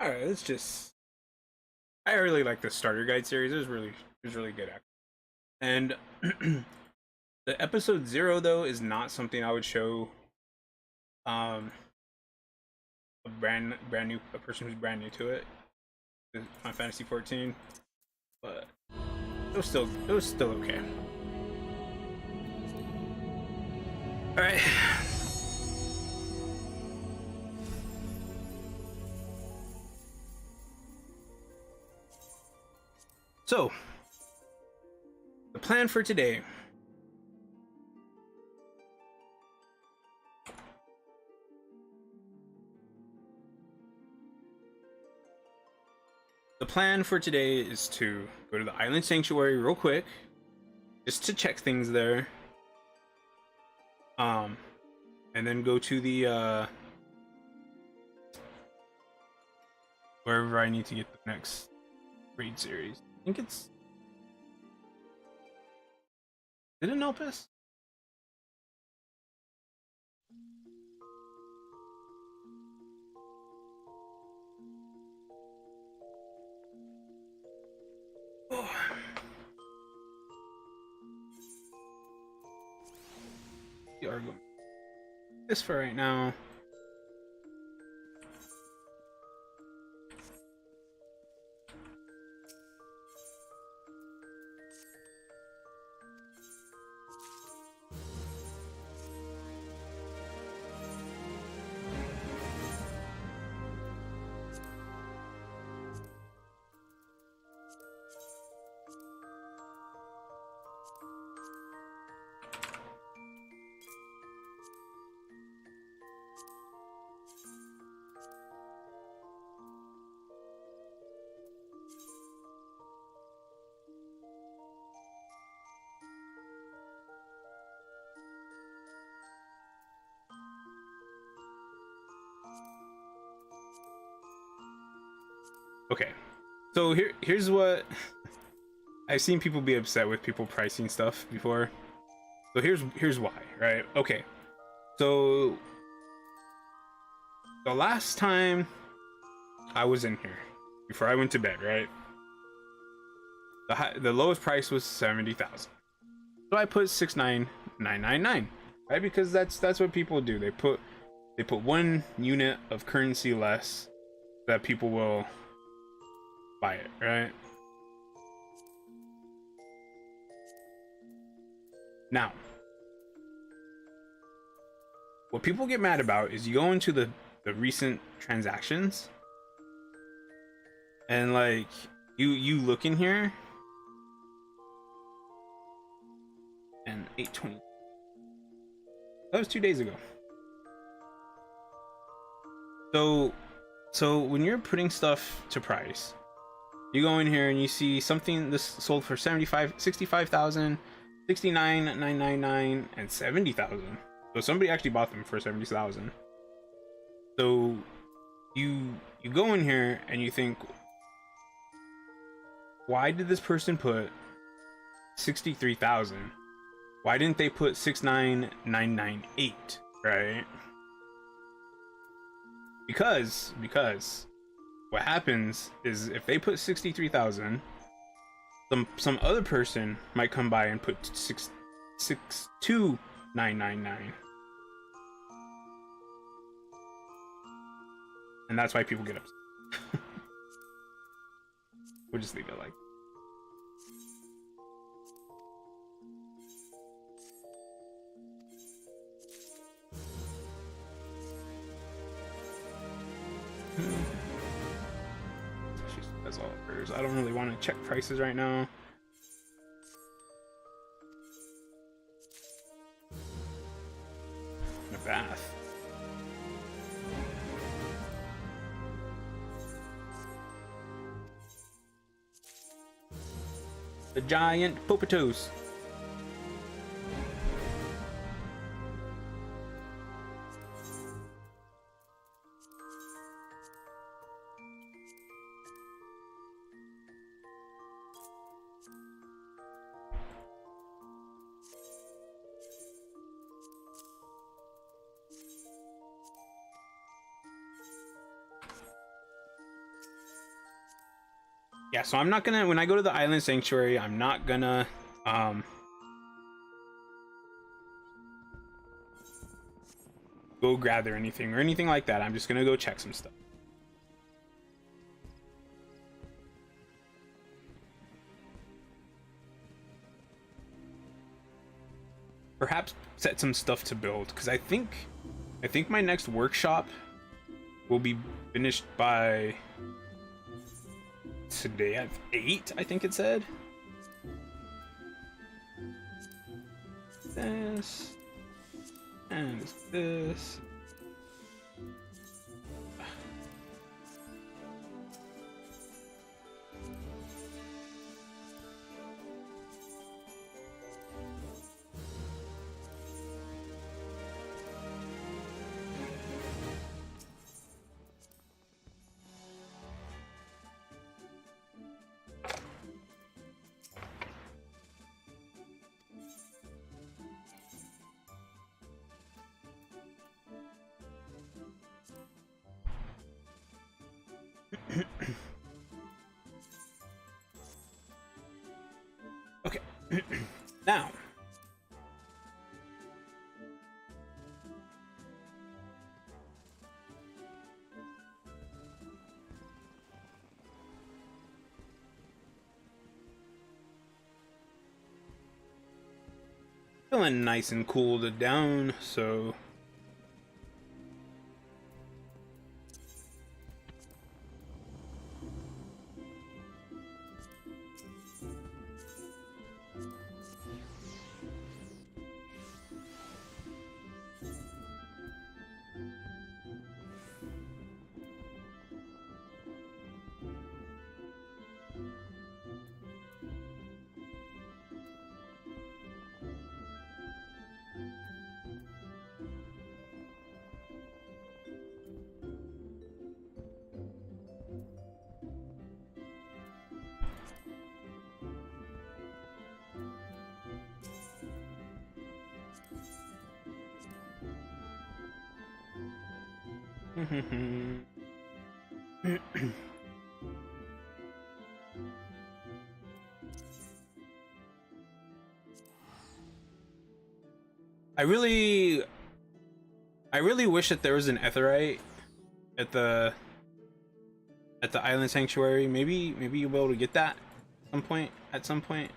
Alright, let's just. I really like the starter guide series. It was really good. And the episode 0 though is not something I would show um a brand new a person who's brand new to it. Final Fantasy 14, but it was still okay. All right. So, the plan for today. The plan for today is to go to the Island Sanctuary real quick, just to check things there. Um, and then go to the wherever I need to get the next raid series. I think it's. Did it Elpis? Oh. The argument. This for right now. Okay, so here's what I've seen people be upset with people pricing stuff before. So here's why, right? Okay, so the last time I was in here before I went to bed, right? The lowest price was 70,000. So I put 69999, right? Because that's what people do. They put one unit of currency less that people will buy it, right? Now, what people get mad about is you go into the recent transactions and like you look in here and 820. That was 2 days ago. So when you're putting stuff to price, you go in here and you see something this sold for 65,000, 69,999, and 70,000. So somebody actually bought them for 70,000. So you go in here and you think, why did this person put 63,000? Why didn't they put 69,998, right? Because what happens is if they put 63,000, some other person might come by and put 662,999, and that's why people get upset. We'll just leave it like. That's all it matters. I don't really want to check prices right now. A bath. The giant Popatos. yeah, so I'm not gonna, when I go to the Island Sanctuary, I'm not gonna go gather anything or anything like that. I'm just gonna go check some stuff. Perhaps set some stuff to build, because I think my next workshop will be finished by today at 8, I think it said. This and this. Okay. Now, feeling nice and cooled down, so I really wish that there was an Aetheryte at the Island Sanctuary. Maybe you'll be able to get that at some point.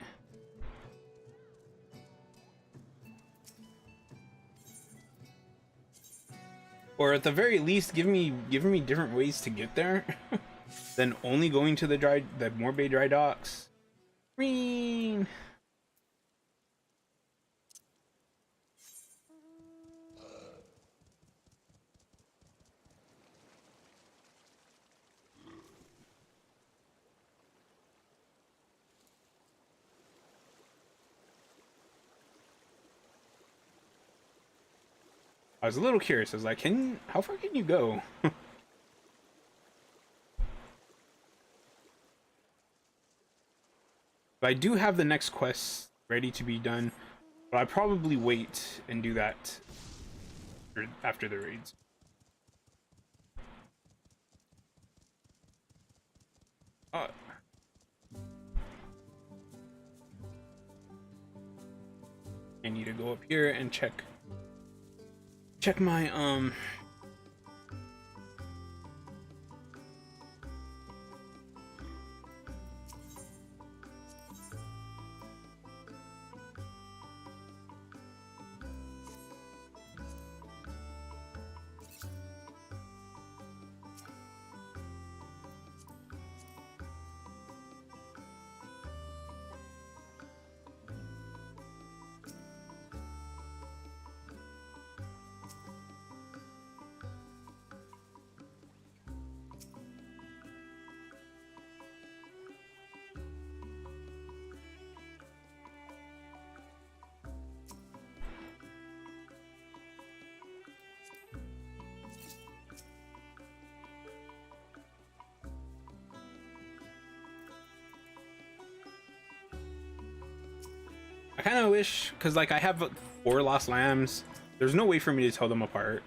Or at the very least, give me different ways to get there than only going to the Morbay dry docks. Green. I was a little curious. I was like, how far can you go? But I do have the next quest ready to be done, but I probably wait and do that after the raids. I need to go up here and check my I kind of wish, because like I have 4 lost lambs, there's no way for me to tell them apart,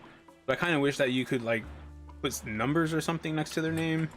but I kind of wish that you could like put numbers or something next to their name.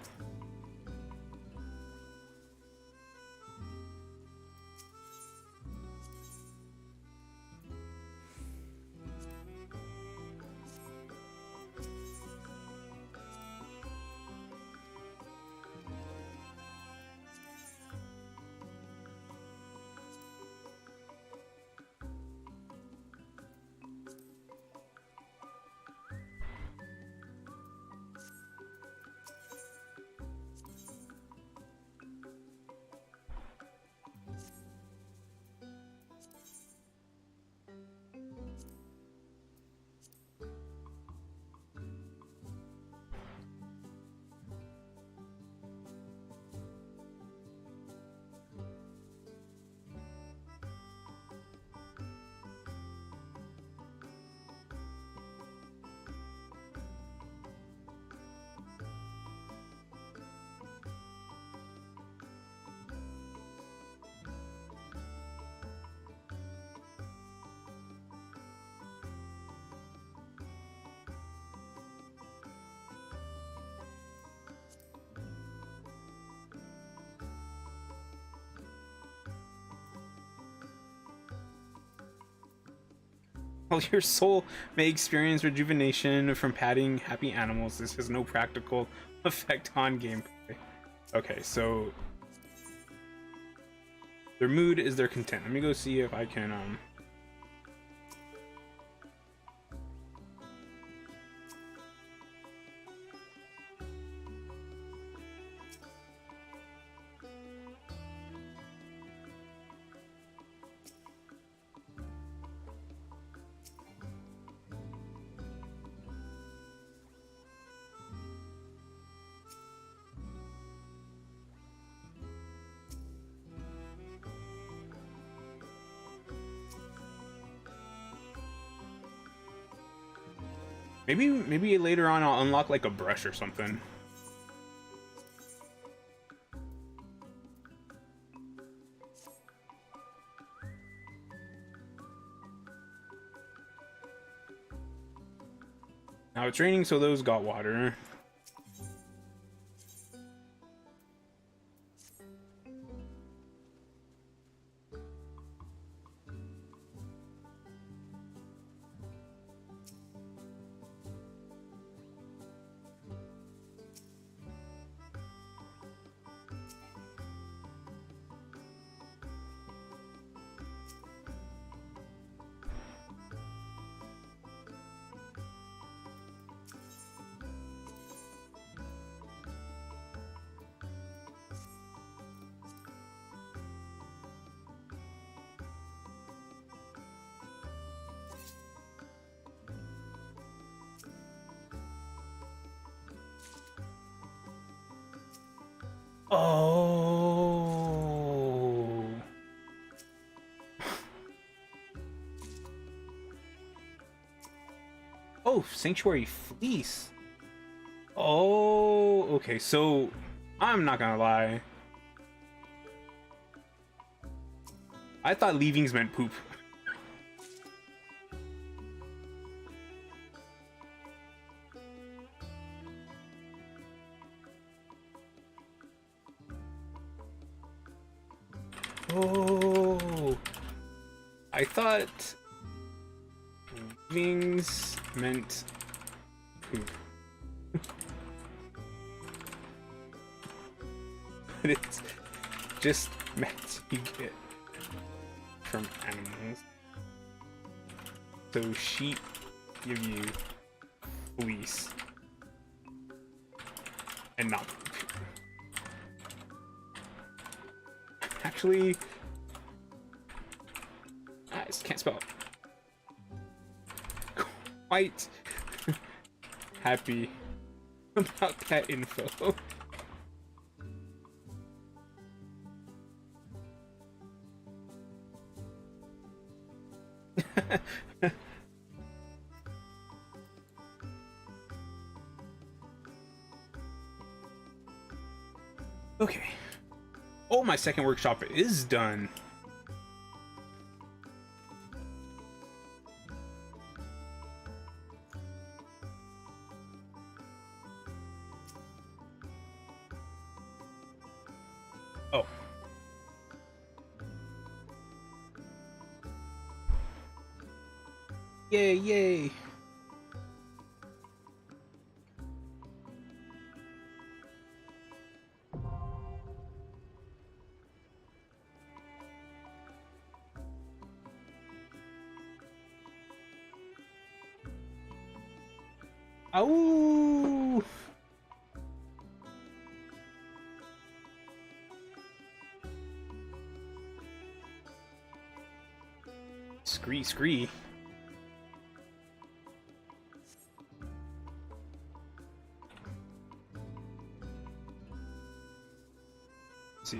While your soul may experience rejuvenation from patting happy animals, this has no practical effect on gameplay. Okay, so their mood is their content. Let me go see if I can maybe later on I'll unlock like a brush or something. Now it's raining, so those got water. Oh. Oh, Sanctuary Fleece. Oh, okay. So, I'm not gonna lie. I thought leavings meant poop. Oh, I thought leavings meant poop. But it's just meant you get from animals. So sheep give you fleece and not poop. Actually, I just can't spell. Quite happy about that info. Okay. Oh, my second workshop is done. Oh. Yay, yay. Oh. Scree, scree. Let's see.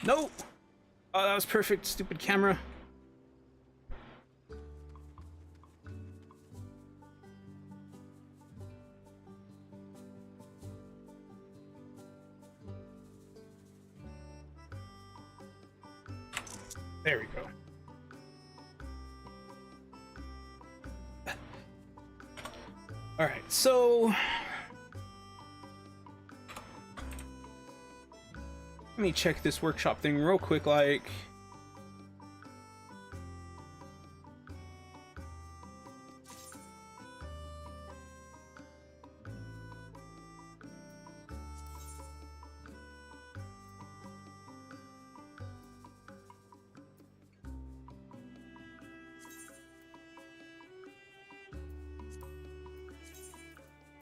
No! Oh, that was perfect, stupid camera. There we go. All right, so let me check this workshop thing real quick, like.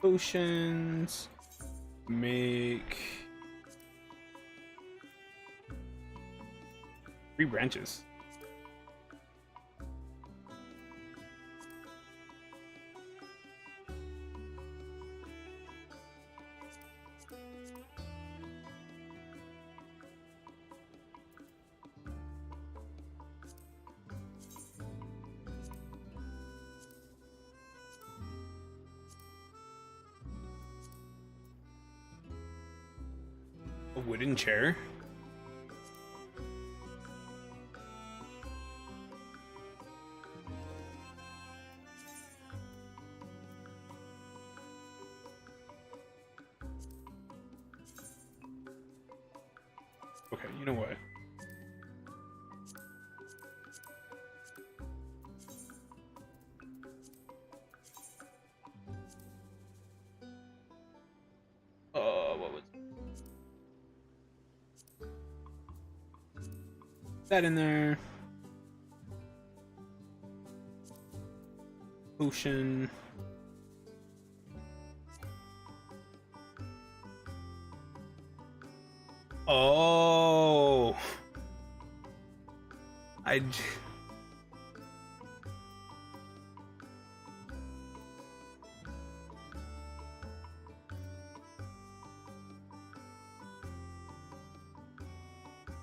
Potions, make 3 branches. A wooden chair. Okay, you know what? What was that in there? Potion. Oh, I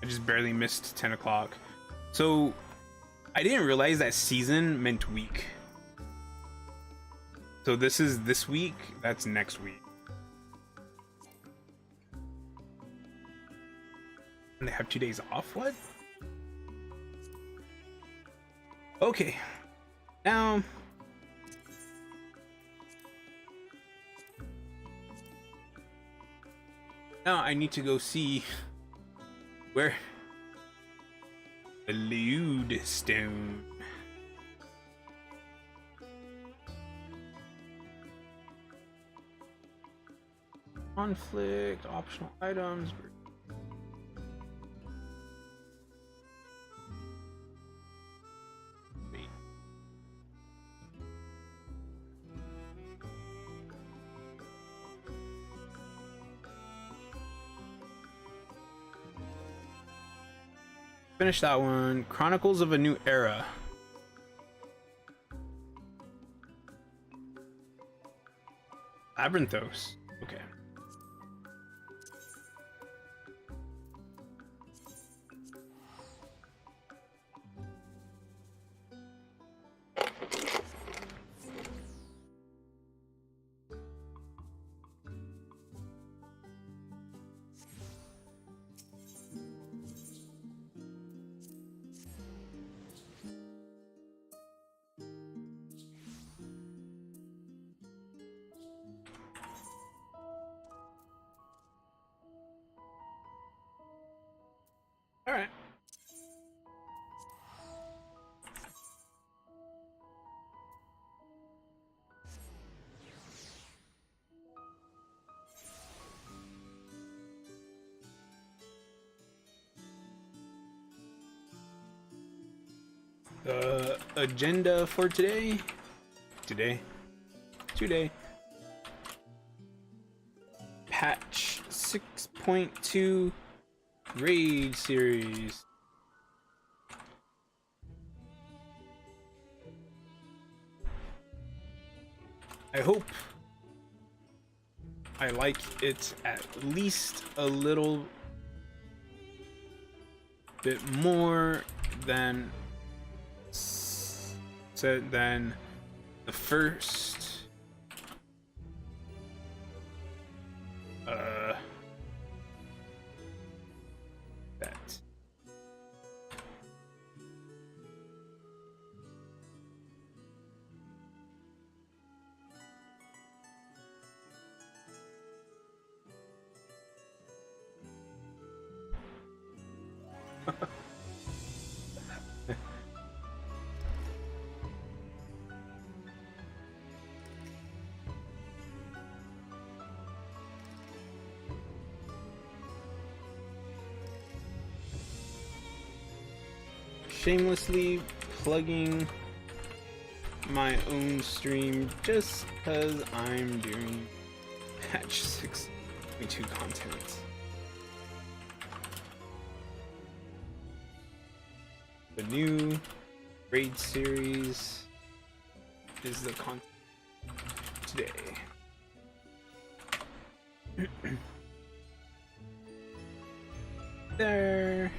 just barely missed 10 o'clock. So I didn't realize that season meant week. So this is this week, that's next week. And they have 2 days off? What? Okay. Now I need to go see where the Lodestone. Conflict, optional items. Wait. Finish that one. Chronicles of a New Era. Labyrinthos. Okay. All right. The agenda for today. Patch 6.2 raid series. I hope I like it at least a little bit more than the first that shamelessly plugging my own stream just because I'm doing patch 6.2 content. The new raid series is the content today. There,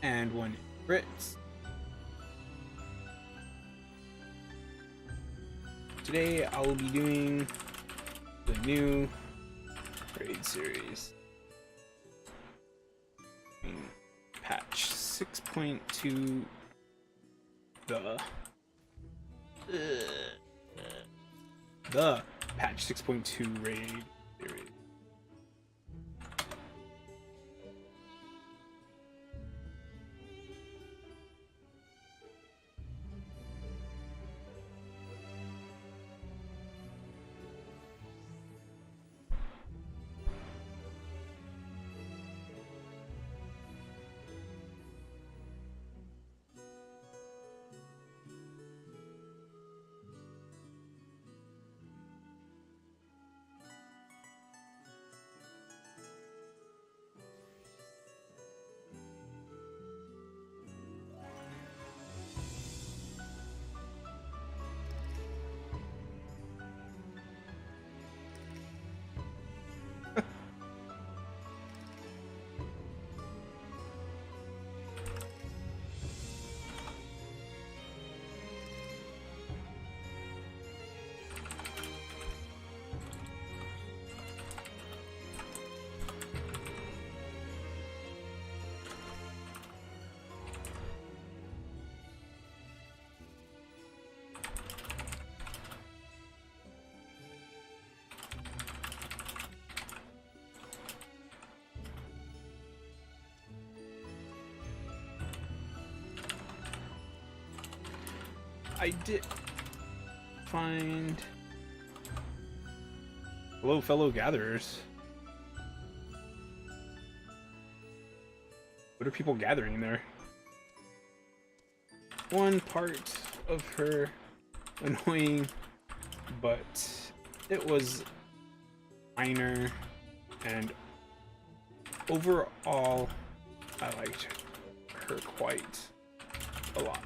and one Brits. Today I will be doing the new raid series. Patch 6.2, the patch 6.2 raid series. I did find... Hello, fellow gatherers. What are people gathering there? One part of her annoying, but it was minor, and overall, I liked her quite a lot.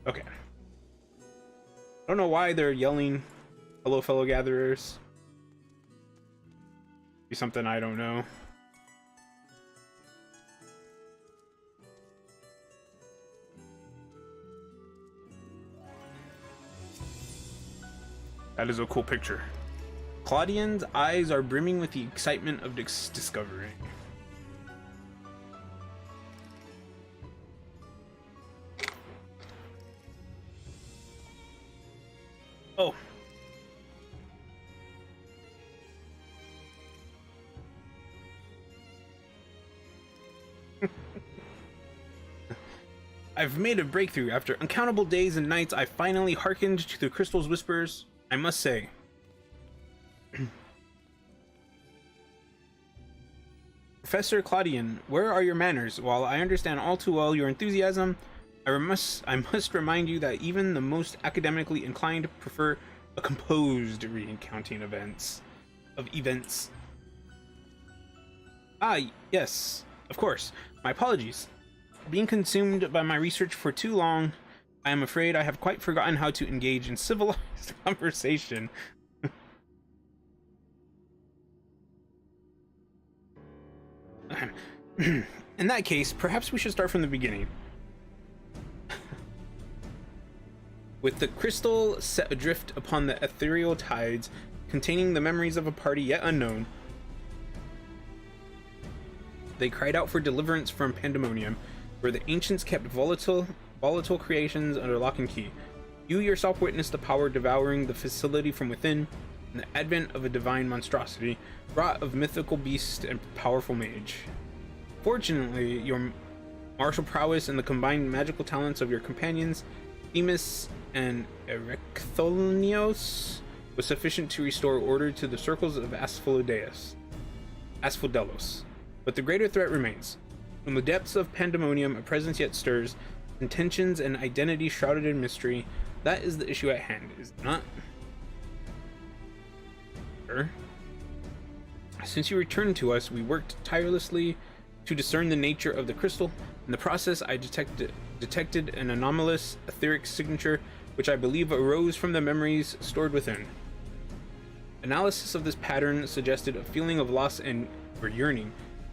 Okay. I don't know why they're yelling, hello fellow gatherers. Be something I don't know. That is a cool picture. Claudian's eyes are brimming with the excitement of discovering. Oh. I've made a breakthrough. After uncountable days and nights, I finally hearkened to the crystal's whispers. I must say. Professor Claudian, where are your manners? While I understand all too well your enthusiasm, I must remind you that even the most academically inclined prefer a composed recounting of events. Ah, yes, of course. My apologies. Being consumed by my research for too long, I am afraid I have quite forgotten how to engage in civilized conversation. In that case, perhaps we should start from the beginning. With the crystal set adrift upon the ethereal tides, containing the memories of a party yet unknown, they cried out for deliverance from Pandemonium, where the ancients kept volatile creations under lock and key. You yourself witnessed the power devouring the facility from within, and the advent of a divine monstrosity, brought of mythical beast and powerful mage. Fortunately, Martial prowess and the combined magical talents of your companions, Themis and Erecthonios, was sufficient to restore order to the circles of Asphodelos. But the greater threat remains. From the depths of pandemonium, a presence yet stirs, intentions and identity shrouded in mystery. That is the issue at hand, is it not? Sure. Since you returned to us, we worked tirelessly to discern the nature of the crystal. In the process, I detected an anomalous etheric signature, which I believe arose from the memories stored within. Analysis of this pattern suggested a feeling of loss or yearning,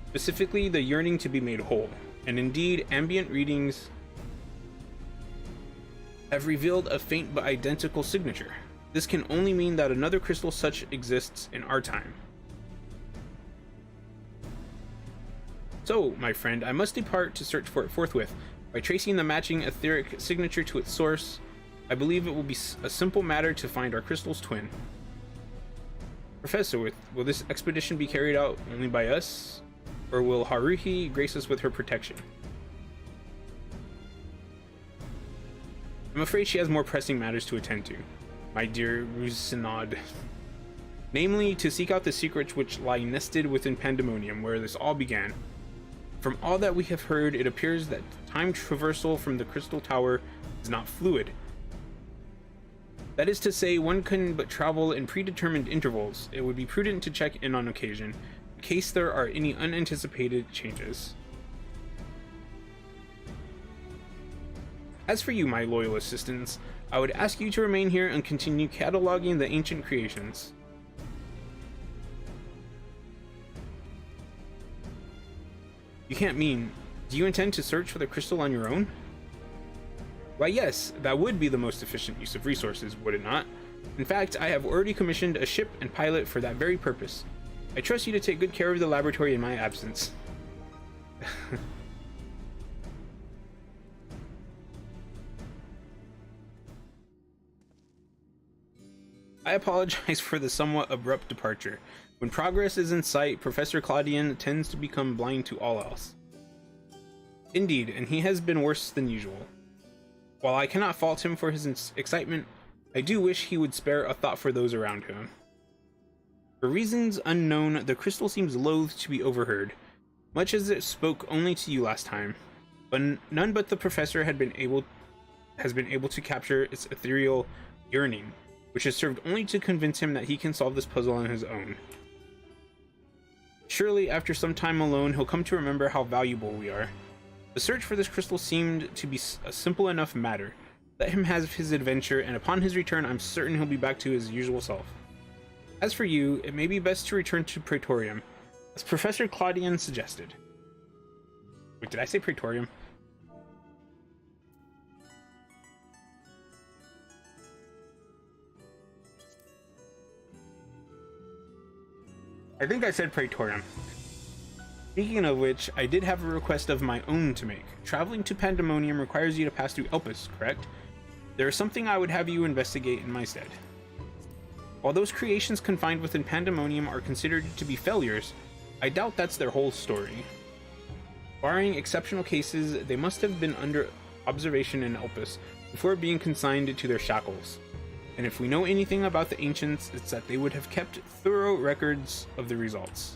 specifically the yearning to be made whole. And indeed, ambient readings have revealed a faint but identical signature. This can only mean that another crystal such exists in our time. So, my friend, I must depart to search for it forthwith. By tracing the matching etheric signature to its source, I believe it will be a simple matter to find our crystal's twin. Professor, will this expedition be carried out only by us, or will Haruhi grace us with her protection? I'm afraid she has more pressing matters to attend to, my dear Rusinod. Namely, to seek out the secrets which lie nested within Pandemonium, where this all began. From all that we have heard, it appears that time traversal from the Crystal Tower is not fluid. That is to say, one can but travel in predetermined intervals. It would be prudent to check in on occasion, in case there are any unanticipated changes. As for you, my loyal assistants, I would ask you to remain here and continue cataloging the ancient creations. You can't mean, do you intend to search for the crystal on your own? Why yes, that would be the most efficient use of resources, would it not? In fact, I have already commissioned a ship and pilot for that very purpose. I trust you to take good care of the laboratory in my absence. I apologize for the somewhat abrupt departure. When progress is in sight, Professor Claudian tends to become blind to all else. Indeed, and he has been worse than usual. While I cannot fault him for his excitement, I do wish he would spare a thought for those around him. For reasons unknown, the crystal seems loath to be overheard, much as it spoke only to you last time. But none but the professor has been able to capture its ethereal yearning, which has served only to convince him that he can solve this puzzle on his own. Surely, after some time alone, he'll come to remember how valuable we are. The search for this crystal seemed to be a simple enough matter. Let him have his adventure, and upon his return, I'm certain he'll be back to his usual self. As for you, it may be best to return to Praetorium, as Professor Claudian suggested. Wait, did I say Praetorium? I think I said Praetorium. Speaking of which, I did have a request of my own to make. Traveling to Pandemonium requires you to pass through Elpis, correct? There is something I would have you investigate in my stead. While those creations confined within Pandemonium are considered to be failures, I doubt that's their whole story. Barring exceptional cases, they must have been under observation in Elpis before being consigned to their shackles. And if we know anything about the ancients, it's that they would have kept thorough records of the results.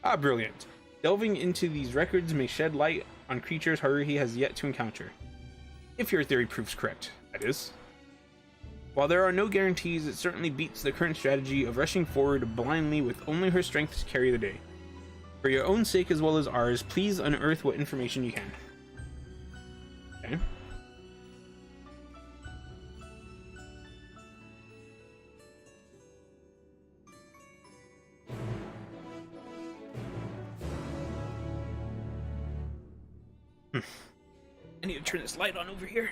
Ah, brilliant. Delving into these records may shed light on creatures Haruhi has yet to encounter. If your theory proves correct, that is. While there are no guarantees, it certainly beats the current strategy of rushing forward blindly with only her strength to carry the day. For your own sake as well as ours, please unearth what information you can. Okay. I need to turn this light on over here.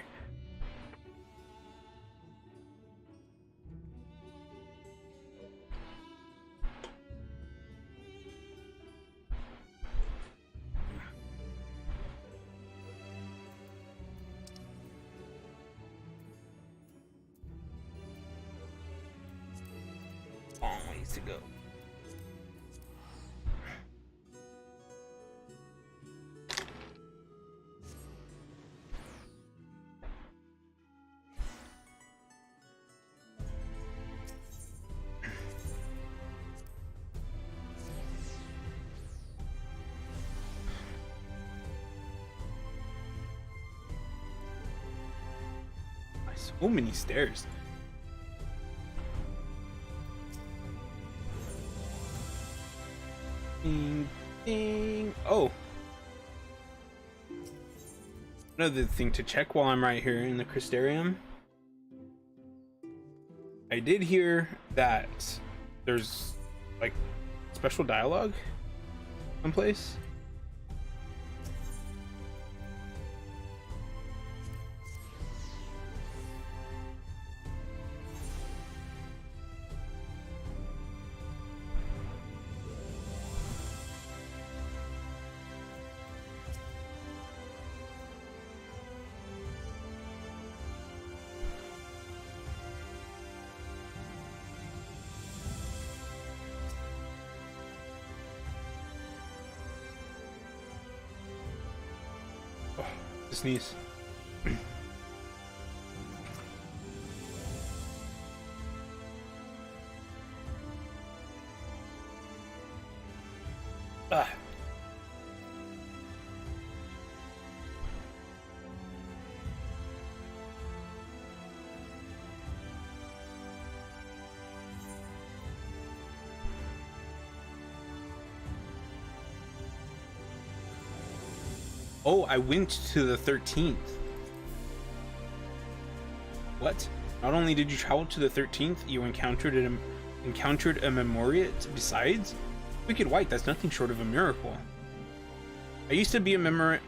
Long ways to go. So many stairs. Ding, ding. Oh. Another thing to check while I'm right here in the Crystarium. I did hear that there's like special dialogue someplace. Sneeze. Ah. Oh, I went to the 13th. What? Not only did you travel to the 13th, you encountered a Memoriate besides? Wicked White, that's nothing short of a miracle. I used to be a Memoriate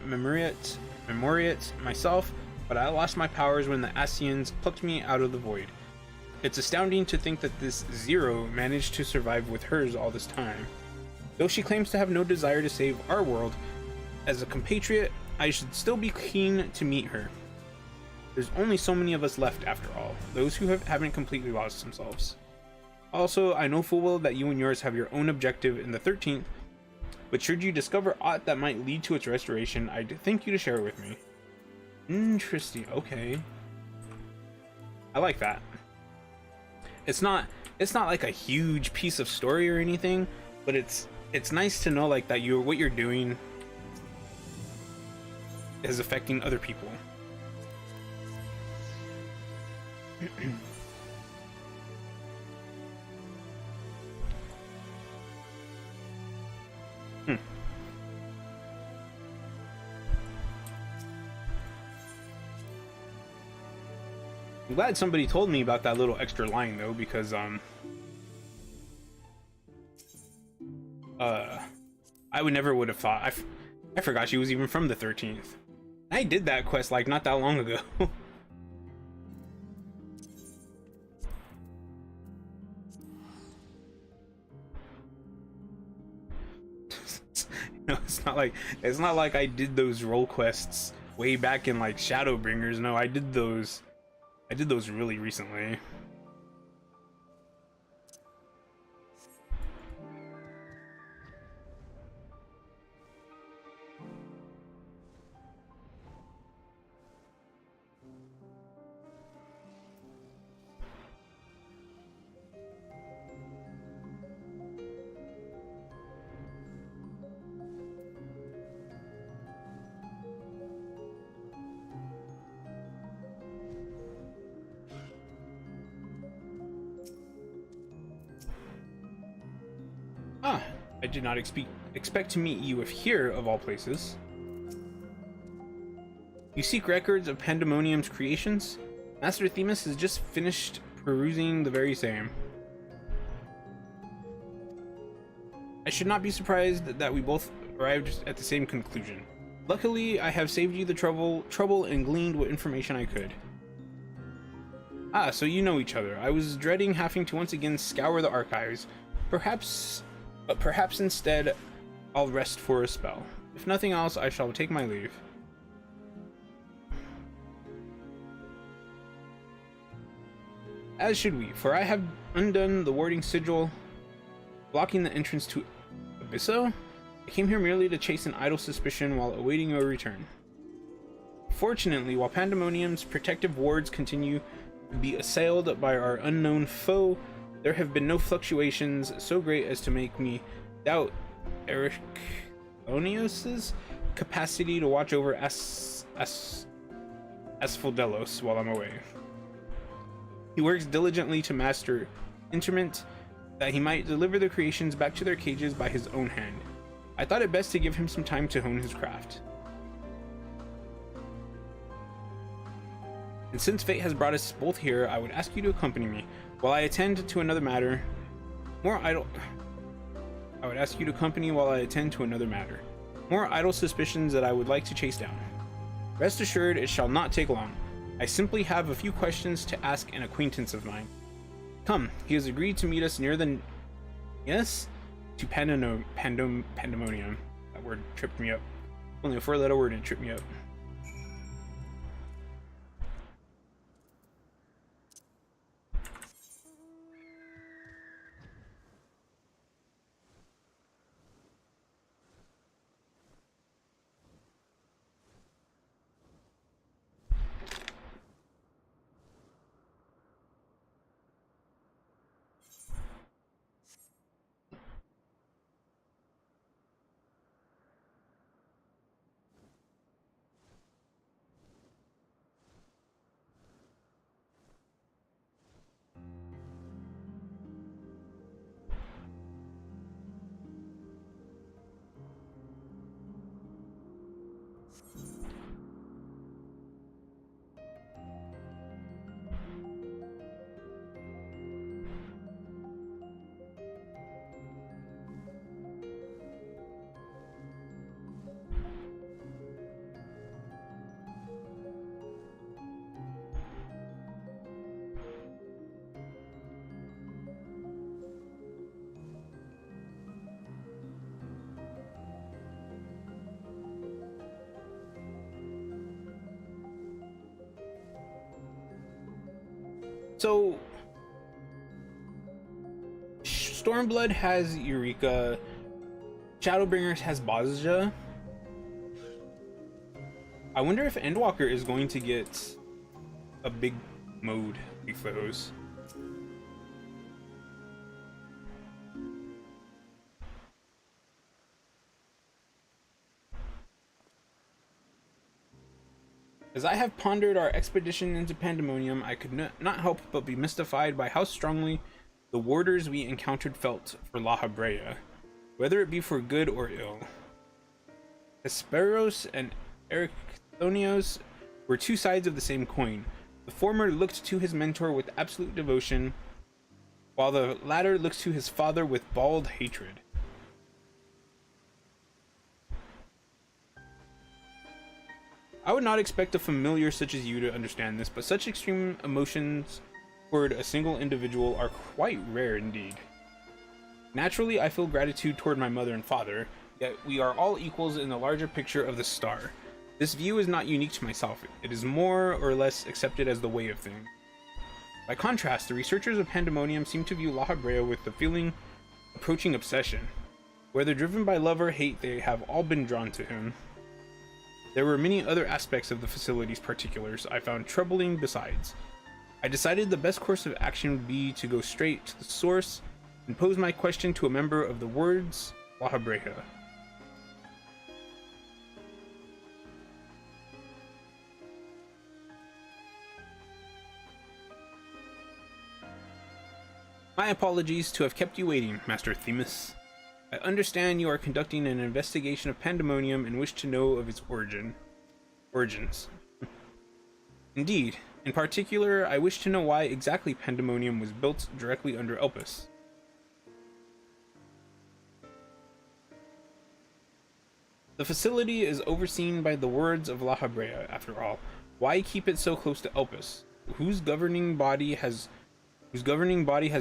myself, but I lost my powers when the Ascians plucked me out of the void. It's astounding to think that this Zero managed to survive with hers all this time. Though she claims to have no desire to save our world, as a compatriot, I should still be keen to meet her. There's only so many of us left after all, those who haven't completely lost themselves. Also, I know full well that you and yours have your own objective in the 13th, but should you discover aught that might lead to its restoration, I'd thank you to share it with me. Interesting, okay. I like that. It's not like a huge piece of story or anything, but it's nice to know like that what you're doing is affecting other people. I'm glad somebody told me about that little extra line though, because I would have thought. I forgot she was even from the 13th. I did that quest like not that long ago. No, it's not like I did those role quests way back in like Shadowbringers. No, I did those really recently. Ah, I did not expect to meet you here, of all places. You seek records of Pandemonium's creations? Master Themis has just finished perusing the very same. I should not be surprised that we both arrived at the same conclusion. Luckily, I have saved you the trouble and gleaned what information I could. Ah, so you know each other. I was dreading having to once again scour the archives. Perhaps instead I'll rest for a spell. If nothing else, I shall take my leave. As should we, for I have undone the warding sigil blocking the entrance to Abysso. I came here merely to chase an idle suspicion while awaiting your return. Fortunately, while Pandemonium's protective wards continue to be assailed by our unknown foe, there have been no fluctuations so great as to make me doubt Ericonius's capacity to watch over Asphodelos while I'm away. He works diligently to master instrument that he might deliver the creations back to their cages by his own hand. I thought it best to give him some time to hone his craft. And since fate has brought us both here, I would ask you to accompany me while I attend to another matter. I would ask you to accompany while I attend to another matter. More idle suspicions that I would like to chase down. Rest assured, it shall not take long. I simply have a few questions to ask an acquaintance of mine. Come, he has agreed to meet us near the... Yes? To Pandemonium. That word tripped me up. Only a four-letter word and it tripped me up. So, Stormblood has Eureka, Shadowbringers has Bazja. I wonder if Endwalker is going to get a big mode, big foes. As I have pondered our expedition into Pandemonium, I could not help but be mystified by how strongly the warders we encountered felt for La Habrea, whether it be for good or ill. Hesperos and Ericthonios were two sides of the same coin. The former looked to his mentor with absolute devotion, while the latter looked to his father with bald hatred. I would not expect a familiar such as you to understand this, but such extreme emotions toward a single individual are quite rare indeed. Naturally, I feel gratitude toward my mother and father, yet we are all equals in the larger picture of the star. This view is not unique to myself, it is more or less accepted as the way of things. By contrast, the researchers of Pandemonium seem to view La Habrea with the feeling approaching obsession. Whether driven by love or hate, they have all been drawn to him. There were many other aspects of the facility's particulars I found troubling besides. I decided the best course of action would be to go straight to the source and pose my question to a member of the Wards La Habrea. My apologies to have kept you waiting, Master Themis. I understand you are conducting an investigation of Pandemonium and wish to know of its origins. Indeed. In particular, I wish to know why exactly Pandemonium was built directly under Elpis. The facility is overseen by the Wards of La Habrea, after all. Why keep it so close to Elpis, whose governing body has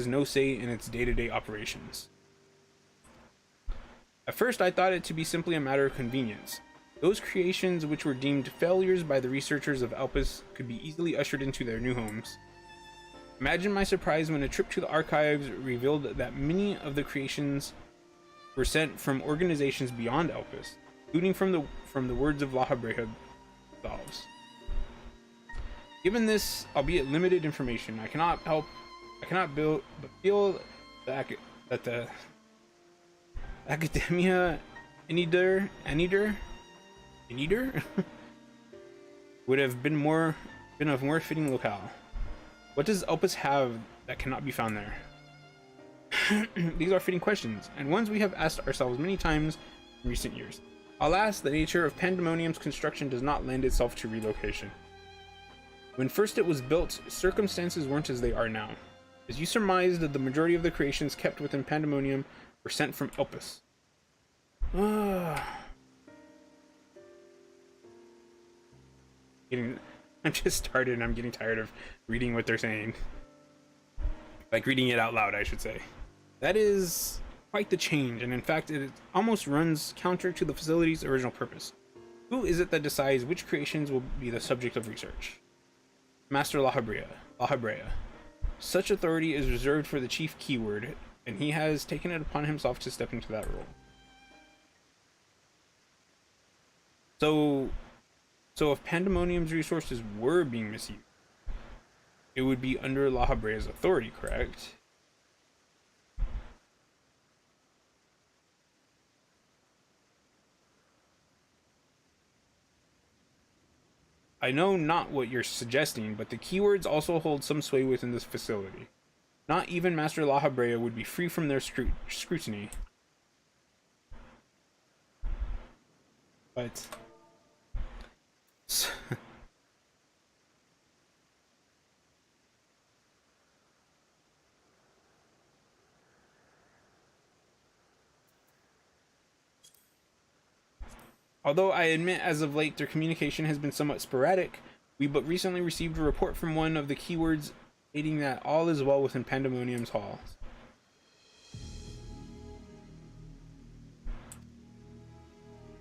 no say in its day-to-day operations? At first, I thought it to be simply a matter of convenience. Those creations which were deemed failures by the researchers of Elpis could be easily ushered into their new homes. Imagine my surprise when a trip to the archives revealed that many of the creations were sent from organizations beyond Elpis, including from the Words of La Habrea themselves. Given this, albeit limited information, I cannot but feel that the Academia Enider would have been a more fitting locale. What does Opus have that cannot be found there? These are fitting questions, and ones we have asked ourselves many times in recent years. Alas, the nature of Pandemonium's construction does not lend itself to relocation. When first it was built, circumstances weren't as they are now. As you surmised, the majority of the creations kept within Pandemonium were sent from Opus. I'm just started and I'm getting tired of reading what they're saying. Like reading it out loud, I should say. That is quite the change, and in fact, it almost runs counter to the facility's original purpose. Who is it that decides which creations will be the subject of research? Master Lahabrea. Such authority is reserved for the chief keyword, and he has taken it upon himself to step into that role. So if Pandemonium's resources were being misused, it would be under Lahabrea's authority, correct? I know not what you're suggesting, but the keywords also hold some sway within this facility. Not even Master Lahabrea would be free from their scrutiny. But... Although I admit as of late their communication has been somewhat sporadic, we but recently received a report from one of the keywords stating that all is well within Pandemonium's halls.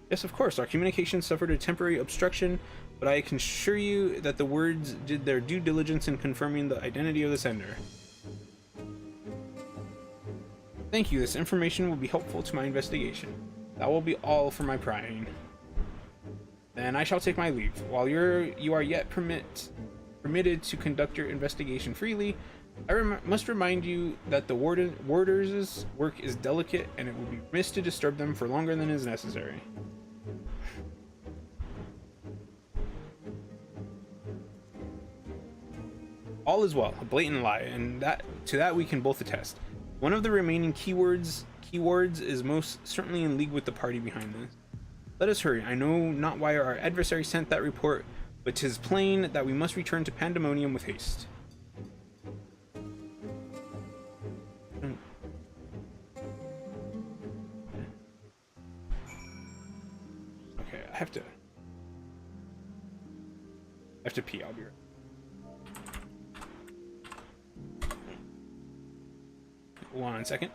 Yes, of course, our communication suffered a temporary obstruction, but I can assure you that the words did their due diligence in confirming the identity of the sender. Thank you, this information will be helpful to my investigation. That will be all for my prying. Then I shall take my leave. While you are yet permitted to conduct your investigation freely, I must remind you that the warders' work is delicate, and it would be remiss to disturb them for longer than is necessary. All is well, a blatant lie, and to that we can both attest. One of the remaining keywards is most certainly in league with the party behind this. Let us hurry. I know not why our adversary sent that report, but 'tis plain that we must return to Pandemonium with haste. Okay, I have to pee. I'll be right. 1 second.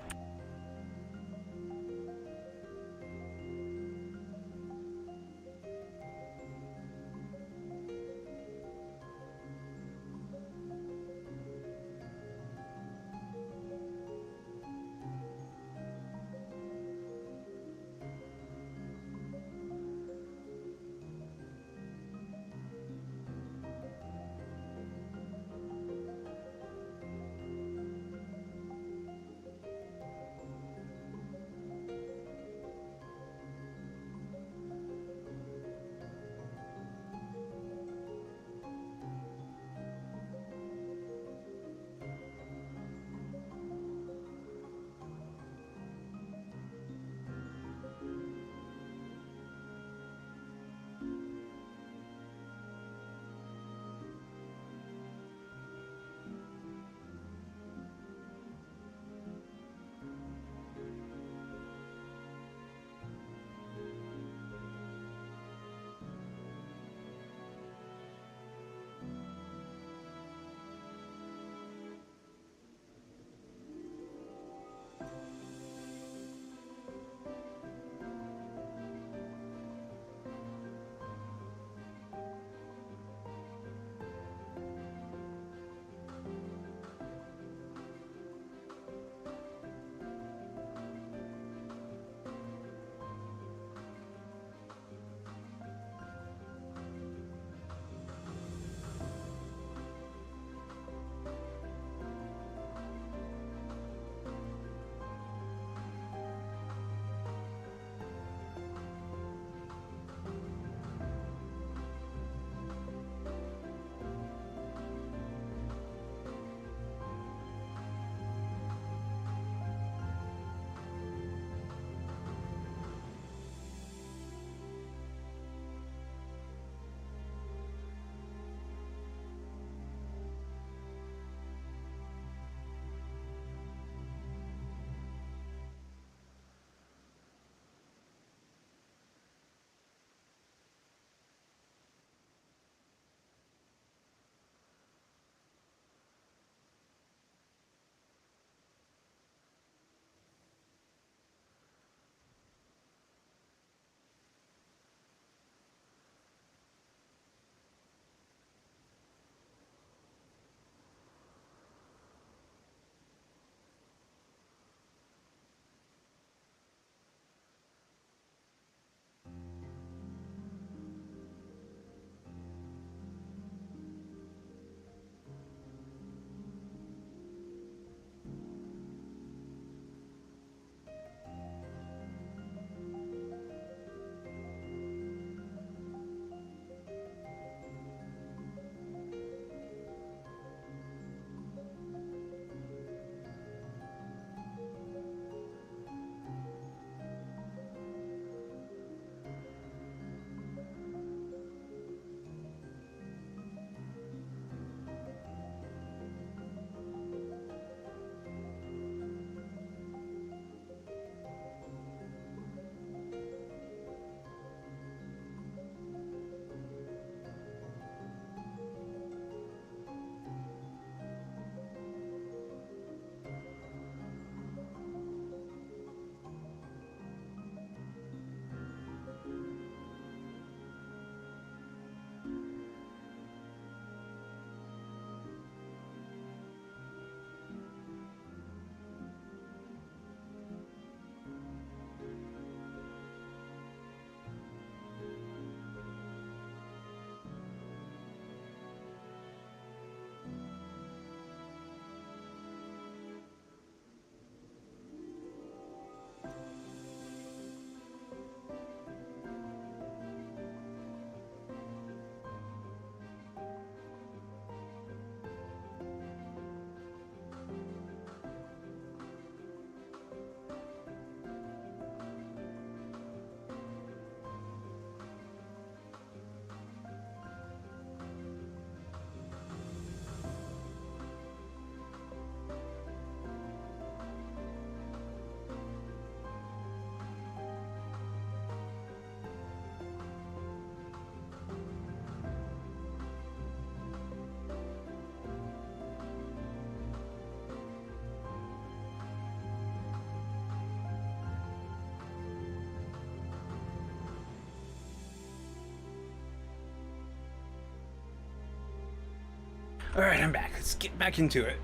Alright, I'm back. Let's get back into it.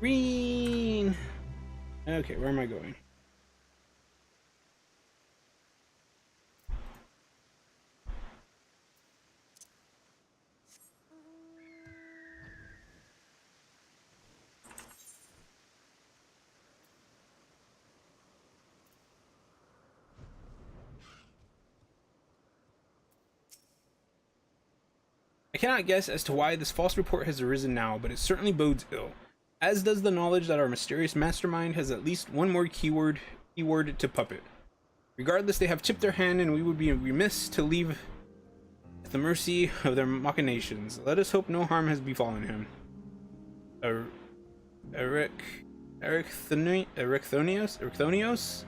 Green! Okay, where am I going? I cannot guess as to why this false report has arisen now, but it certainly bodes ill. As does the knowledge that our mysterious mastermind has at least one more keyword to puppet. Regardless, they have tipped their hand, and we would be remiss to leave at the mercy of their machinations. Let us hope no harm has befallen him. Erechthonios?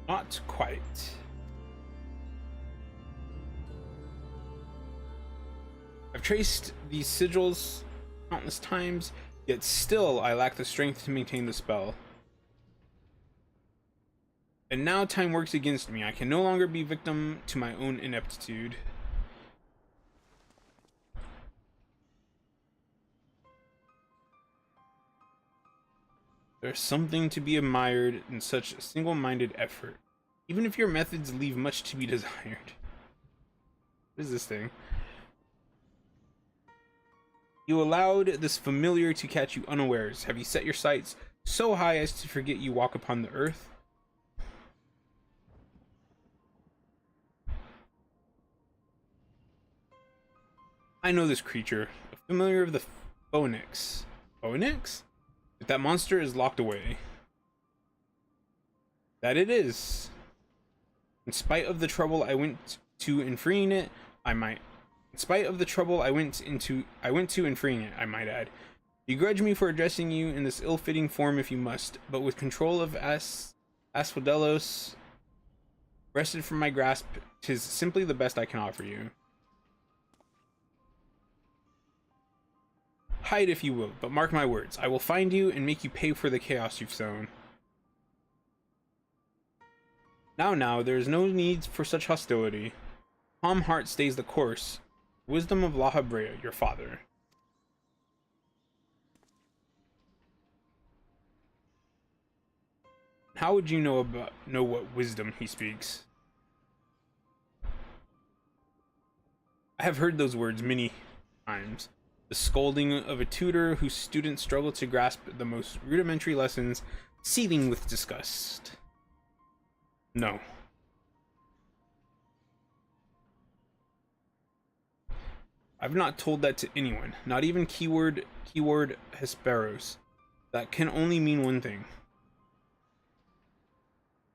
Not quite. I've traced these sigils countless times, yet still I lack the strength to maintain the spell. And now time works against me. I can no longer be victim to my own ineptitude. There's something to be admired in such a single-minded effort, even if your methods leave much to be desired. What is this thing? You allowed this familiar to catch you unawares. Have you set your sights so high as to forget you walk upon the earth? I know this creature, a familiar of the Phoenix. Phoenix? But that monster is locked away. That it is. In spite of the trouble I went to in freeing it, I might add. Begrudge me for addressing you in this ill-fitting form if you must, but with control of Asphodelos wrested from my grasp, 'tis simply the best I can offer you. Hide if you will, but mark my words, I will find you and make you pay for the chaos you've sown. Now, there is no need for such hostility. Calm heart stays the course. Wisdom of Lahabrea, your father. How would you know what wisdom he speaks? I have heard those words many times. The scolding of a tutor whose students struggle to grasp the most rudimentary lessons, seething with disgust. No. I've not told that to anyone, not even keyword Hesperos. That can only mean one thing.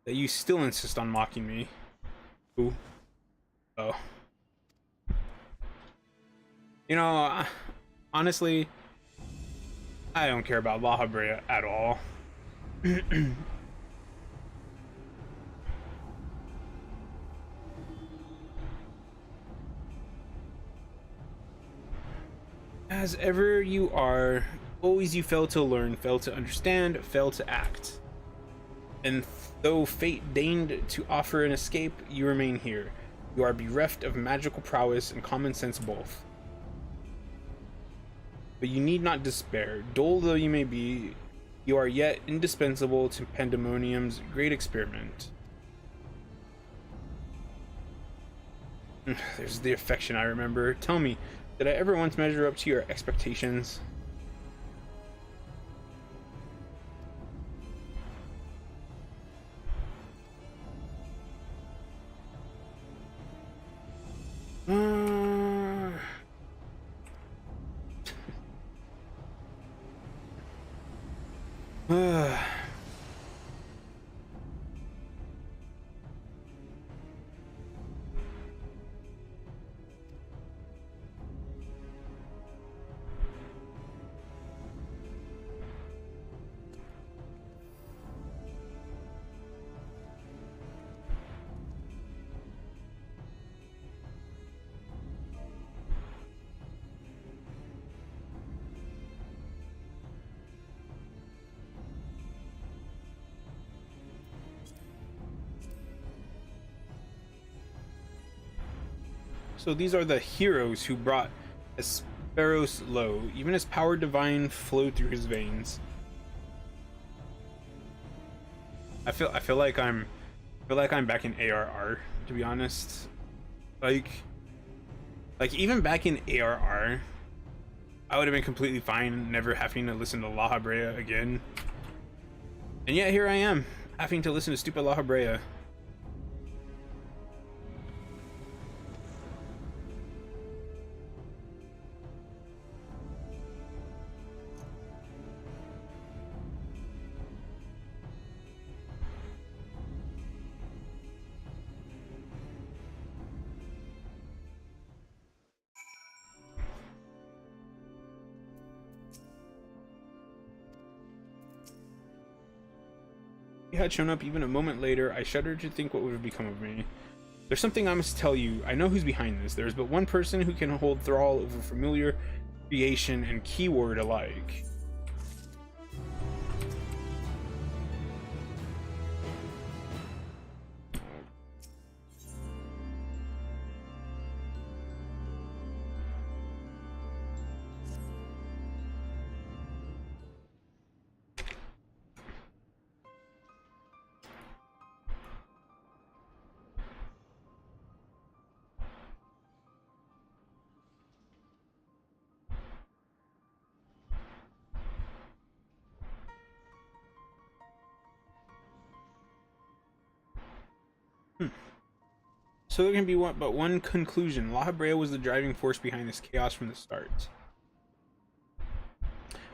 That you still insist on mocking me. Who? Oh. You know, honestly, I don't care about Lahabrea at all. As ever you are, always you fail to learn, fail to understand, fail to act. And though fate deigned to offer an escape, you remain here. You are bereft of magical prowess and common sense both. But you need not despair. Dull though you may be, you are yet indispensable to Pandemonium's great experiment. There's the affection I remember. Tell me, did I ever once measure up to your expectations? So these are the heroes who brought Hesperos low. Even his power divine flowed through his veins. I feel like I'm back in ARR, to be honest. Like even back in ARR, I would have been completely fine never having to listen to La Habrea again. And yet here I am, having to listen to stupid La Habrea. He had shown up even a moment later. I shuddered to think what would have become of me. There's something I must tell you. I know who's behind this. There is but one person who can hold thrall over familiar creation and keyword alike. So there can be but one conclusion. La Habrea was the driving force behind this chaos from the start.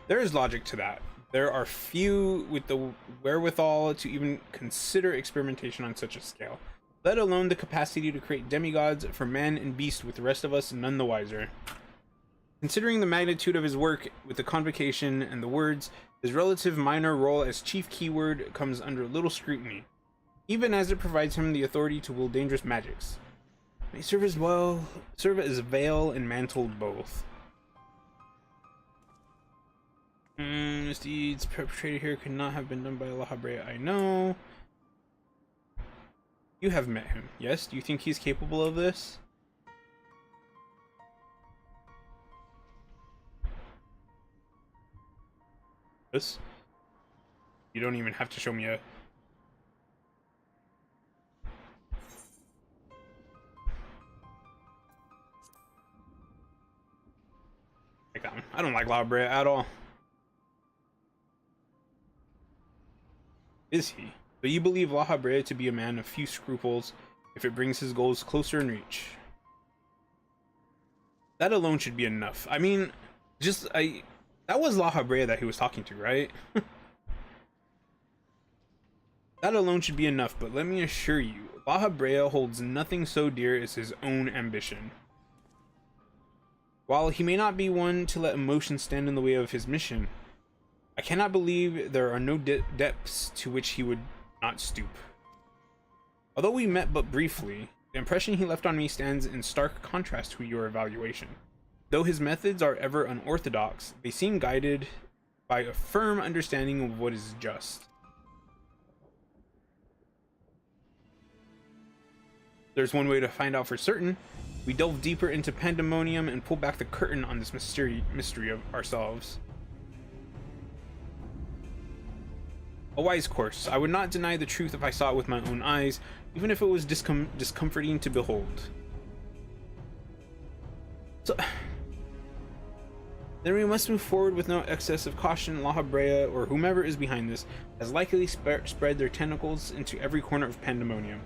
There is logic to that. There are few with the wherewithal to even consider experimentation on such a scale, let alone the capacity to create demigods for man and beast, with the rest of us none the wiser. Considering the magnitude of his work with the convocation and the words, his relative minor role as chief keyword comes under little scrutiny, even as it provides him the authority to wield dangerous magics. May serve as veil and mantle both. Misdeeds perpetrated here could not have been done by La Habrea, I know. You have met him, yes? Do you think he's capable of this? This? You don't even have to show me a... Like that one. I don't like La Habrea at all. Is he? But you believe La Habrea to be a man of few scruples if it brings his goals closer in reach. That alone should be enough. I mean, that was La Habrea that he was talking to, right? That alone should be enough, but let me assure you, La Habrea holds nothing so dear as his own ambition. While he may not be one to let emotion stand in the way of his mission, I cannot believe there are no depths to which he would not stoop. Although we met but briefly, the impression he left on me stands in stark contrast to your evaluation. Though his methods are ever unorthodox, they seem guided by a firm understanding of what is just. There's one way to find out for certain. We delve deeper into Pandemonium and pull back the curtain on this mystery of ourselves. A wise course. I would not deny the truth if I saw it with my own eyes, even if it was discomforting to behold. So, then we must move forward with no excess of caution. La Habrea, or whomever is behind this, has likely spread their tentacles into every corner of Pandemonium.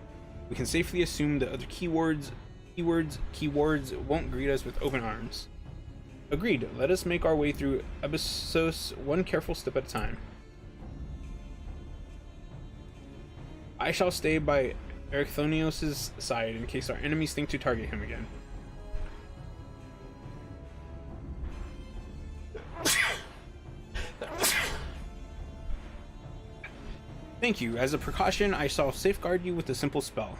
We can safely assume that other keywords won't greet us with open arms. Agreed. Let us make our way through Abyssos one careful step at a time. I shall stay by Erechthonios' side in case our enemies think to target him again. Thank you. As a precaution, I shall safeguard you with a simple spell.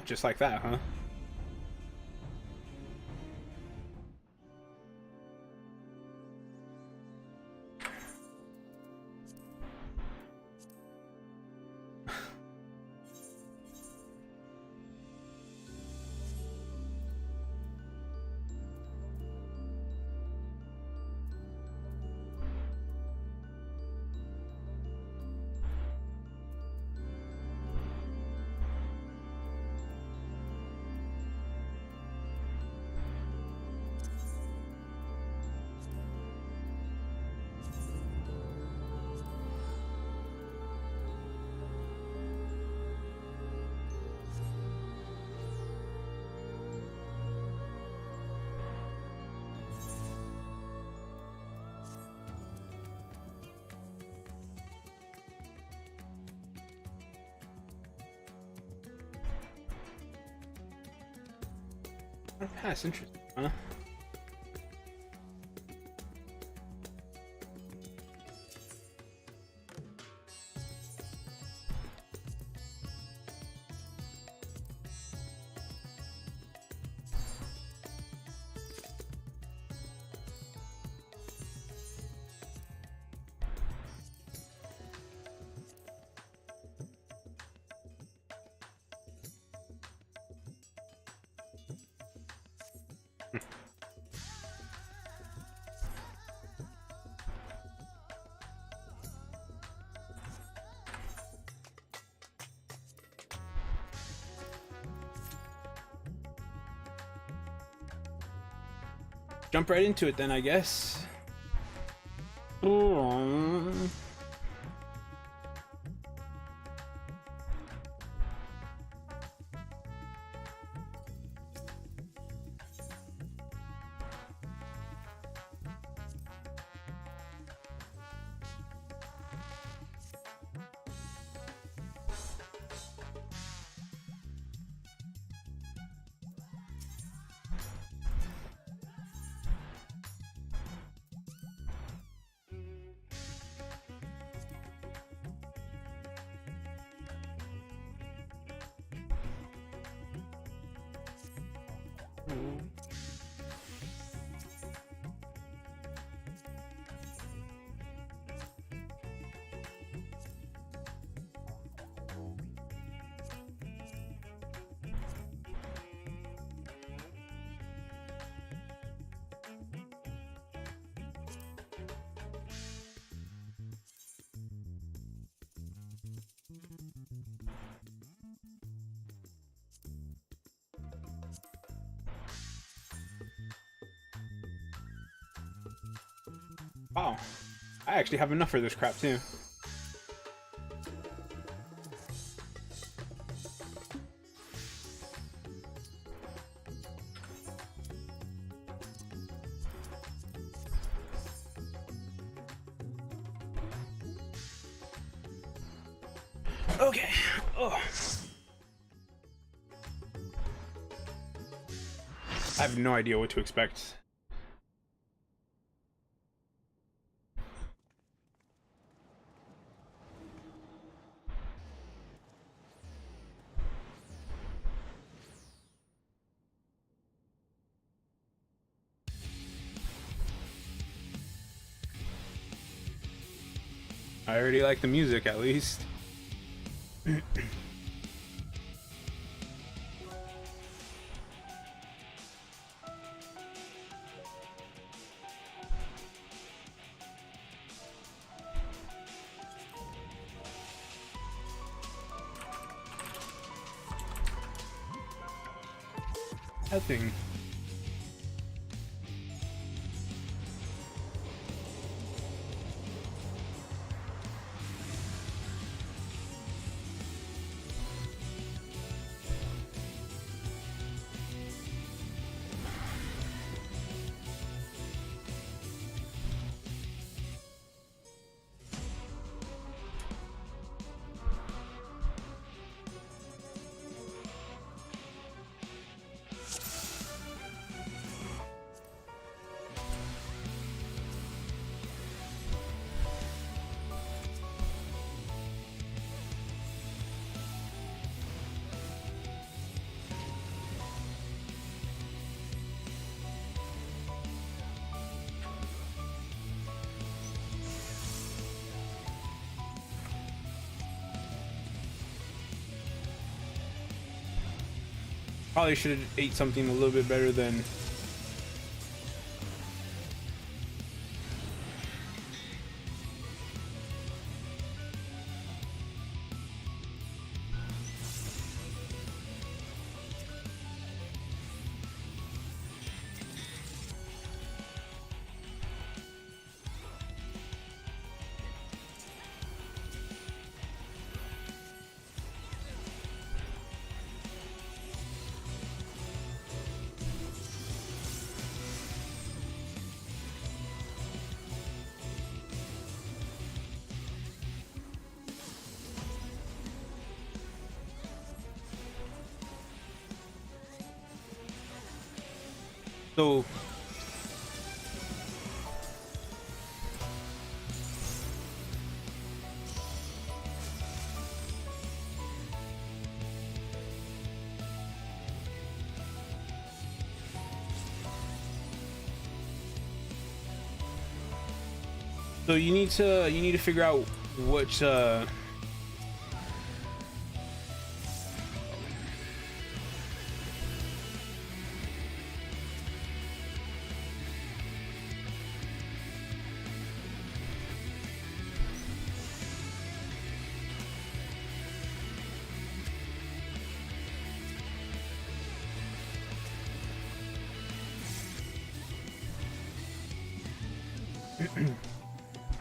Just like that, huh? Pass, interesting, huh? Jump right into it then, I guess. Wow, I actually have enough for this crap too. Okay. Oh. I have no idea what to expect. I already like the music, at least. That thing. Probably should have ate something a little bit better than. So you need to figure out which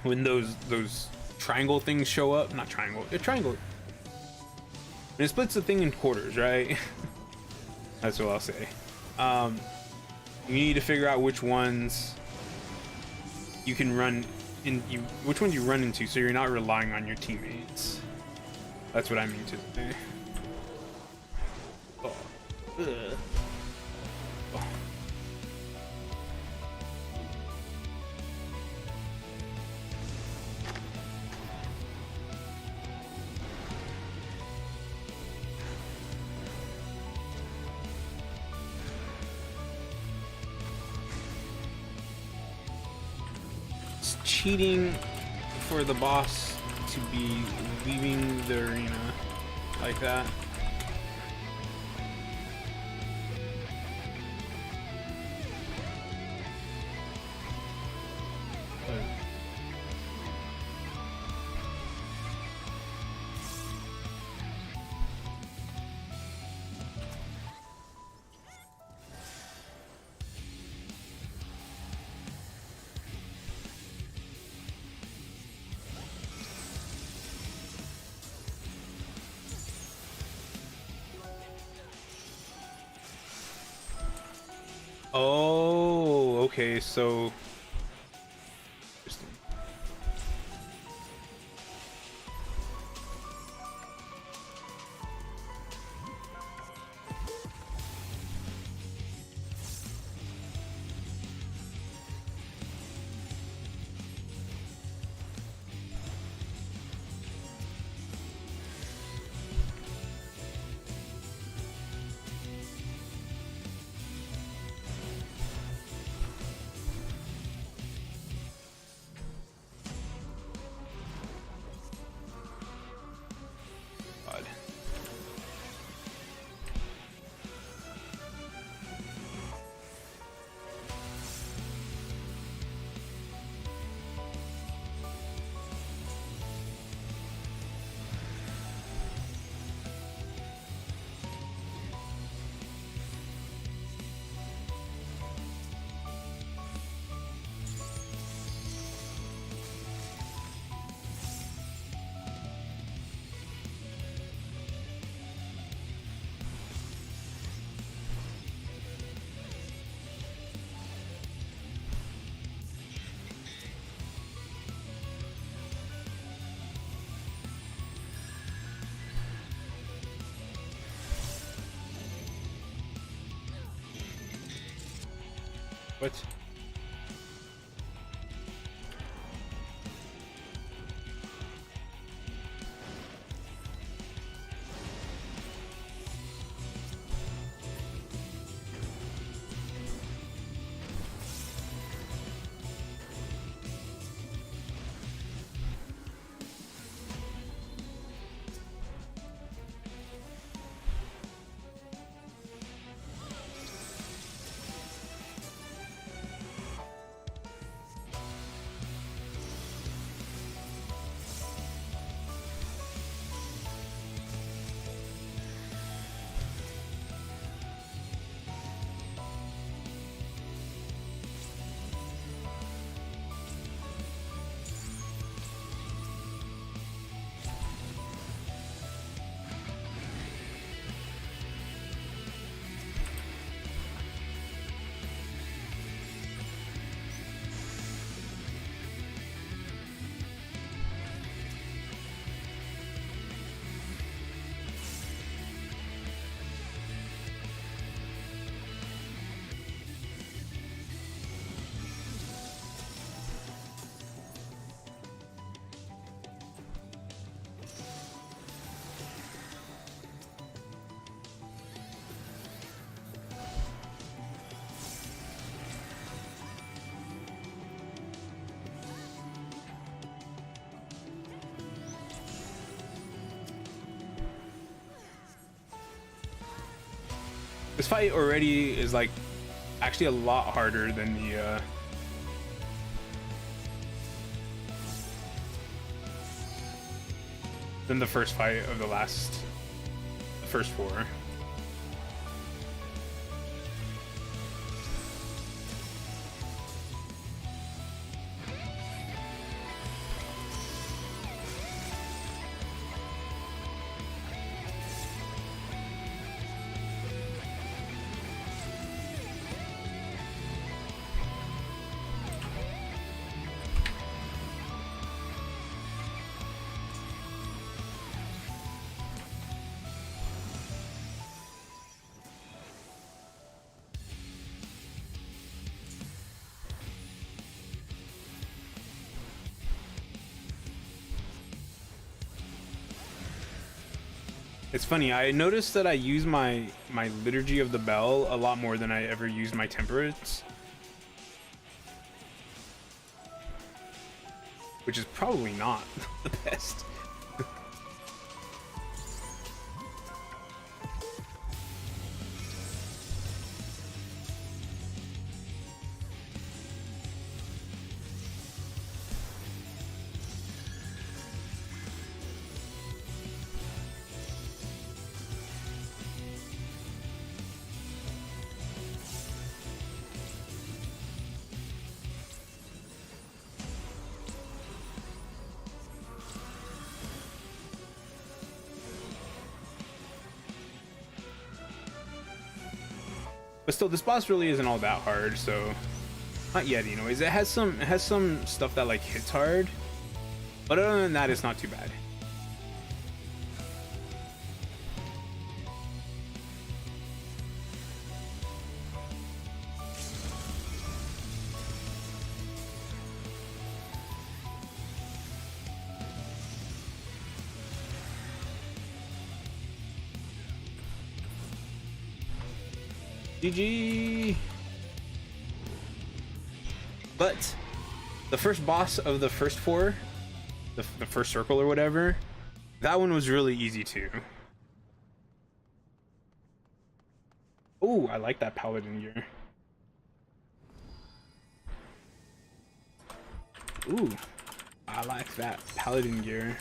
when those triangle things show up, not triangle, a triangle. And it splits the thing in quarters, right? That's what I'll say. You need to figure out which ones you can run in, which ones you run into, so you're not relying on your teammates. That's what I mean to say. Oh. Ugh. Oh. It's cheating for the boss to be leaving the arena like that. Oh, okay, so What? This fight already is like actually a lot harder than the first fight of the first four. It's funny, I noticed that I use my Liturgy of the Bell a lot more than I ever used my Temperance. Which is probably not the best. But still, this boss really isn't all that hard, so not yet anyways. It has some stuff that like hits hard, but other than that, it's not too bad. GG. But the first boss of the first four, the first circle or whatever, that one was really easy too. Oh, I like that paladin gear. Ooh, I like that paladin gear.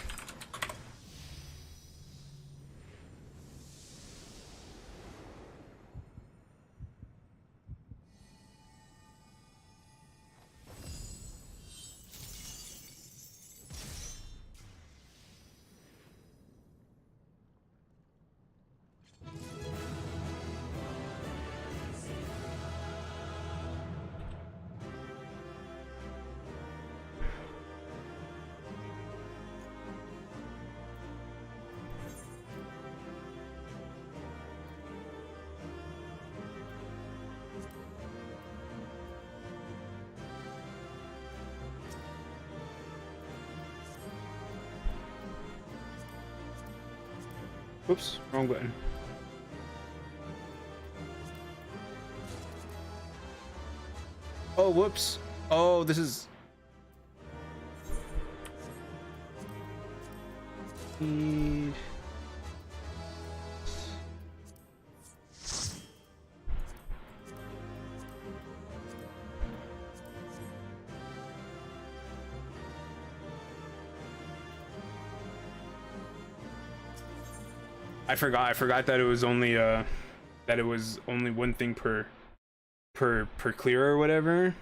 Whoops, wrong button. Oh, whoops. Oh, this is... I forgot that it was only one thing per clear or whatever.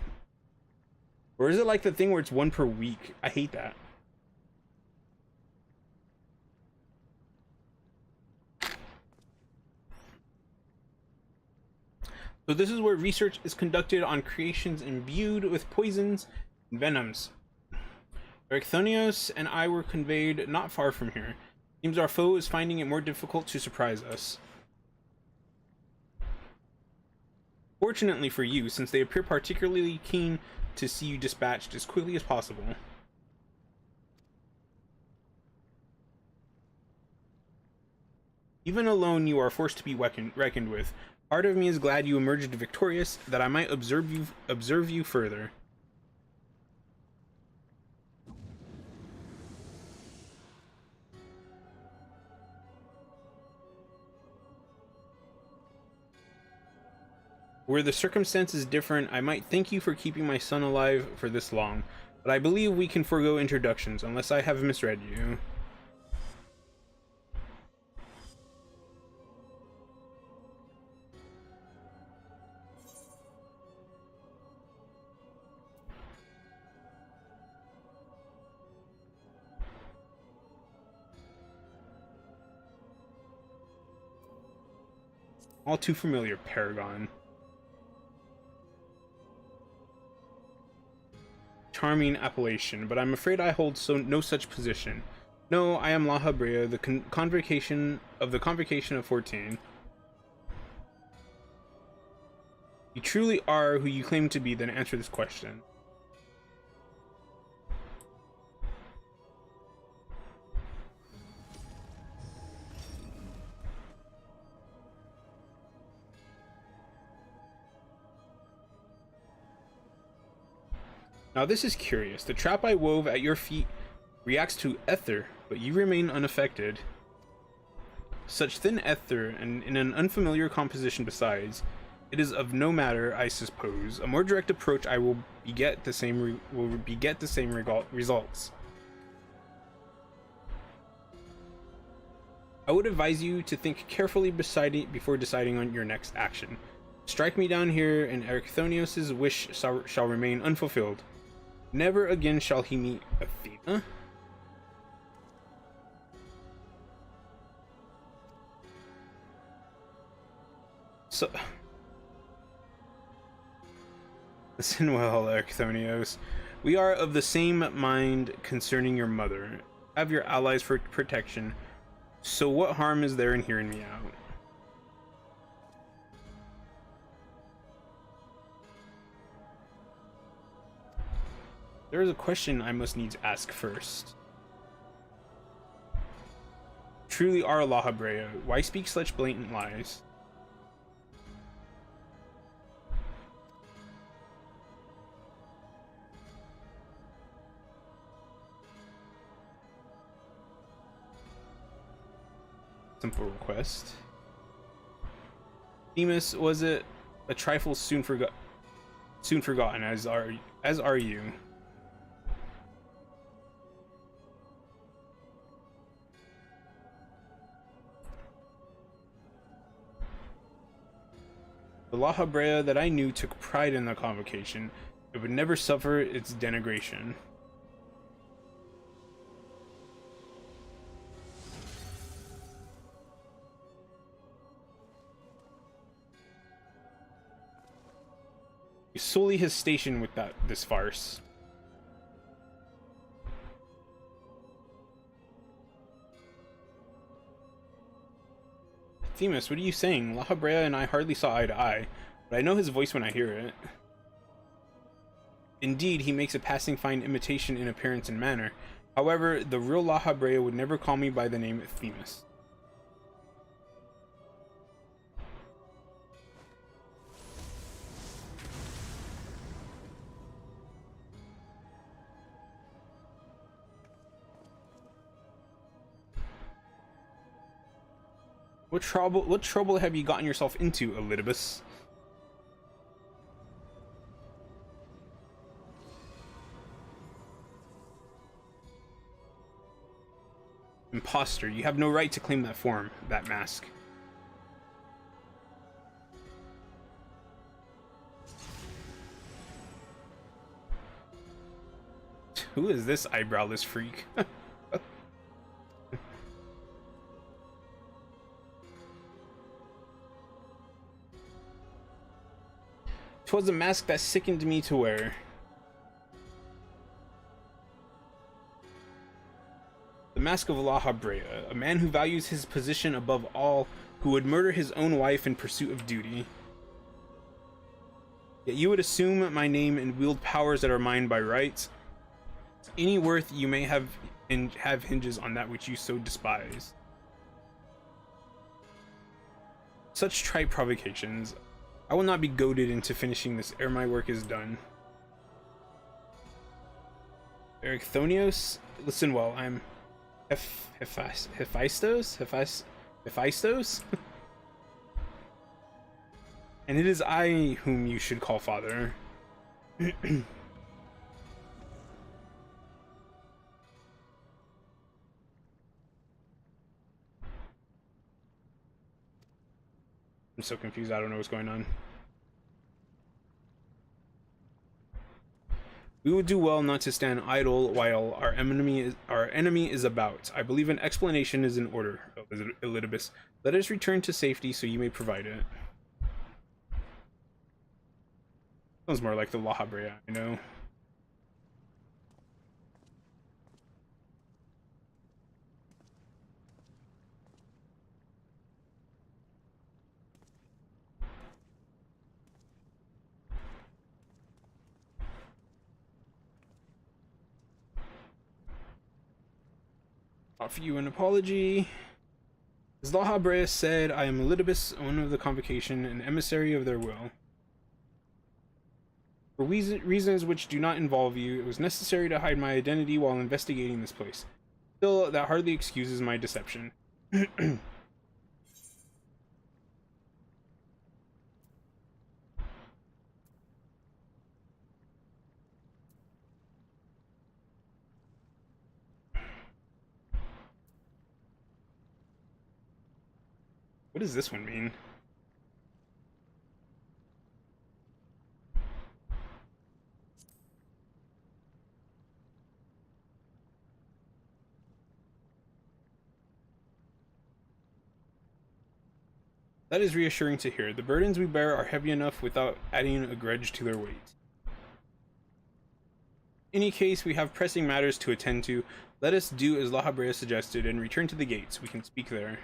Or is it like the thing where it's one per week? I hate that. So this is where research is conducted on creations imbued with poisons and venoms. Erechthonios and I were conveyed not far from here. Seems our foe is finding it more difficult to surprise us. Fortunately for you, since they appear particularly keen to see you dispatched as quickly as possible. Even alone, you are forced to be reckoned with. Part of me is glad you emerged victorious, that I might observe you further. Were the circumstances different, I might thank you for keeping my son alive for this long, but I believe we can forego introductions, unless I have misread you. All too familiar, Paragon. Charming appellation, but I'm afraid I hold no such position. No, I am La Habrea, the convocation of 14. You truly are who you claim to be, then answer this question. Now this is curious. The trap I wove at your feet reacts to ether, but you remain unaffected. Such thin ether, and in an unfamiliar composition besides, it is of no matter, I suppose. A more direct approach I will beget the same results. I would advise you to think carefully before deciding on your next action. Strike me down here, and Erechthonios' wish shall remain unfulfilled. Never again shall he meet Athena. So, listen well, Erechthonios. We are of the same mind concerning your mother. Have your allies for protection. So what harm is there in hearing me out? There is a question I must needs ask first. Truly are La Habrea, why speak such blatant lies? Simple request. Themis, was it? A trifle soon forgotten, as are you. The La Habrea that I knew took pride in the convocation. It would never suffer its denigration. He solely his station with this farce. Themis, what are you saying? La Habrea and I hardly saw eye to eye, but I know his voice when I hear it. Indeed, he makes a passing fine imitation in appearance and manner. However, the real La Habrea would never call me by the name Themis. What trouble have you gotten yourself into, Elidibus? Imposter, you have no right to claim that form, that mask. Who is this eyebrowless freak? 'Twas a mask that sickened me to wear. The mask of La Brea, a man who values his position above all, who would murder his own wife in pursuit of duty. Yet you would assume my name and wield powers that are mine by right. Any worth you may have hinges on that which you so despise. Such trite provocations. I will not be goaded into finishing this ere my work is done. Ericthonios, listen well, I'm Hephaistos? And it is I whom you should call father. I'm so confused, I don't know what's going on. We would do well not to stand idle while our enemy is about. I believe an explanation is in order, Elidibus. Let us return to safety so you may provide it. Sounds more like the La Brea, you know. Offer you an apology. As La Brea said, I am Elidibus, owner of the convocation, and emissary of their will. For reasons which do not involve you, it was necessary to hide my identity while investigating this place. Still, that hardly excuses my deception. What does this one mean? That is reassuring to hear. The burdens we bear are heavy enough without adding a grudge to their weight. In any case, we have pressing matters to attend to. Let us do as La Brea suggested and return to the gates. We can speak there.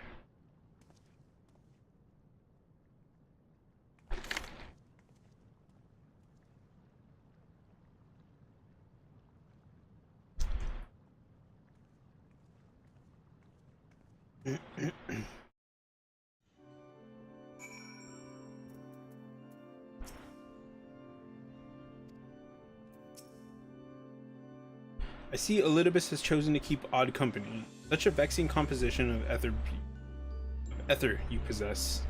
I see Elidibus has chosen to keep odd company. Such a vexing composition of ether you possess.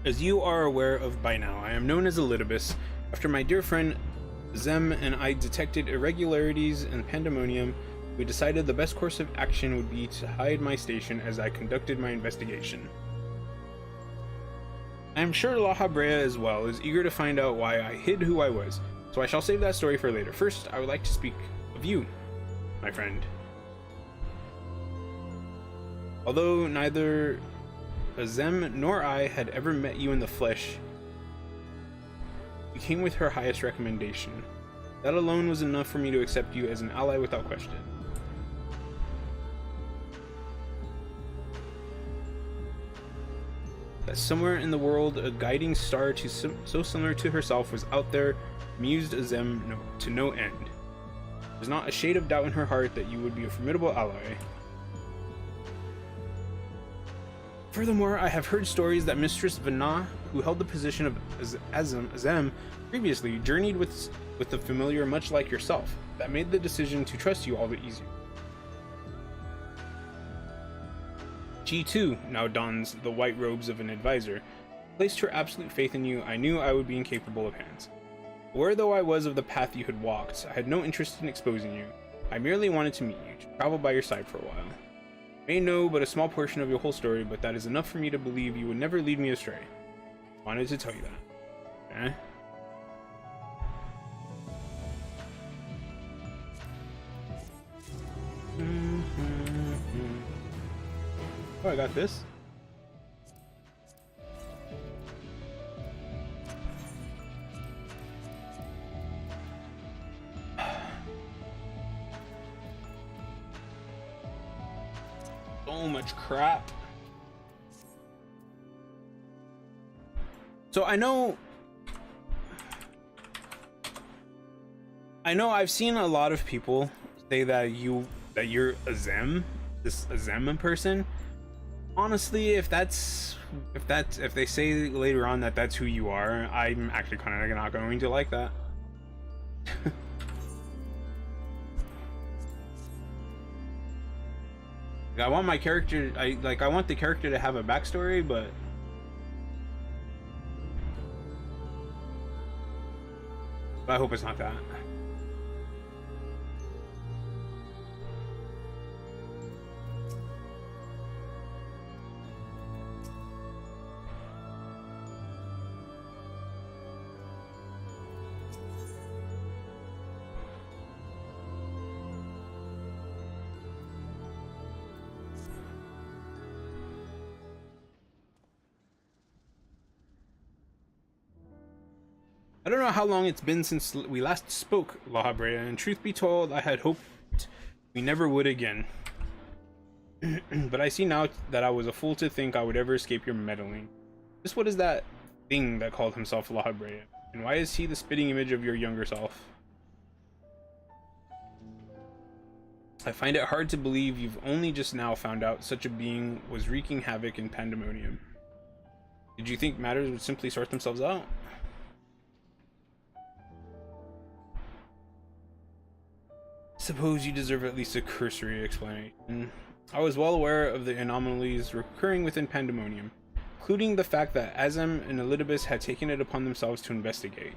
As you are aware of by now, I am known as Elidibus. After my dear friend Zem and I detected irregularities and pandemonium, we decided the best course of action would be to hide my station as I conducted my investigation. I am sure La Brea as well is eager to find out why I hid who I was, so I shall save that story for later. First, I would like to speak of you, my friend. Although neither Zem nor I had ever met you in the flesh, you came with her highest recommendation. That alone was enough for me to accept you as an ally without question. That somewhere in the world a guiding star so similar to herself was out there amused Zem to no end. There's not a shade of doubt in her heart that you would be a formidable ally. Furthermore, I have heard stories that Mistress Vana, who held the position of Azem previously, journeyed with the familiar much like yourself. That made the decision to trust you all the easier. She too now dons the white robes of an advisor. Placed her absolute faith in you, I knew I would be in capable of hands. Aware though I was of the path you had walked, I had no interest in exposing you. I merely wanted to meet you, to travel by your side for a while. I may know but a small portion of your whole story, but that is enough for me to believe you would never lead me astray. I wanted to tell you that. Eh? Oh, I got this. So much crap. So I know I've seen a lot of people say that you're Azem, this Azem person. Honestly, if they say later on that that's who you are, I'm actually kind of not going to like that. I want my character, I want the character to have a backstory, but I hope it's not that. I don't know how long it's been since we last spoke, Lahabrea, and truth be told, I had hoped we never would again. But I see now that I was a fool to think I would ever escape your meddling. Just what is that thing that called himself Lahabrea? And why is he the spitting image of your younger self? I find it hard to believe you've only just now found out such a being was wreaking havoc in Pandemonium. Did you think matters would simply sort themselves out? Suppose you deserve at least a cursory explanation. I was well aware of the anomalies recurring within Pandemonium, including the fact that Azem and Elidibus had taken it upon themselves to investigate.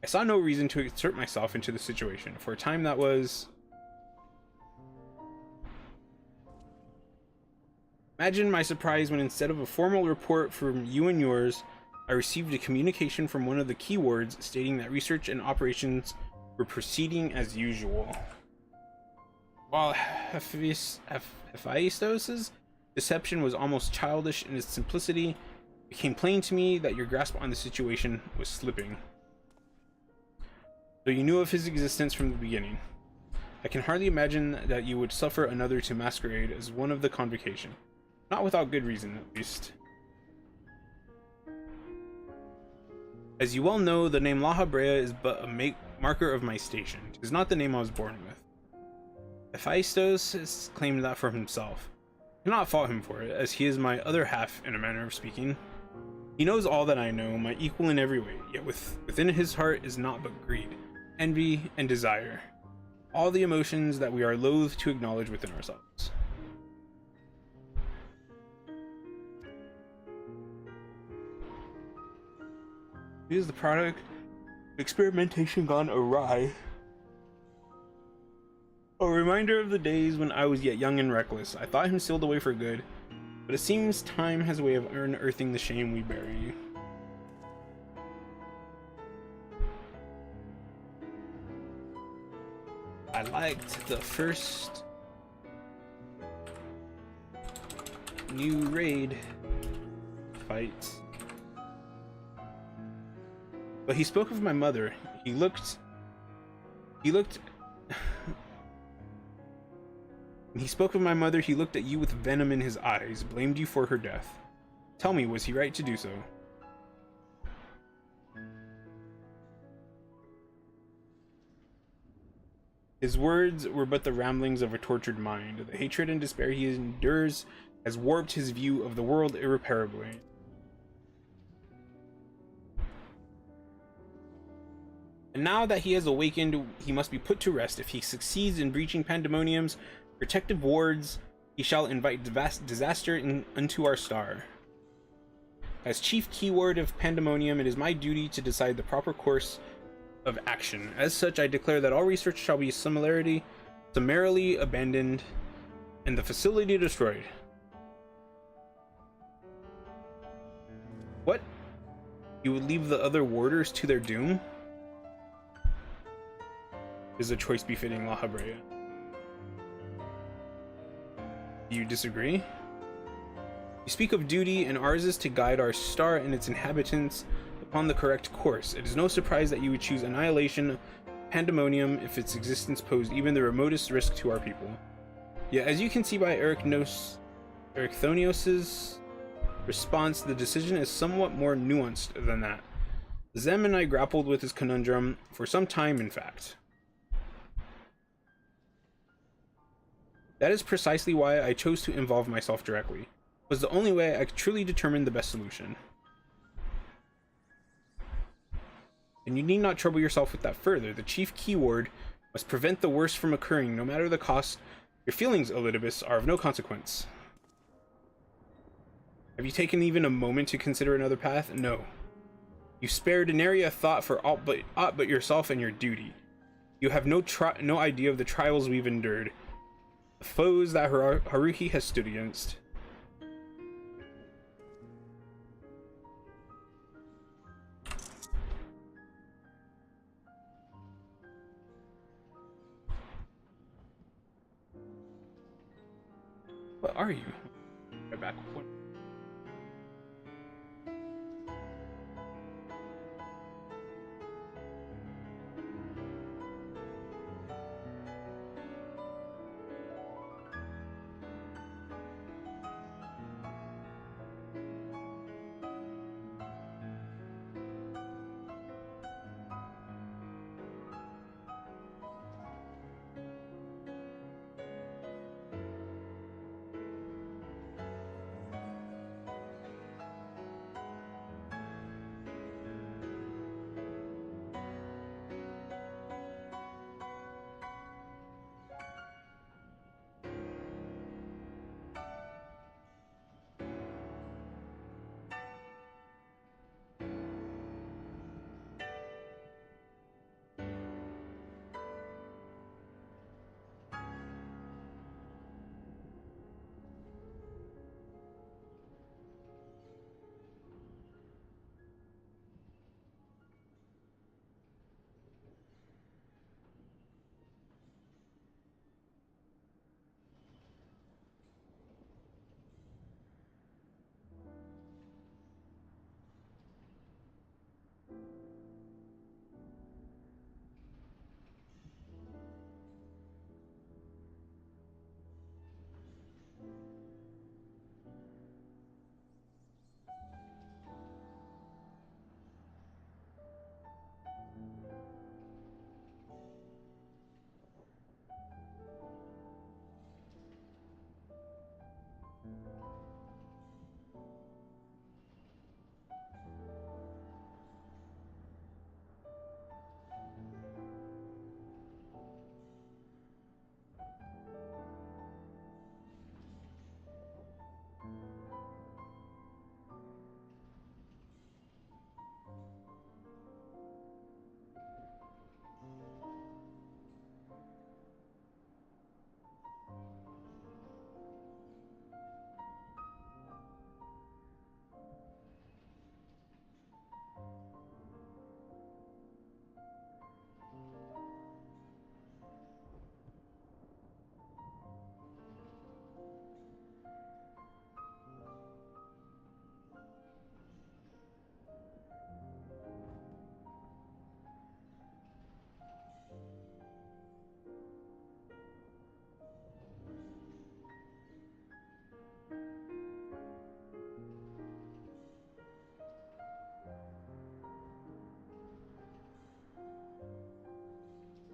I saw no reason to insert myself into the situation. For a time that was... Imagine my surprise when instead of a formal report from you and yours, I received a communication from one of the keywords stating that research and operations were proceeding as usual. While Hephaistos' deception was almost childish in its simplicity, it became plain to me that your grasp on the situation was slipping. So you knew of his existence from the beginning. I can hardly imagine that you would suffer another to masquerade as one of the convocation. Not without good reason, at least. As you well know, the name Lahabrea is but a marker of my station. It is not the name I was born with. Hephaistos has claimed that for himself. I cannot fault him for it, as he is my other half in a manner of speaking. He knows all that I know, my equal in every way, yet within his heart is naught but greed, envy, and desire. All the emotions that we are loath to acknowledge within ourselves. He is the product of experimentation gone awry. A reminder of the days when I was yet young and reckless. I thought him sealed away for good, but it seems time has a way of unearthing the shame we bury. I liked the first new raid fight. But he spoke of my mother. He looked When he spoke of my mother, he looked at you with venom in his eyes, blamed you for her death. Tell me, was he right to do so? His words were but the ramblings of a tortured mind. The hatred and despair he endures has warped his view of the world irreparably. And now that he has awakened, he must be put to rest. If he succeeds in breaching Pandemonium's protective wards, he shall invite disaster unto our star. As chief keyword of Pandemonium, it is my duty to decide the proper course of action. As such, I declare that all research shall be summarily abandoned and the facility destroyed. What? You would leave the other warders to their doom? Is a choice befitting La Habrea. Do you disagree? You speak of duty, and ours is to guide our star and its inhabitants upon the correct course. It is no surprise that you would choose annihilation, Pandemonium, if its existence posed even the remotest risk to our people. Yet, as you can see by Ericthonios's response, the decision is somewhat more nuanced than that. Zem and I grappled with this conundrum for some time, in fact. That is precisely why I chose to involve myself directly. It was the only way I could truly determine the best solution. And you need not trouble yourself with that further. The chief keyword must prevent the worst from occurring, no matter the cost. Your feelings, Elidibus, are of no consequence. Have you taken even a moment to consider another path? No. You spared nary a thought for aught but yourself and your duty. You have no idea of the trials we've endured, the foes that Haruhi has stood against. What are you? Right back.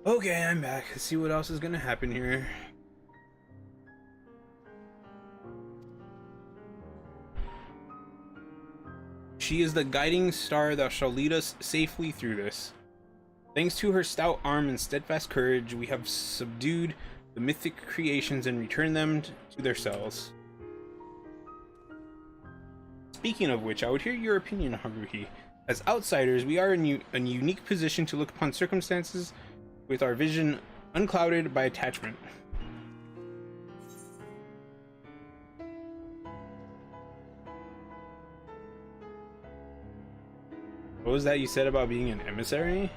Okay, I'm back. Let's see what else is gonna happen here. She is the guiding star that shall lead us safely through this. Thanks to her stout arm and steadfast courage, we have subdued the mythic creations and returned them to their cells. Speaking of which, I would hear your opinion, Haruhi. As outsiders, we are in a unique position to look upon circumstances with our vision unclouded by attachment. What was that you said about being an emissary?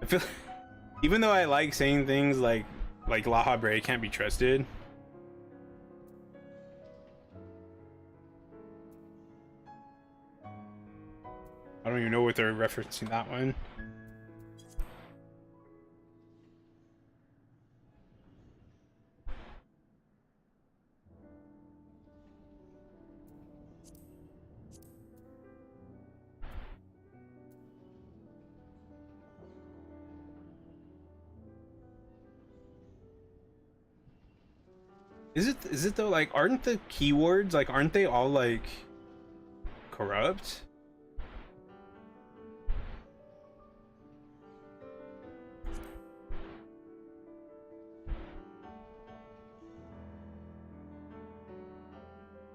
I feel even though I like saying things like La Brea can't be trusted. I don't even know what they're referencing that one. Is it though? Like, aren't the keywords, like, aren't they all like corrupt?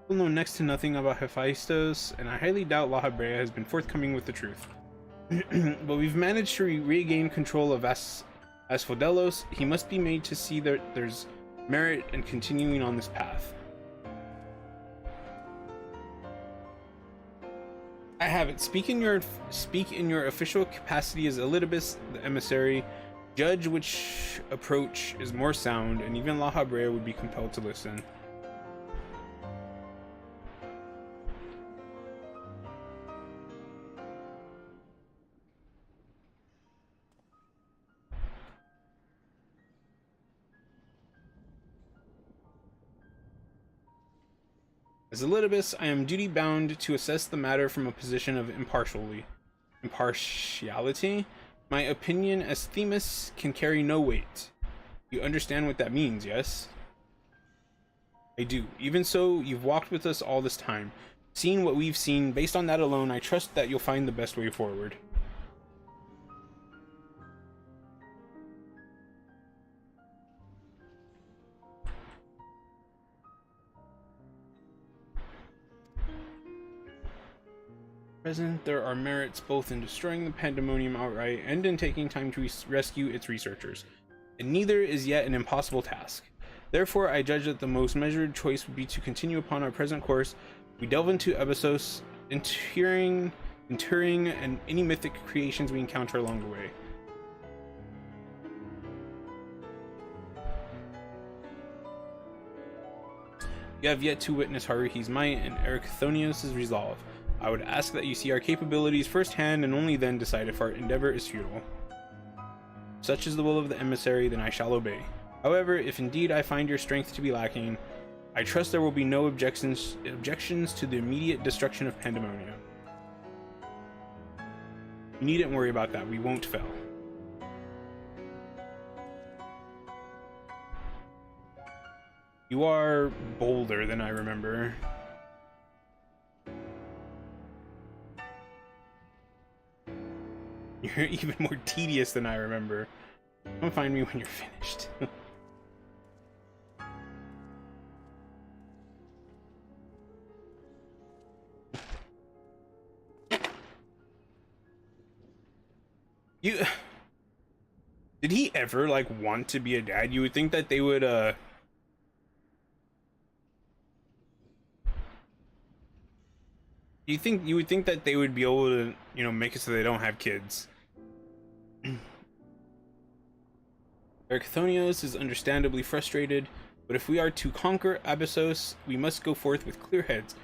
We'll know next to nothing about Hephaestus, and I highly doubt La Brea has been forthcoming with the truth. But we've managed to regain control of Asphodelos. He must be made to see that there's merit in continuing on this path. I have it. Speak in your official capacity as Elidibus, the emissary. Judge which approach is more sound, and even La Brea would be compelled to listen. As Elidibus, I am duty-bound to assess the matter from a position of impartiality. My opinion as Themis can carry no weight. You understand what that means, yes? I do. Even so, you've walked with us all this time, seen what we've seen. Based on that alone, I trust that you'll find the best way forward. Present, there are merits both in destroying the Pandemonium outright and in taking time to rescue its researchers, and neither is yet an impossible task. Therefore, I judge that the most measured choice would be to continue upon our present course. We delve into Abyssos, interring, and any mythic creations we encounter along the way. You have yet to witness Haruhi's might and Erechthonios' resolve. I would ask that you see our capabilities firsthand and only then decide if our endeavor is futile. If such is the will of the emissary, then I shall obey. However, if indeed I find your strength to be lacking, I trust there will be no objections to the immediate destruction of Pandemonium. You needn't worry about that, we won't fail. You are bolder than I remember. You're even more tedious than I remember. Come find me when you're finished. Did he ever, like, want to be a dad? You would think that they would, you would think that they would be able to, you know, make it so they don't have kids. Erechthonios is understandably frustrated, but if we are to conquer Abyssos, we must go forth with clear heads.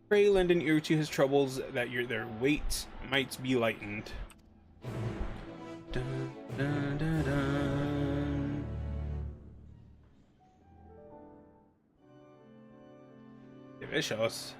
Pray lend an ear to his troubles, that their weight might be lightened. Dun, dun, dun, dun. Vicious.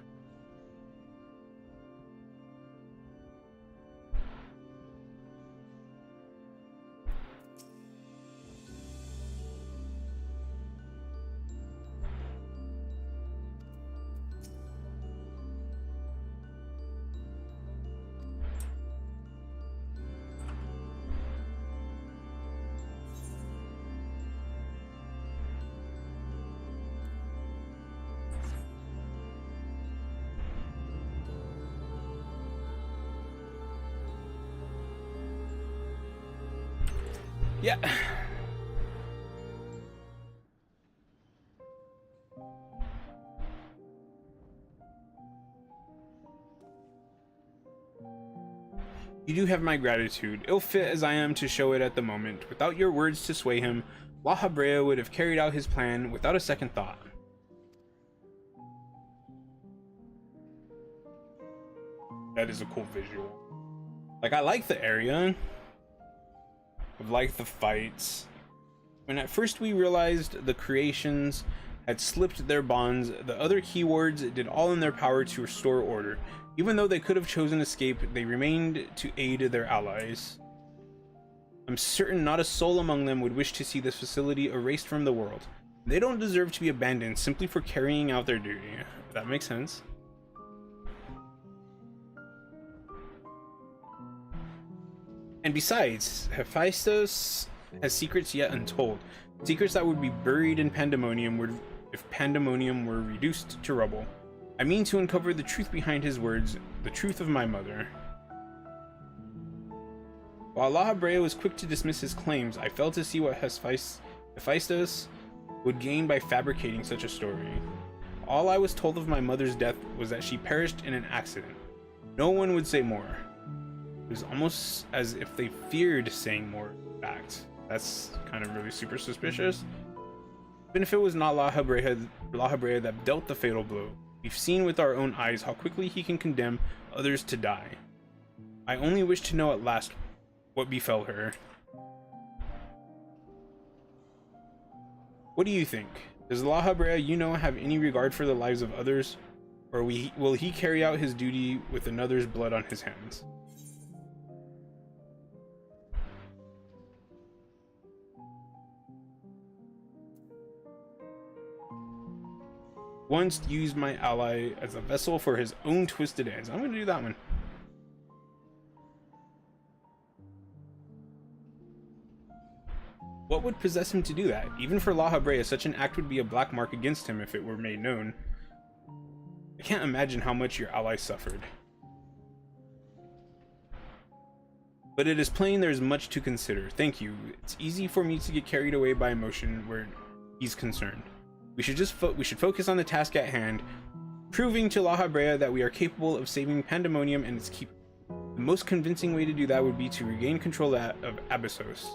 Yeah. You do have my gratitude, ill fit as I am to show it at the moment. Without your words to sway him, La Habrea would have carried out his plan without a second thought. That is a cool visual. Like, I like the area. I like the fights. When at first we realized the creations had slipped their bonds, the other keywords did all in their power to restore order. Even though they could have chosen escape, they remained to aid their allies. I'm certain not a soul among them would wish to see this facility erased from the world. They don't deserve to be abandoned simply for carrying out their duty. If that makes sense. And besides, Hephaestus has secrets yet untold. Secrets that would be buried in Pandemonium if Pandemonium were reduced to rubble. I mean to uncover the truth behind his words, the truth of my mother. While La Habrea was quick to dismiss his claims, I failed to see what Hephaestus would gain by fabricating such a story. All I was told of my mother's death was that she perished in an accident. No one would say more. It was almost as if they feared saying more facts. That's kind of really super suspicious. Even if it was not La Habrea that dealt the fatal blow, we've seen with our own eyes how quickly he can condemn others to die. I only wish to know at last what befell her. What do you think? Does La Habrea, have any regard for the lives of others? Or will he carry out his duty with another's blood on his hands? Once used my ally as a vessel for his own twisted ends. I'm going to do that one. What would possess him to do that? Even for La Habrea, such an act would be a black mark against him if it were made known. I can't imagine how much your ally suffered. But it is plain there is much to consider. Thank you. It's easy for me to get carried away by emotion where he's concerned. We should focus on the task at hand, proving to La Habrea that we are capable of saving Pandemonium and its keeper. The most convincing way to do that would be to regain control of Abyssos.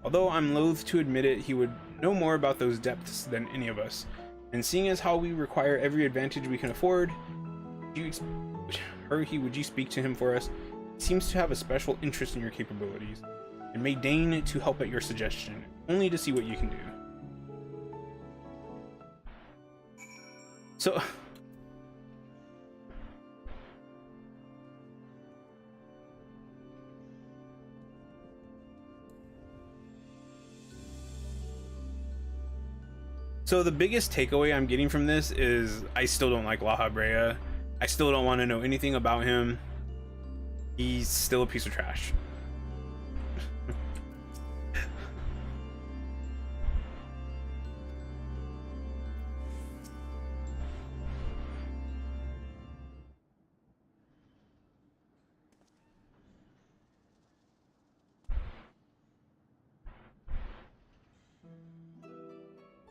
Although I'm loath to admit it, he would know more about those depths than any of us. And seeing as how we require every advantage we can afford, would you speak to him for us? Seems to have a special interest in your capabilities, and may deign to help at your suggestion, only to see what you can do. So the biggest takeaway I'm getting from this is I still don't like La Habrea. I still don't want to know anything about him. He's still a piece of trash.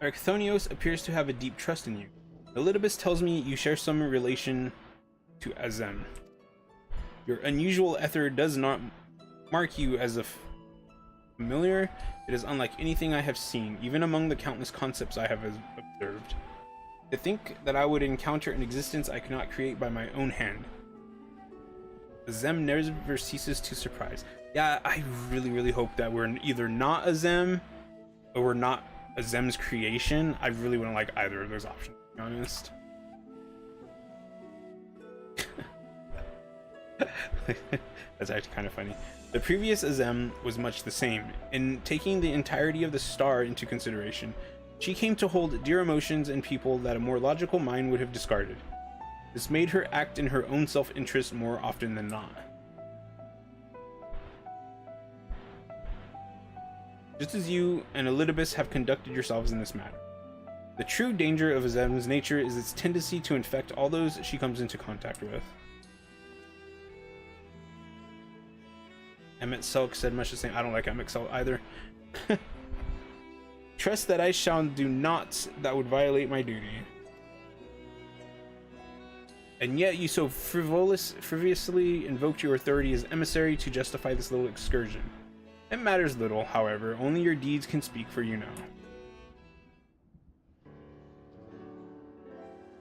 Archthonios appears to have a deep trust in you. Elidibus tells me you share some relation to Azem. Your unusual ether does not mark you as a familiar. It is unlike anything I have seen, even among the countless concepts I have observed. To think that I would encounter an existence I cannot create by my own hand. Azem never ceases to surprise. Yeah, I really hope that we're either not Azem or we're not Azem's creation. I really wouldn't like either of those options, to be honest. That's actually kind of funny. The previous Azem was much the same. In taking the entirety of the star into consideration, she came to hold dear emotions and people that a more logical mind would have discarded. This made her act in her own self-interest more often than not. Just as you and Elidibus have conducted yourselves in this matter. The true danger of Azem's nature is its tendency to infect all those she comes into contact with. Emmett Selk said much the same. I don't like Emmett Selk either. Trust that I shall do not that would violate my duty. And yet you so frivolously invoked your authority as emissary to justify this little excursion. It matters little, however, only your deeds can speak for you now.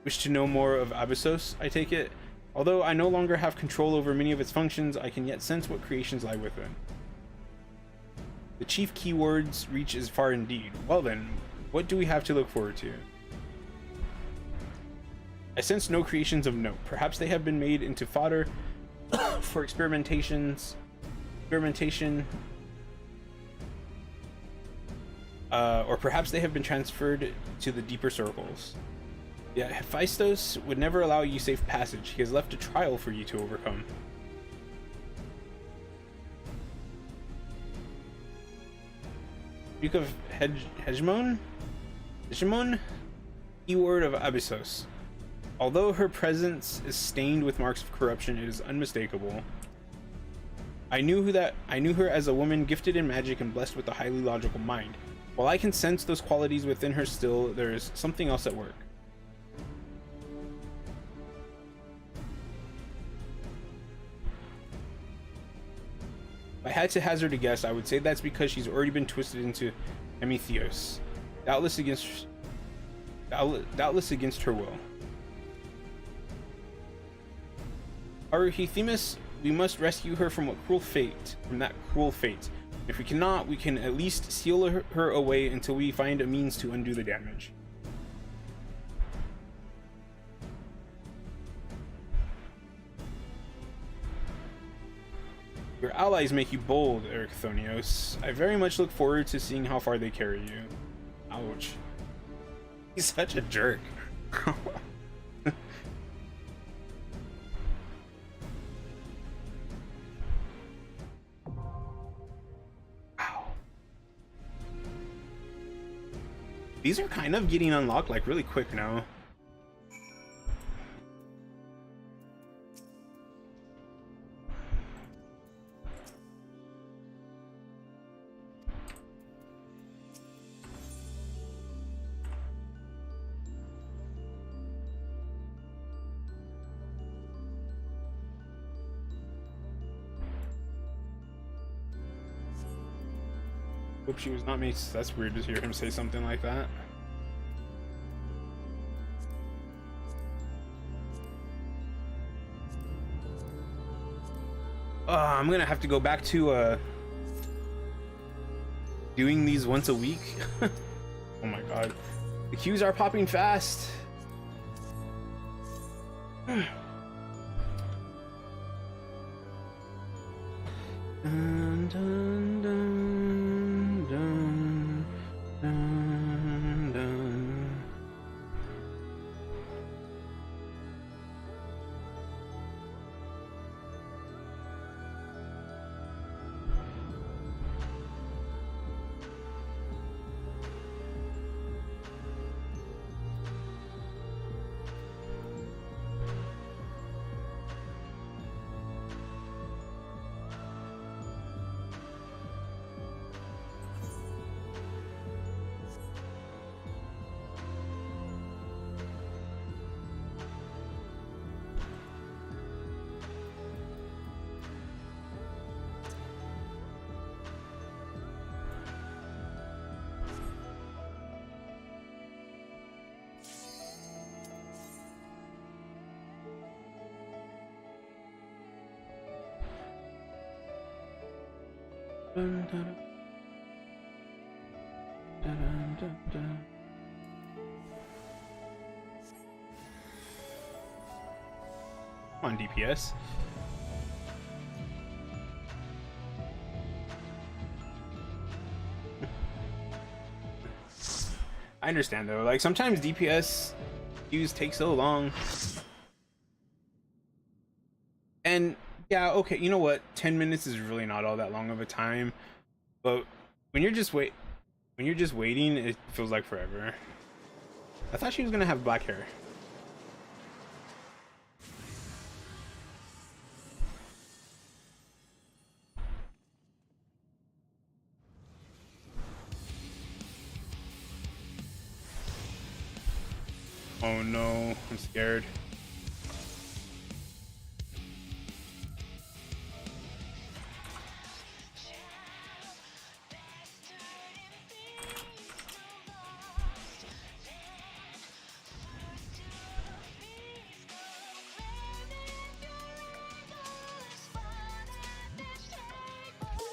Wish to know more of Abyssos, I take it? Although I no longer have control over many of its functions, I can yet sense what creations lie within. The chief keywords reach as far indeed. Well then, what do we have to look forward to? I sense no creations of note. Perhaps they have been made into fodder for experimentation, or perhaps they have been transferred to the deeper circles. Yet Hephaestus would never allow you safe passage. He has left a trial for you to overcome. Duke of Hegemon? Keyword of Abyssos. Although her presence is stained with marks of corruption, it is unmistakable. I knew her as a woman gifted in magic and blessed with a highly logical mind. While I can sense those qualities within her still, there is something else at work. If I had to hazard a guess, I would say that's because she's already been twisted into Emetheus, doubtless against her will. Archithemis, we must rescue her from that cruel fate. If we cannot, we can at least seal her away until we find a means to undo the damage. Your allies make you bold, Erechthonios. I very much look forward to seeing how far they carry you. Ouch. He's such a jerk. Wow. These are kind of getting unlocked like really quick now. Hope she was not me. That's weird to hear him say something like that. I'm gonna have to go back to doing these once a week. Oh my god. The queues are popping fast. Dun, dun, dun, dun, dun, dun. Dun, dun, dun, dun, dun. Come on, DPS. I understand though, like sometimes DPS queues take so long. And yeah, okay, you know what? 10 minutes is really not all that long of a time. But when you're just waiting, it feels like forever. I thought she was gonna have black hair. Oh no, I'm scared.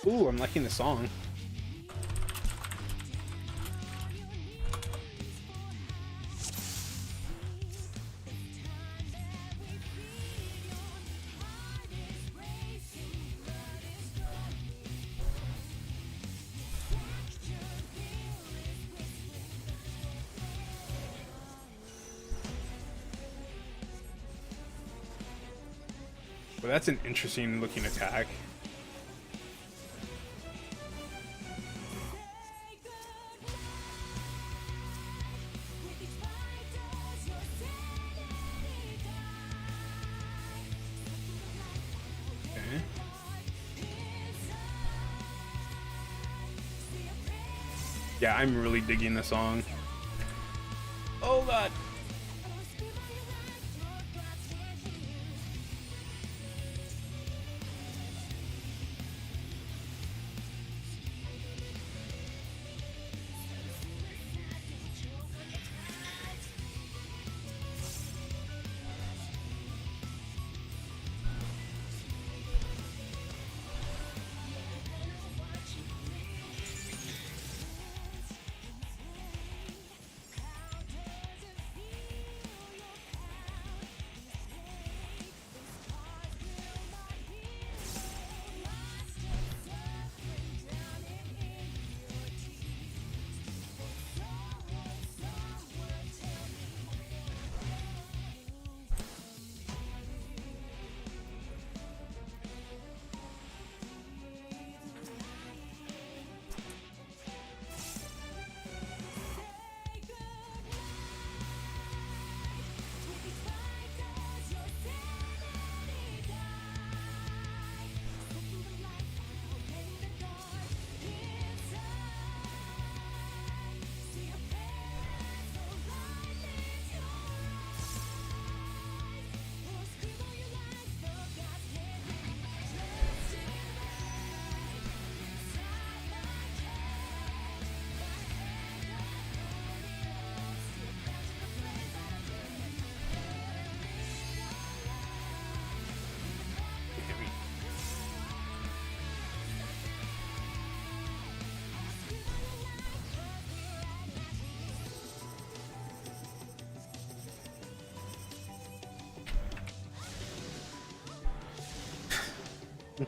Ooh, I'm liking the song. Well, that's an interesting looking attack. Okay. Yeah, I'm really digging the song. Oh god.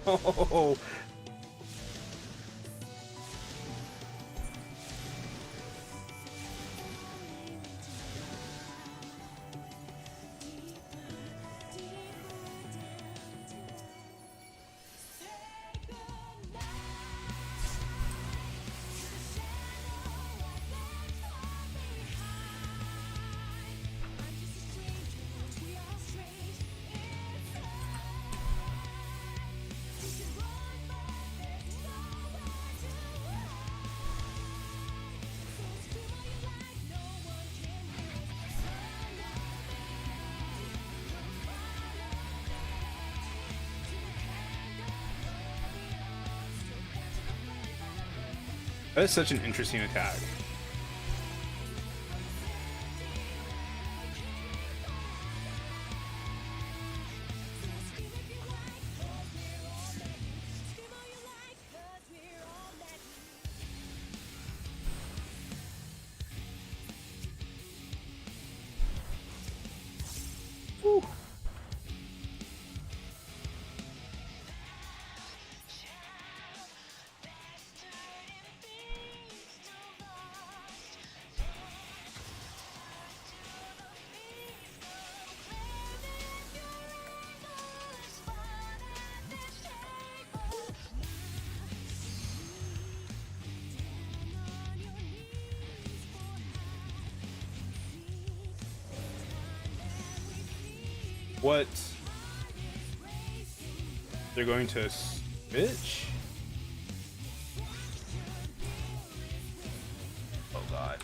No. That is such an interesting attack. Whew. What? They're going to switch? Oh god.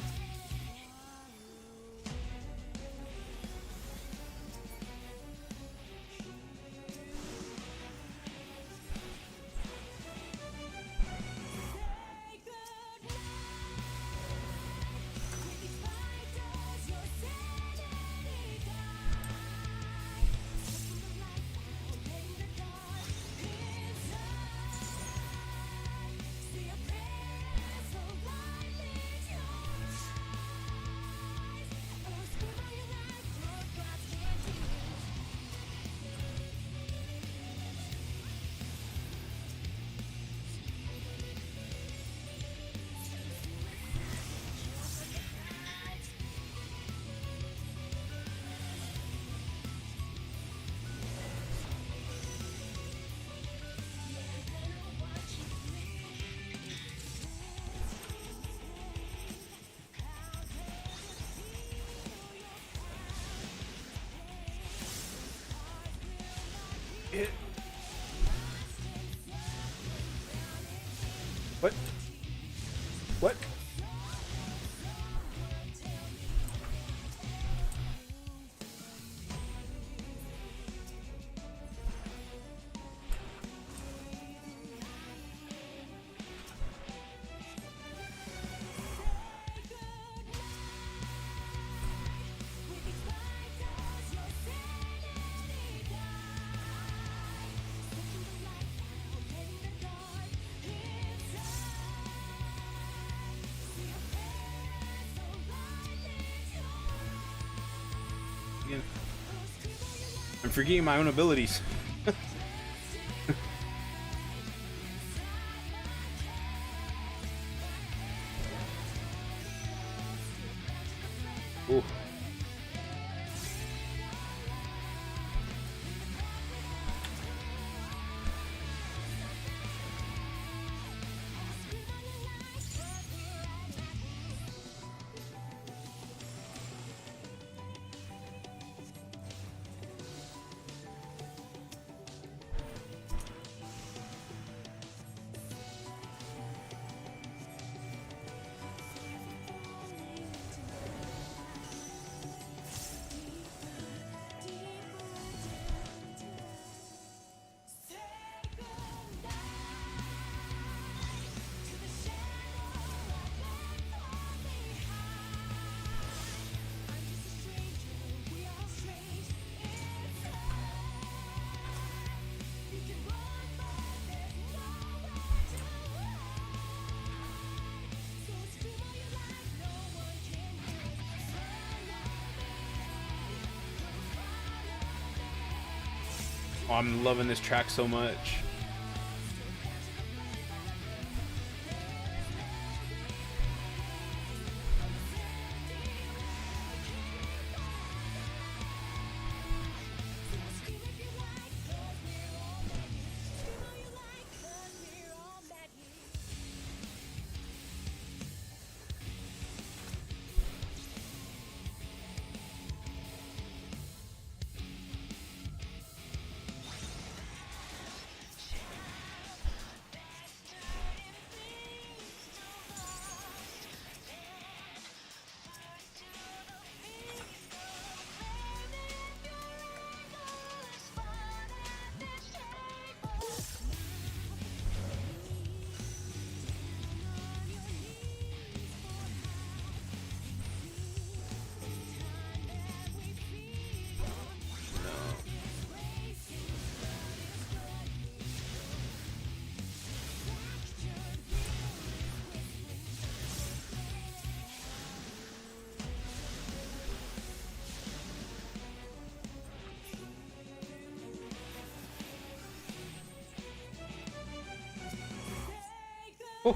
again. I'm forgetting my own abilities. Ooh. Oh, I'm loving this track so much. Oh.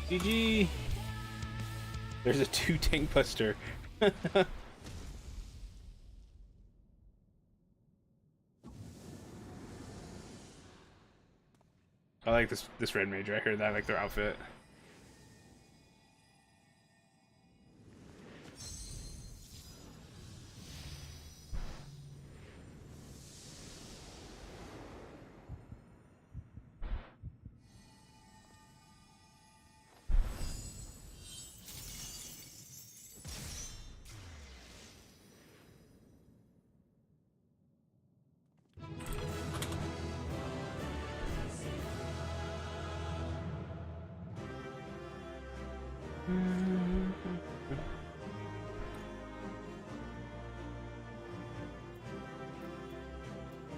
GG. There's a 2 tank buster. I like this red mage right here. I like their outfit.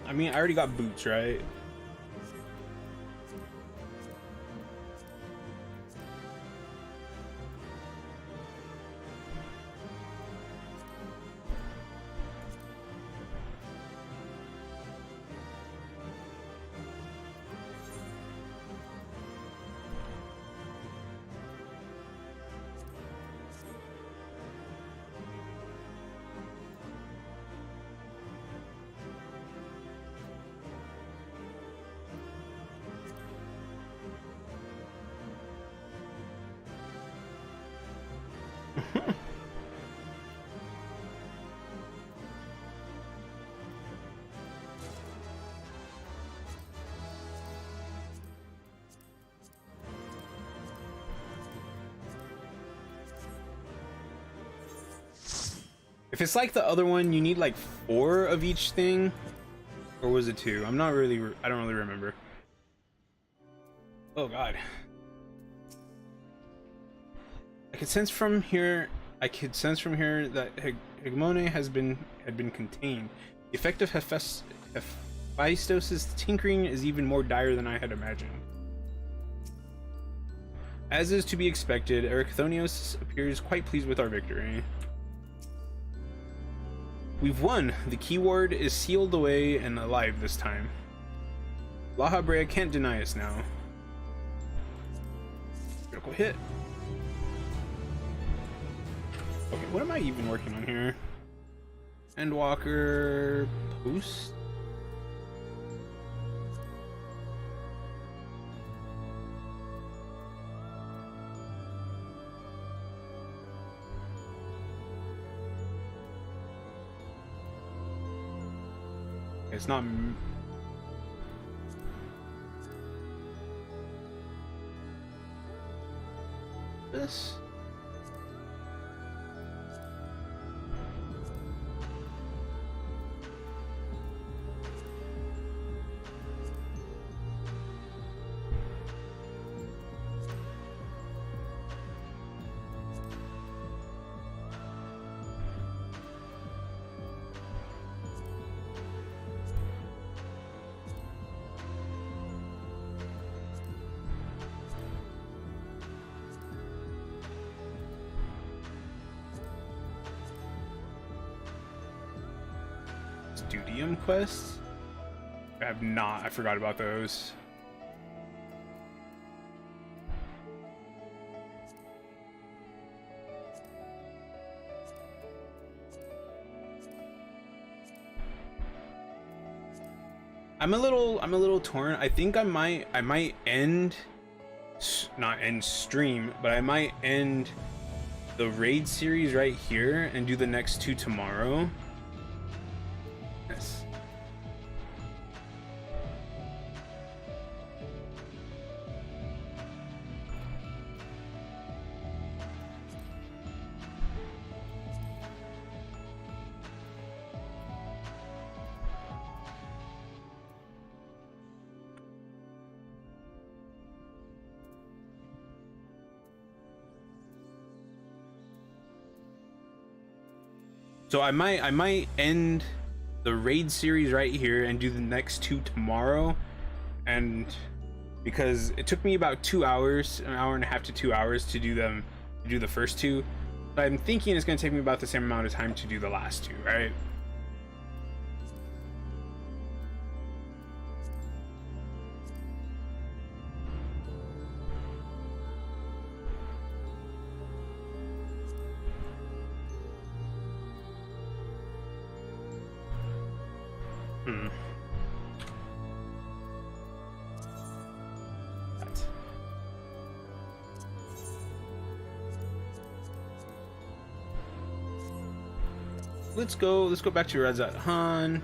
I mean, I already got boots, right? If it's like the other one, you need like 4 of each thing, or was it 2? I'm not really. I don't really remember. Oh God. I could sense from here. That Hegemone had been contained. The effect of Hephaestus' tinkering is even more dire than I had imagined. As is to be expected, Erechthonios appears quite pleased with our victory. We've won! The keyword is sealed away and alive this time. La Habrea can't deny us now. Critical hit. Okay, what am I even working on here? Endwalker Post? It's not. This. Studium quests? I have not. I forgot about those. I'm a little torn. I think I might not end stream, but I might end the raid series right here and do the next two tomorrow. Yes. So I might end the raid series right here and do the next two tomorrow, and because it took me about 2 hours, an hour and a half to 2 hours to do the first two, but I'm thinking it's going to take me about the same amount of time to do the last two, right? Let's go back to Razat Han.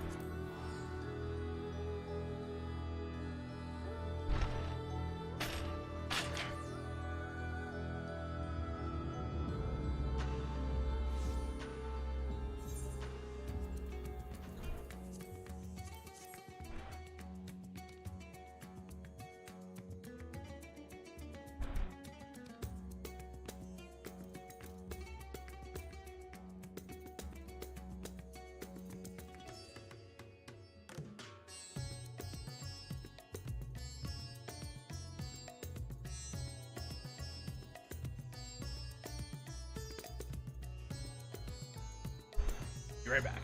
Be right back.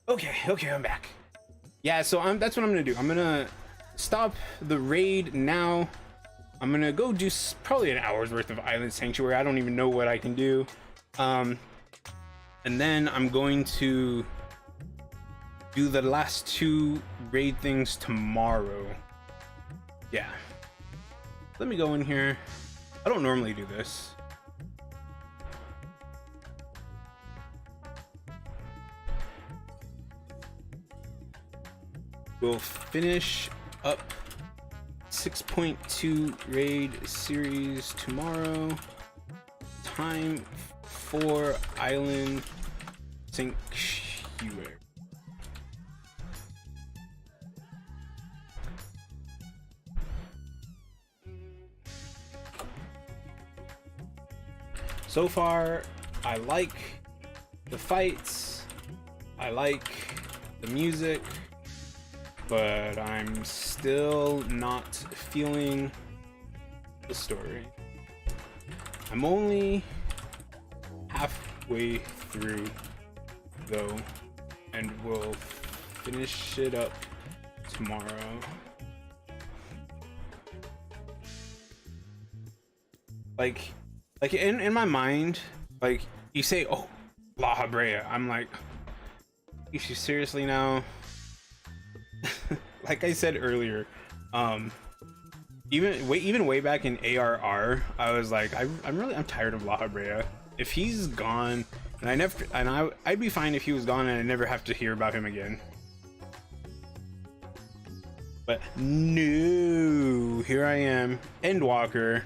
Okay, I'm back. Yeah, so that's what I'm gonna do. I'm gonna stop the raid now. I'm gonna go do probably an hour's worth of Island Sanctuary. I don't even know what I can do. And then I'm going to do the last 2 raid things tomorrow. Yeah. Let me go in here. I don't normally do this. We'll finish up 6.2 raid series tomorrow. Time for Island Sanctuary. So far, I like the fights, I like the music, but I'm still not feeling the story. I'm only halfway through though, and we'll finish it up tomorrow. Like in my mind, like you say, oh, La Habrea, I'm like, you seriously now? Like I said earlier, even way back in ARR, I was like, I'm tired of La Habrea. If he's gone, and I'd be fine if he was gone and I never have to hear about him again. But no, here I am, Endwalker,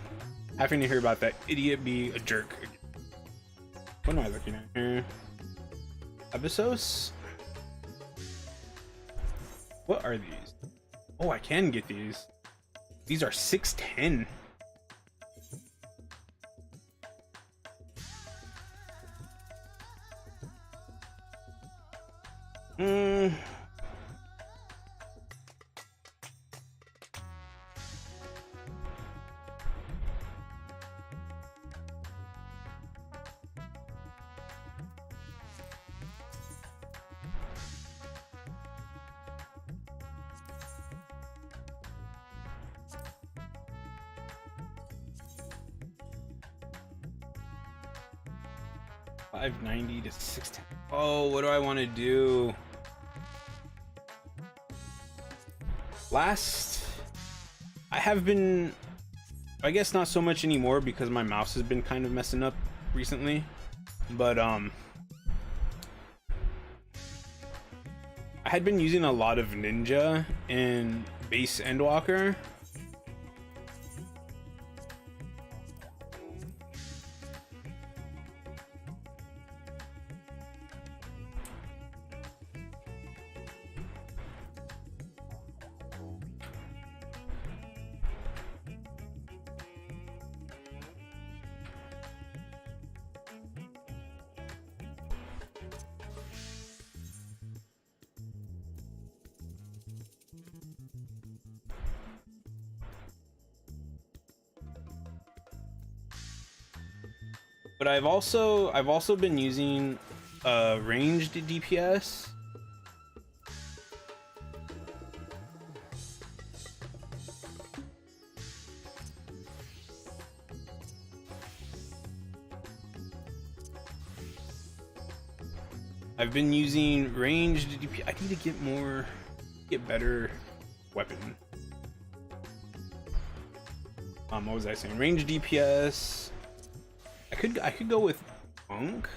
having to hear about that idiot be a jerk. What am I looking at here? Abyssos? What are these? Oh, I can get these. These are 610. Hmm. $590 to 610. Oh, what do I want to do? I have been, I guess not so much anymore because my mouse has been kind of messing up recently, but I had been using a lot of Ninja in base Endwalker. But I've also been using ranged DPS. I've been using ranged DPS. I need to get better weapon. What was I saying? Ranged DPS. I could go with Monk.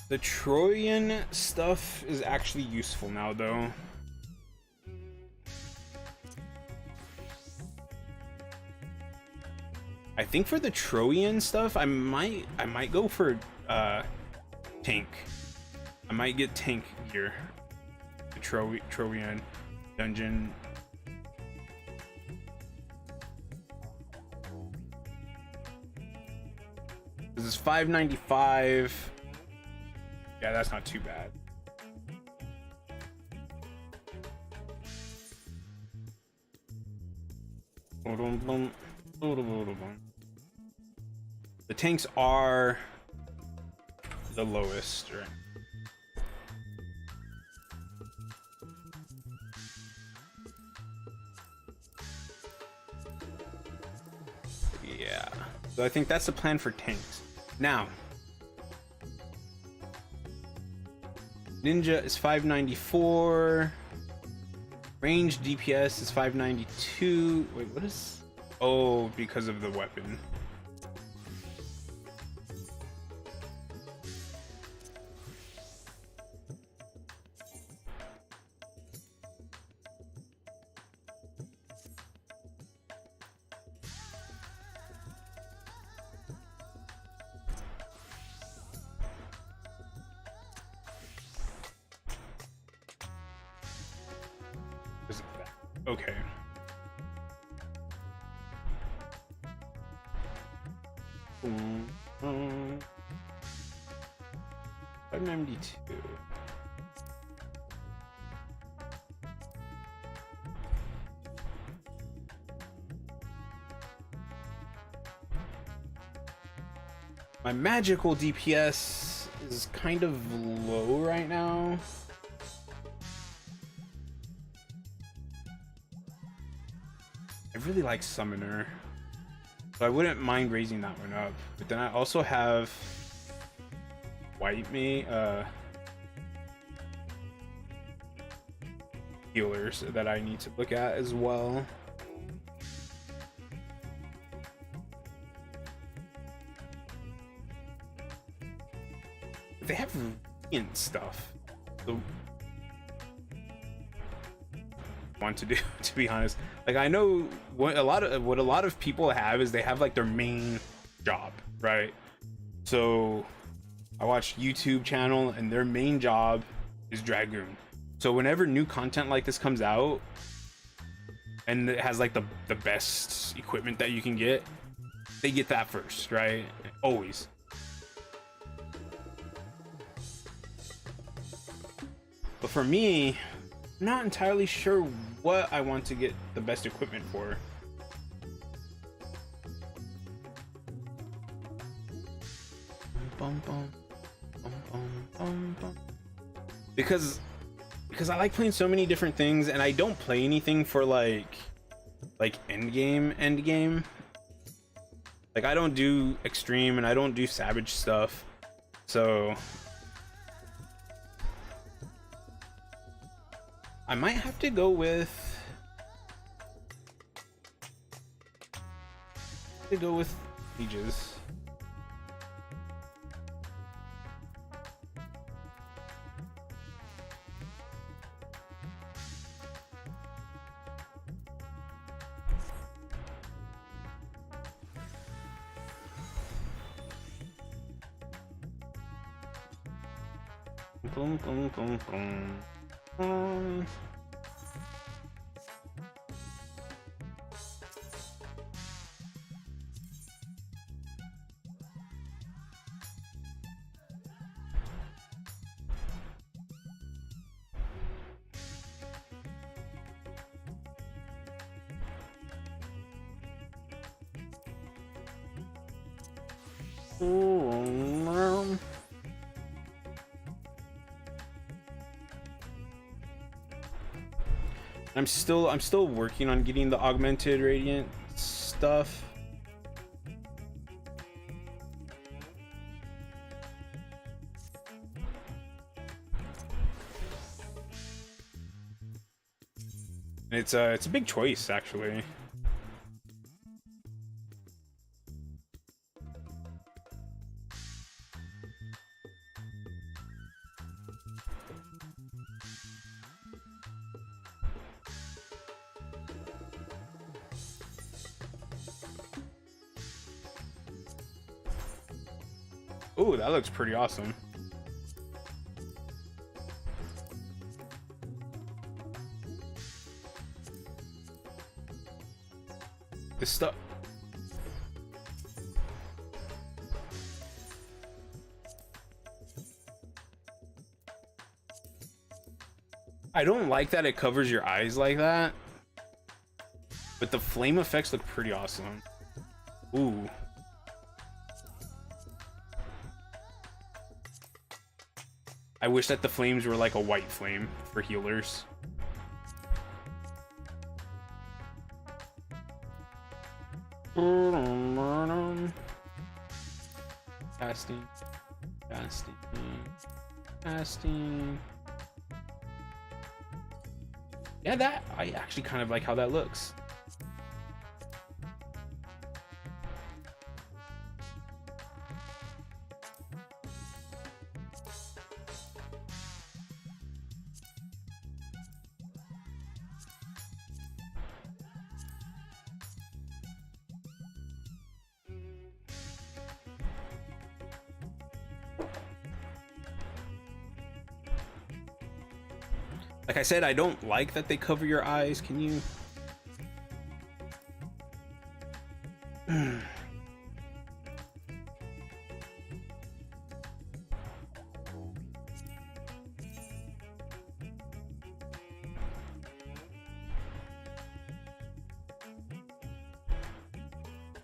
The Trojan stuff is actually useful now, though. I think for the Trojan stuff, I might go for tank. I might get tank gear. The Trojan dungeon. This is $5.95. Yeah, that's not too bad. The tanks are the lowest, right? Yeah. So I think that's the plan for tanks. Now, Ninja is $5.94. Range DPS is $5.92. Wait, what is? Oh, because of the weapon. Okay. $5.92. My magical DPS is kind of low right now. I really like Summoner, so I wouldn't mind raising that one up. But then I also have White healers that I need to look at as well. They have radiant stuff. So want to do, to be honest. Like, I know what a lot of people have is they have like their main job, right? So I watch YouTube channel and their main job is Dragoon. So whenever new content like this comes out and it has like the best equipment that you can get, they get that first, right? Always. But for me, I'm not entirely sure what I want to get the best equipment for. Because I like playing so many different things, and I don't play anything for like end game. Like, I don't do extreme and I don't do savage stuff, so I might have to go with Aegis. Boom, boom, boom, boom. I'm still working on getting the augmented radiant stuff. It's a big choice, actually. Oh, that looks pretty awesome. This stuff. I don't like that it covers your eyes like that, but the flame effects look pretty awesome. Ooh. I wish that the flames were like a white flame for healers. Casting. Casting. Casting. Yeah, that I actually kind of like how that looks. Like I said, I don't like that they cover your eyes. Can you?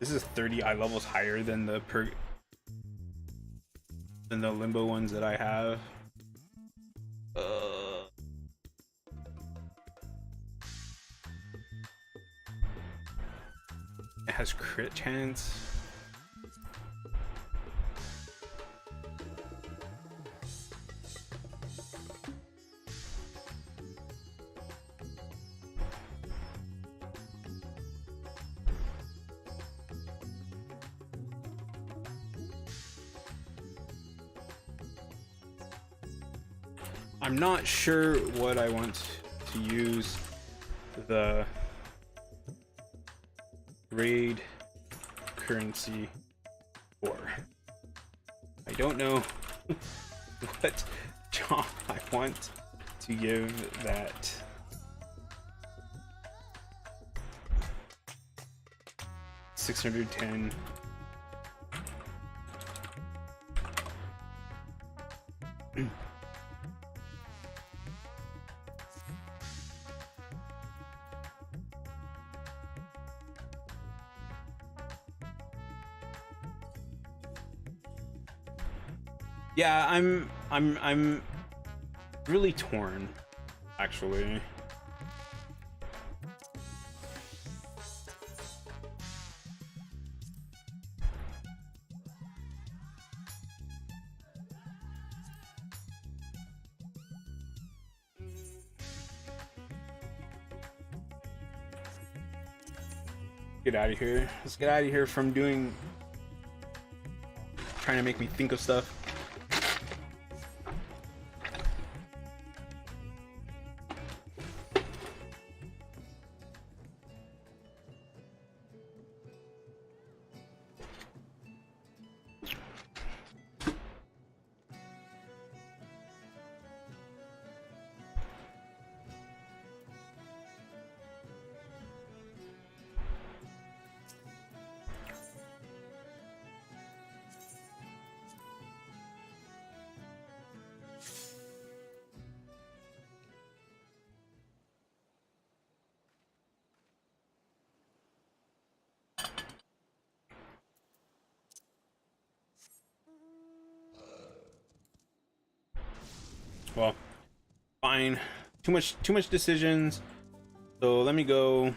This is 30 eye levels higher than the limbo ones that I have. It has crit chance. I'm not sure what I want to use the raid currency for. I don't know what job I want to give that. $610. Yeah, I'm really torn, actually. Get out of here. Let's get out of here from trying to make me think of stuff. Well, fine. Too much decisions. So let me go.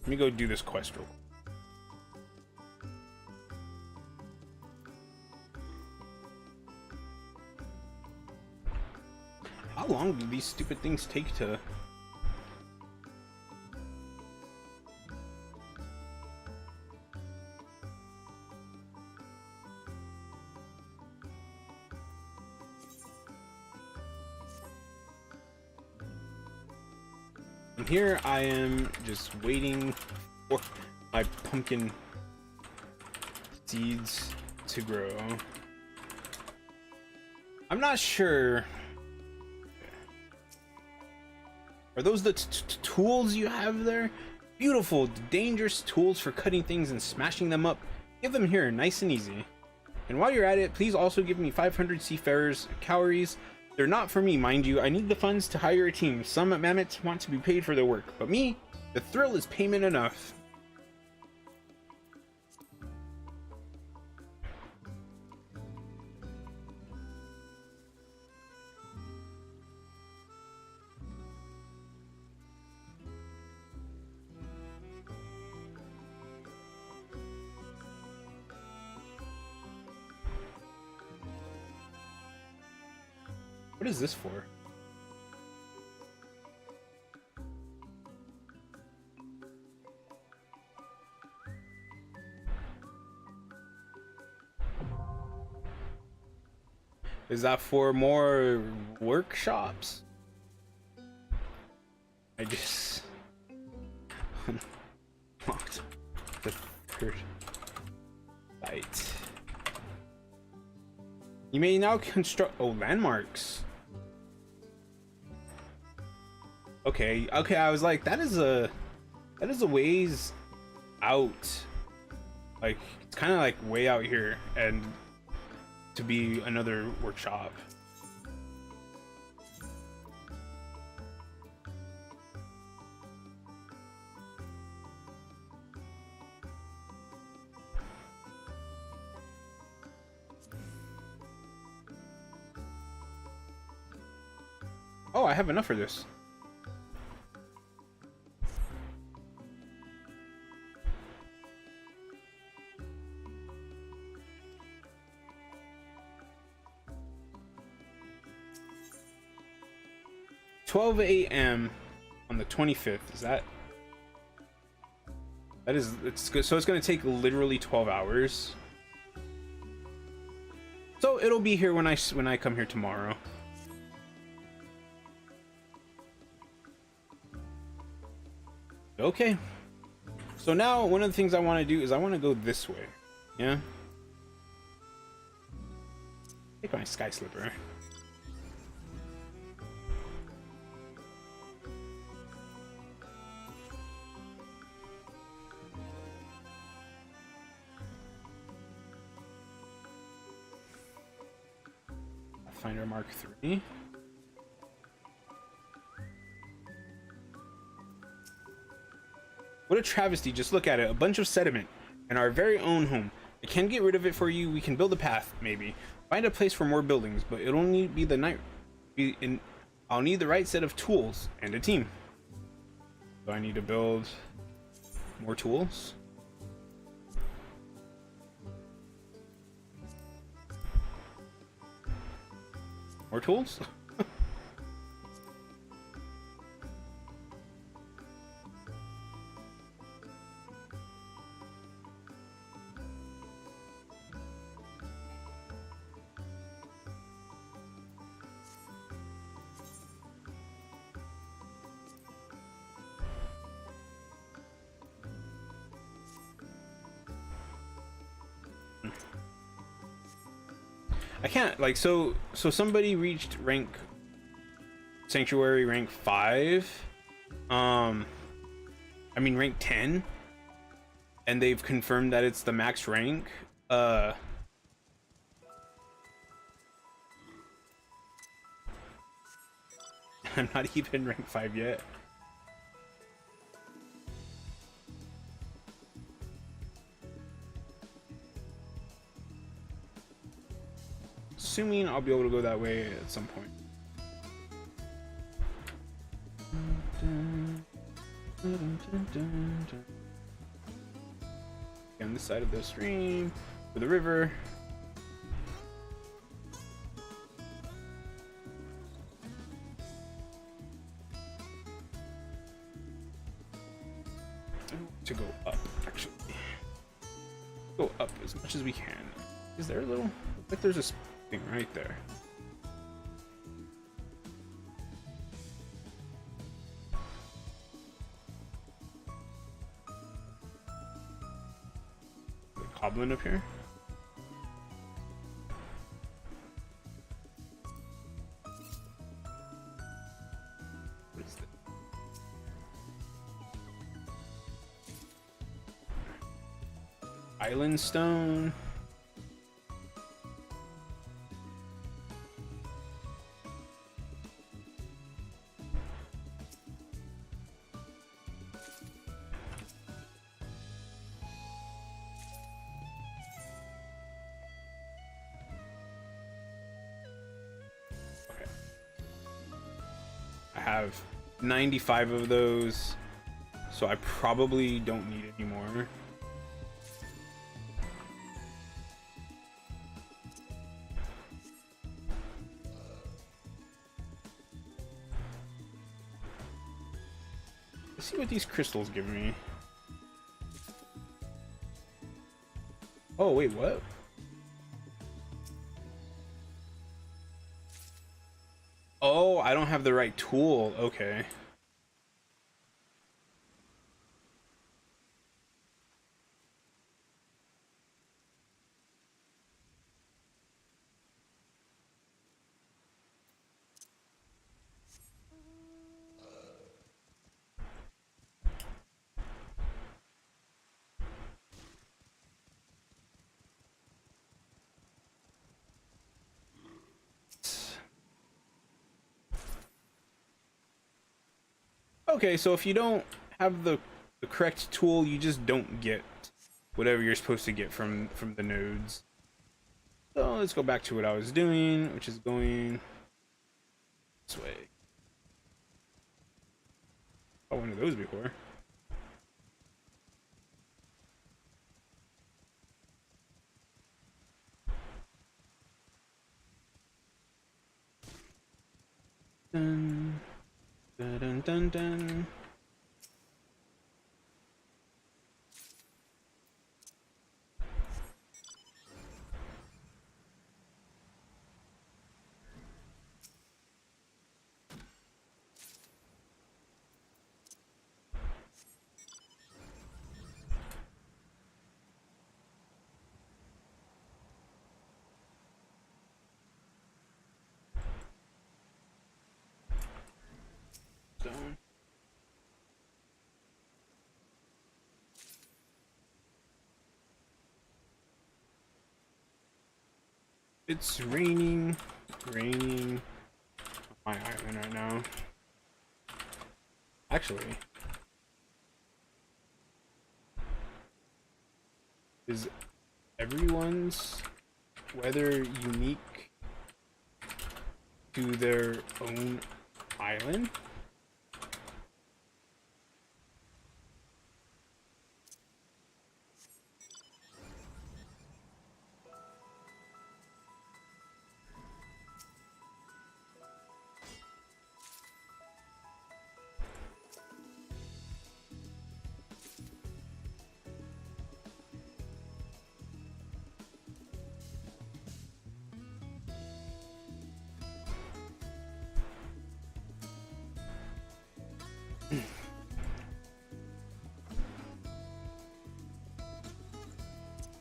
Let me go do this quest real quick. How long do these stupid things take to? And here I am just waiting for my pumpkin seeds to grow. I'm not sure. Are those the tools you have there? Beautiful, dangerous tools for cutting things and smashing them up. Give them here, nice and easy. And while you're at it, please also give me 500 seafarers calories. They're not for me, mind you. I need the funds to hire a team. Some mammoths want to be paid for their work, but me, the thrill is payment enough. What is this for? Is that for more workshops? I just unlocked the third site. You may now construct landmarks. Okay, I was like, that is a ways out. Like, it's kind of like way out here, and to be another workshop. Oh, I have enough for this. $12 a.m. on the 25th. Is that is it's good. So it's gonna take literally 12 hours. So it'll be here when I come here tomorrow. Okay. So now one of the things I want to do is I want to go this way. Yeah. Take my sky slipper. Finder Mark III. What a travesty, just look at it. A bunch of sediment in our very own home. I can get rid of it for you. We can build a path, maybe. Find a place for more buildings, but it'll only be the night. I'll need the right set of tools and a team. So I need to build more tools. More tools? I can't, like, so somebody reached rank sanctuary rank 5, I mean rank 10, and they've confirmed that it's the max rank. I'm not even rank 5 yet. Assuming I'll be able to go that way at some point. On this side of the stream, for the river. To go up, actually. Go up as much as we can. Is there a little? Like there's a thing right there. goblin up here. What is this? Island stone. I have 95 of those, so I probably don't need any more. Let's see what these crystals give me. Oh, wait, what? Oh, I don't have the right tool. Okay. Okay, so if you don't have the correct tool, you just don't get whatever you're supposed to get from the nodes. So let's go back to what I was doing, which is going this way. Oh, one of those before. Dun, dun, dun, dun, dun. Done. It's raining on my island right now. Actually, is everyone's weather unique to their own island?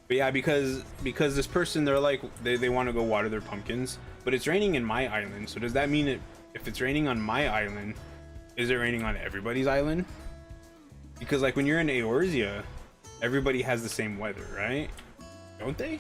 But yeah, because this person, they're like they want to go water their pumpkins, but it's raining in my island. So does that mean if it's raining on my island, is it raining on everybody's island? Because like when you're in Eorzea, everybody has the same weather, right? Don't they?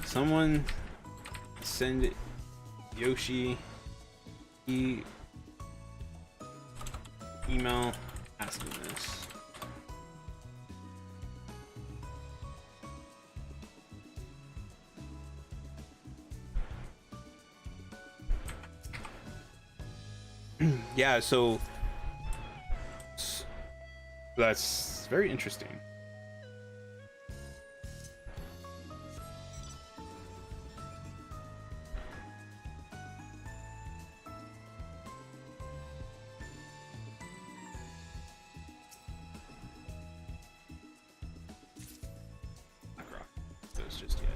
Someone send Yoshi email asking this. Yeah, so that's very interesting. boss just yet.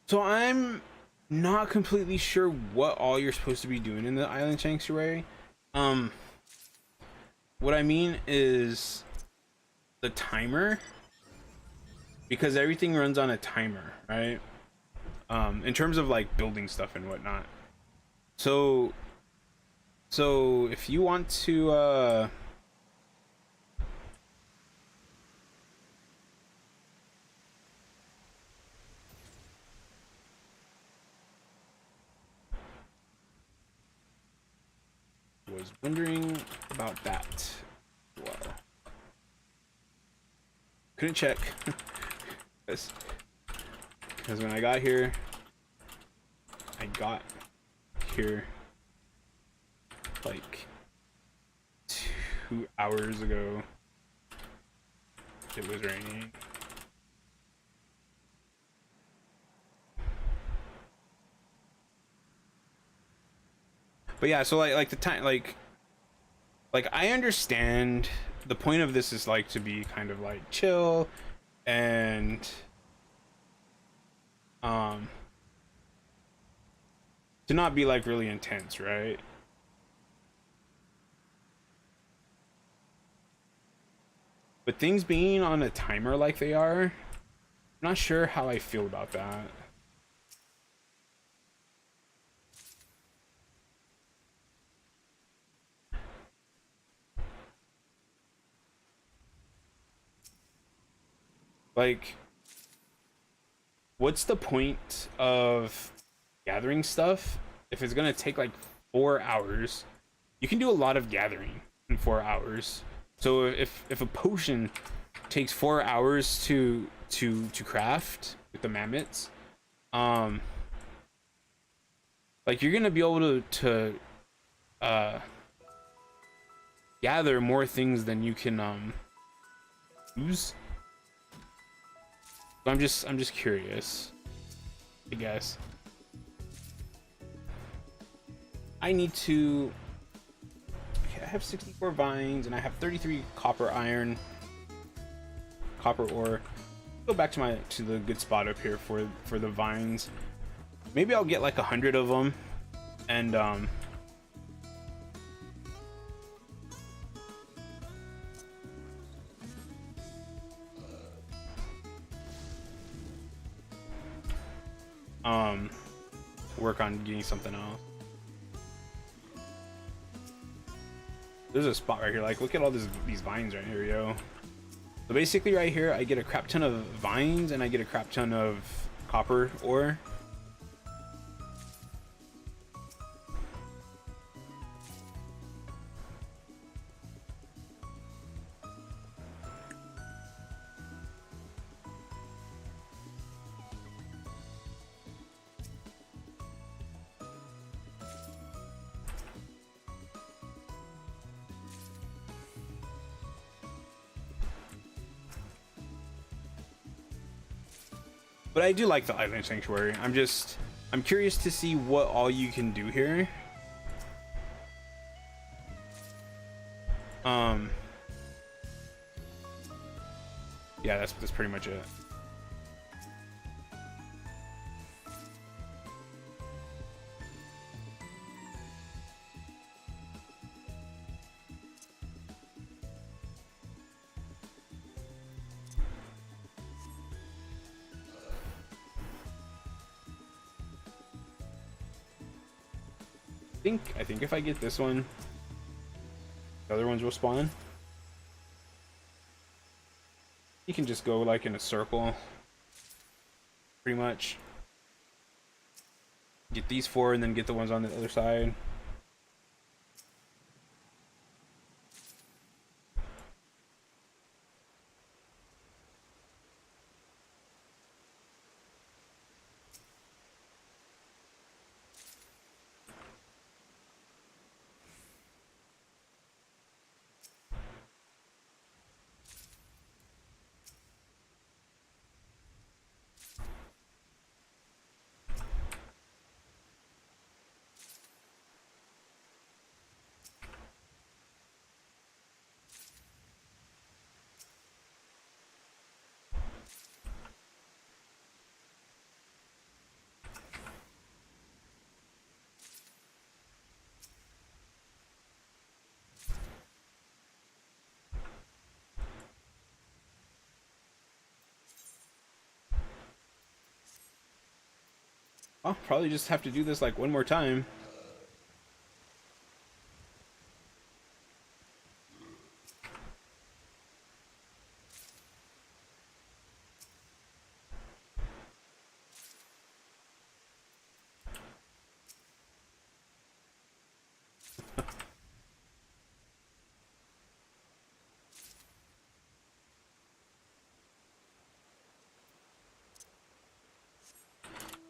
So I'm not completely sure what all you're supposed to be doing in the Island Sanctuary. What I mean is the timer, because everything runs on a timer, right? In terms of like building stuff and whatnot. So if you want to was wondering about that. Well, couldn't check because when I got here like 2 hours ago. It was raining. But yeah, so like the time, like I understand the point of this is like to be kind of like chill and to not be like really intense, right? But things being on a timer like they are, I'm not sure how I feel about that. Like, what's the point of gathering stuff if it's gonna take like 4 hours? You can do a lot of gathering in 4 hours. So if a potion takes 4 hours to craft with the mammoths, like you're gonna be able to gather more things than you can use. So I'm just curious, I guess. I need to. Okay, I have 64 vines and I have 33 copper ore. Go back to the good spot up here for the vines. Maybe I'll get like 100 of them, and work on getting something else. There's a spot right here. Like, look at all these vines right here, yo. So basically, right here, I get a crap ton of vines and I get a crap ton of copper ore. But I do like the Island Sanctuary. I'm curious to see what all you can do here. Yeah, that's pretty much it. I think if I get this one, the other ones will spawn. You can just go like in a circle, pretty much. Get these 4 and then get the ones on the other side. I'll probably just have to do this like one more time.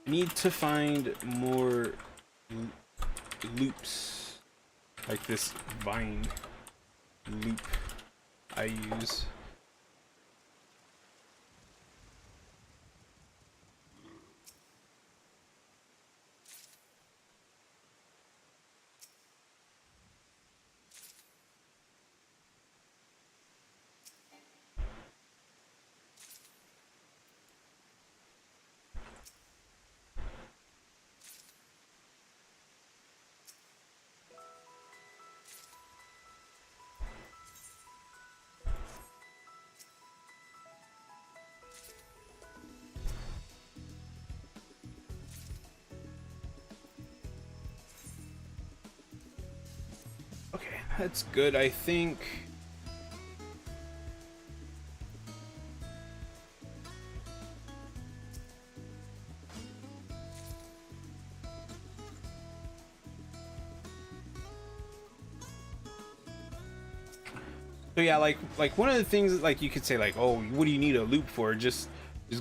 I need to find more loops like this vine loop I use. Okay, that's good, I think. So yeah, like one of the things like you could say like, oh, what do you need a loop for? Just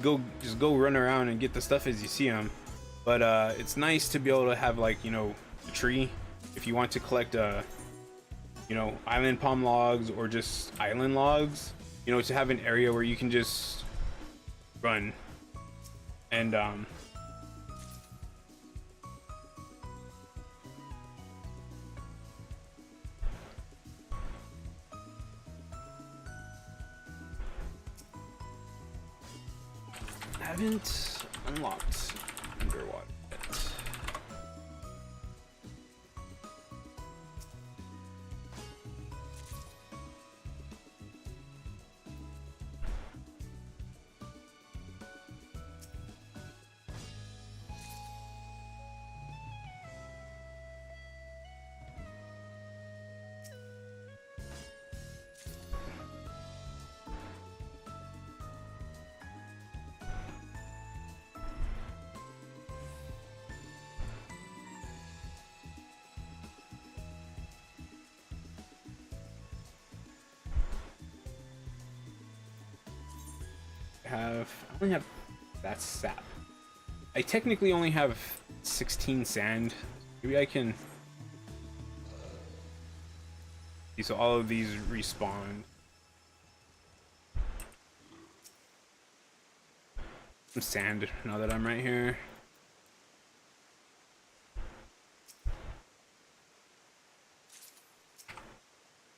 go run around and get the stuff as you see them. But it's nice to be able to have like, you know, a tree if you want to collect you know, island palm logs or just island logs, you know, to have an area where you can just run and haven't unlocked underwater yet. I only have that sap. I technically only have 16 sand. Maybe I can. So all of these respawn. Some sand now that I'm right here.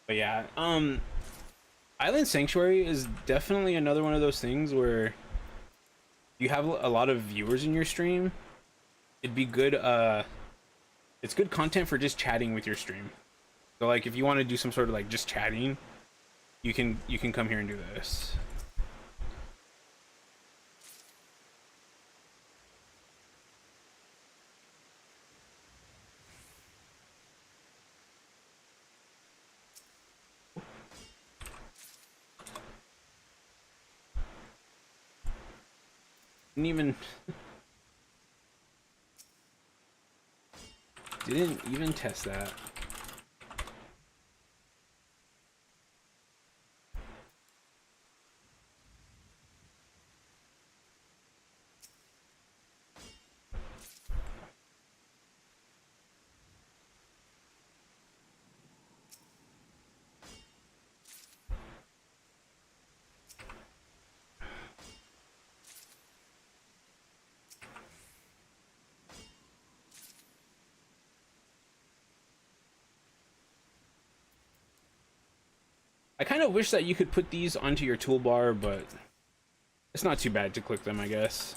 But yeah, Island Sanctuary is definitely another one of those things where you have a lot of viewers in your stream. It'd be good, it's good content for just chatting with your stream. So like if you want to do some sort of like just chatting, you can come here and do this. Didn't even test that. I kind of wish that you could put these onto your toolbar, but it's not too bad to click them, I guess.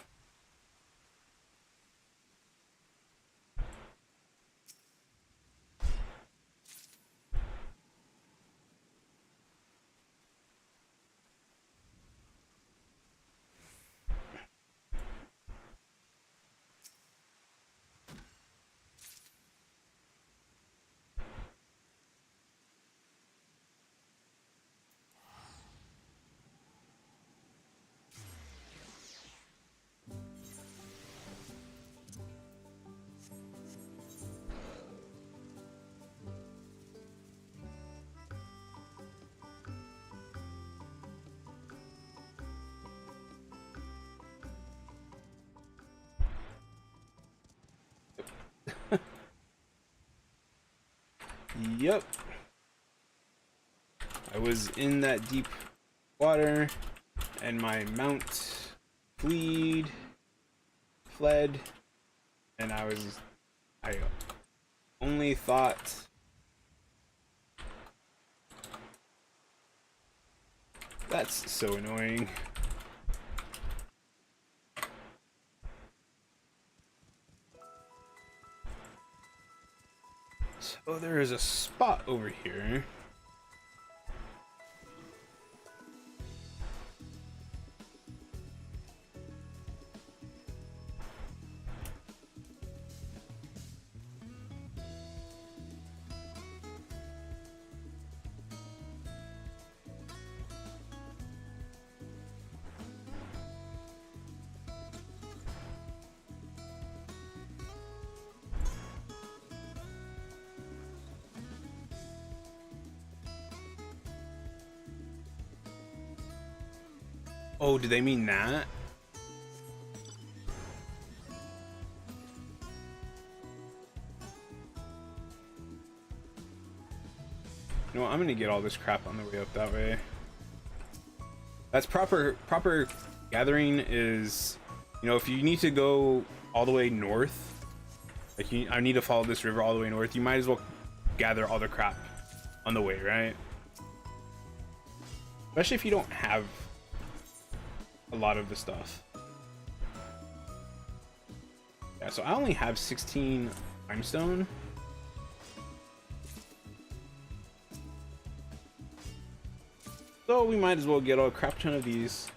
Yep. I was in that deep water, and my mount fled, and I only thought that's so annoying. So there is a spot over here. Oh, do they mean that? You know what, I'm gonna get all this crap on the way up that way. That's proper gathering is, you know, if you need to go all the way north, like I need to follow this river all the way north, you might as well gather all the crap on the way, right? Especially if you don't have a lot of the stuff. Yeah, so I only have 16 limestone. So we might as well get a crap ton of these.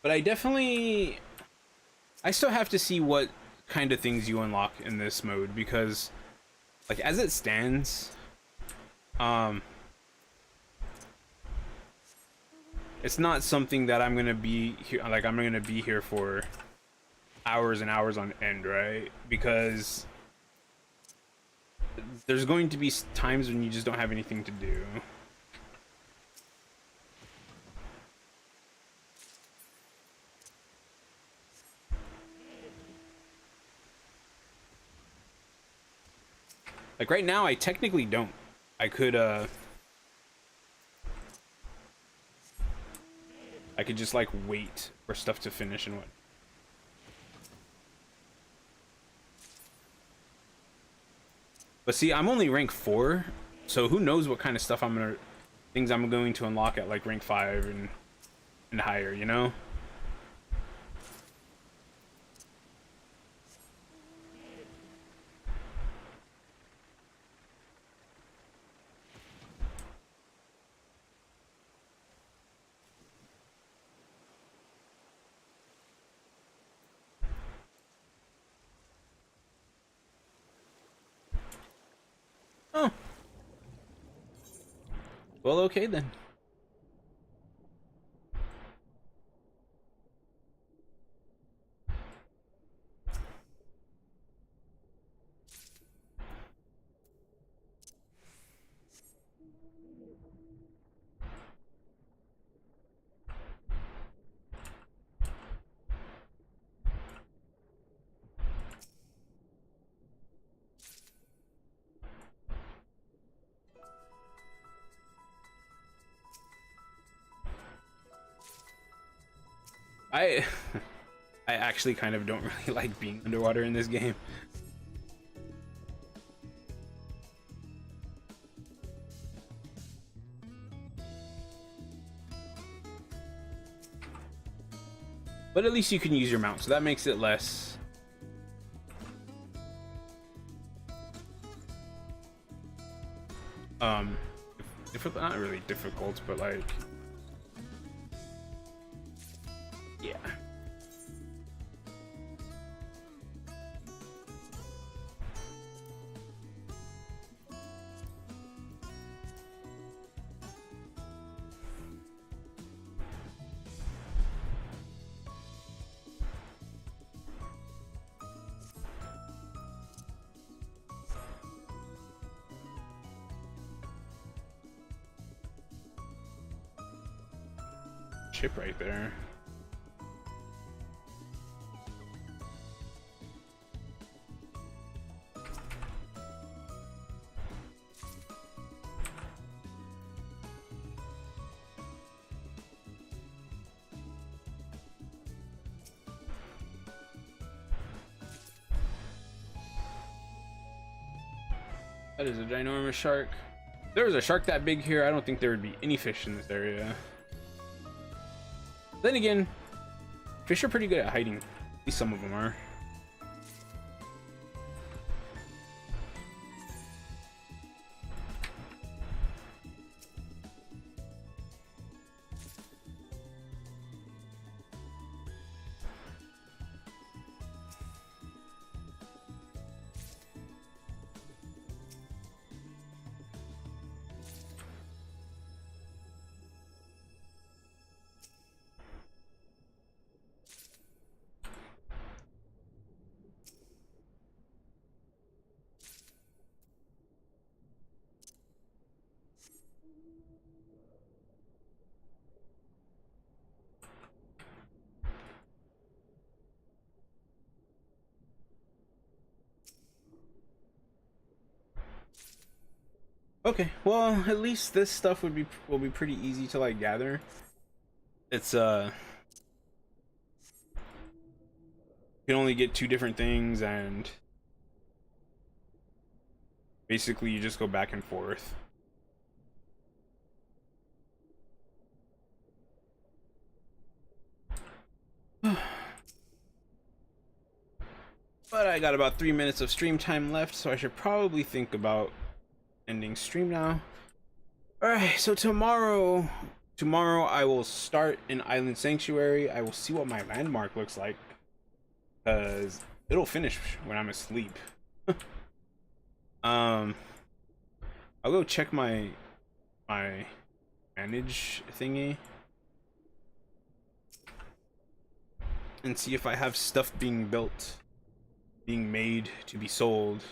But I still have to see what kind of things you unlock in this mode, because like as it stands, it's not something that I'm gonna be here, like I'm gonna be here for hours and hours on end, right? Because there's going to be times when you just don't have anything to do. Like right now, I technically don't. I could just like wait for stuff to finish and what. But see, I'm only rank 4, so who knows what kind of stuff things I'm going to unlock at like rank 5 and higher, you know? Oh. Well, okay then. I I actually kind of don't really like being underwater in this game. But at least you can use your mount, so that makes it less difficult, not really difficult, but like, yeah. Chip right there. That is a ginormous shark. If there was a shark that big here, I don't think there would be any fish in this area. Then again, fish are pretty good at hiding. At least some of them are. Okay, well, at least this stuff will be pretty easy to like gather. It's you can only get 2 different things, and basically you just go back and forth. But I got about 3 minutes of stream time left, so I should probably think about ending stream now. Alright, so tomorrow I will start in Island Sanctuary. I will see what my landmark looks like, because it'll finish when I'm asleep. I'll go check my manage thingy and see if I have stuff being built, being made to be sold.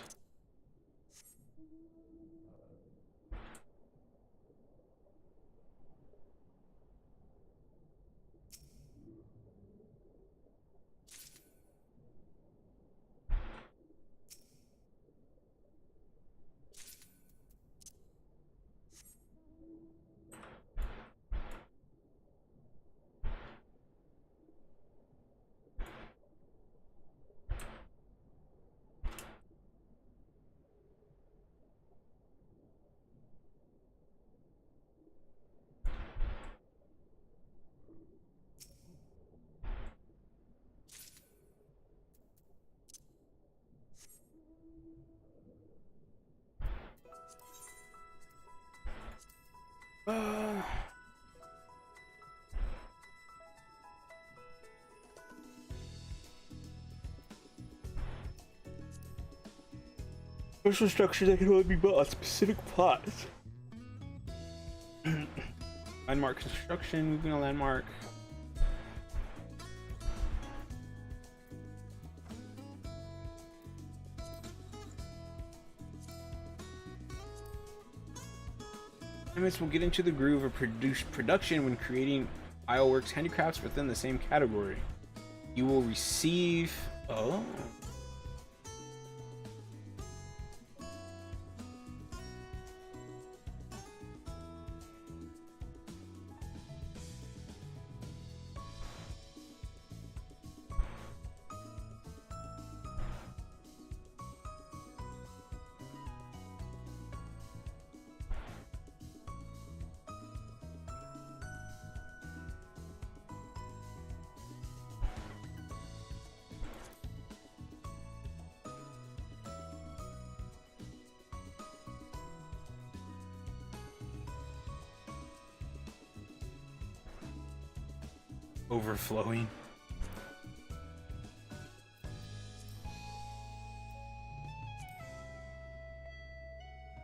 Social structure that can only be built on specific plots. Landmark construction, moving a landmark. Elements will get into the groove of production when creating Isleworks handicrafts within the same category. You will receive... Oh. Overflowing.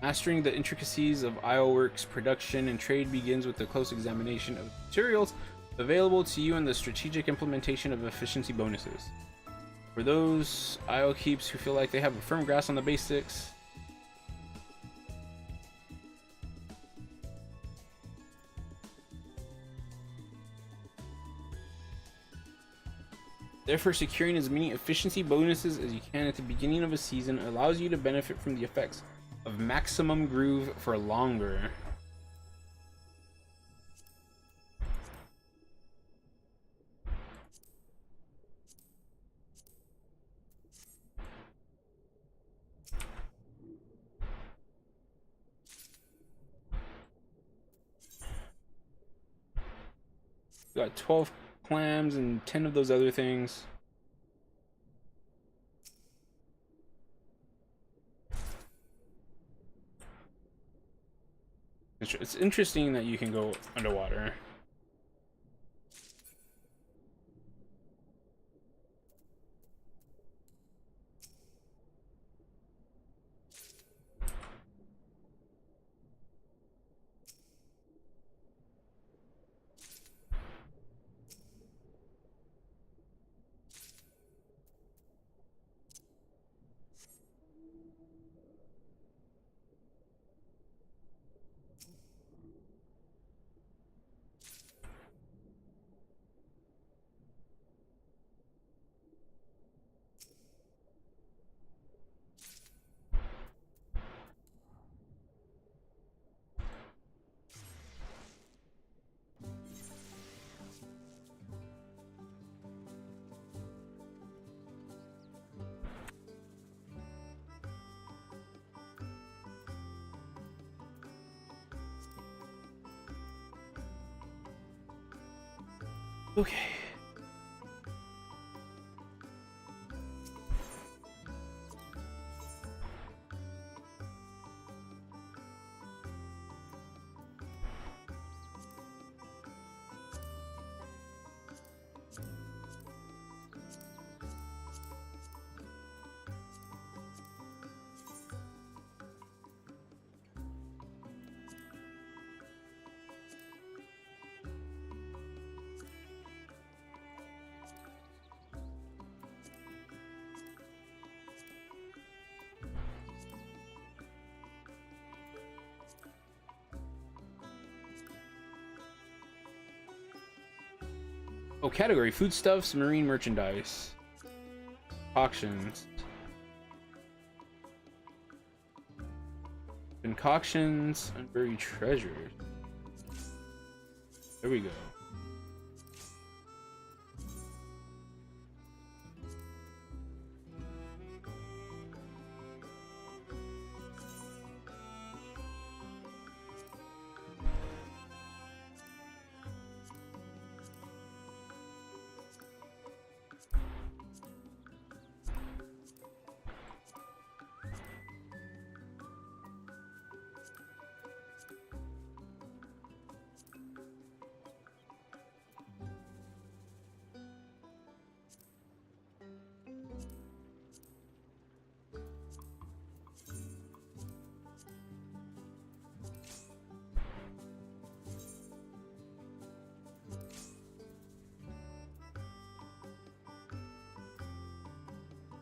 Mastering the intricacies of IO-Works production and trade begins with a close examination of materials available to you and the strategic implementation of efficiency bonuses. For those IO keeps who feel like they have a firm grasp on the basics, therefore, securing as many efficiency bonuses as you can at the beginning of a season allows you to benefit from the effects of maximum groove for longer. Got 12 clams and 10 of those other things. It's interesting that you can go underwater. Okay. Oh, category: foodstuffs, marine merchandise, auctions, concoctions, unburied treasures. There we go.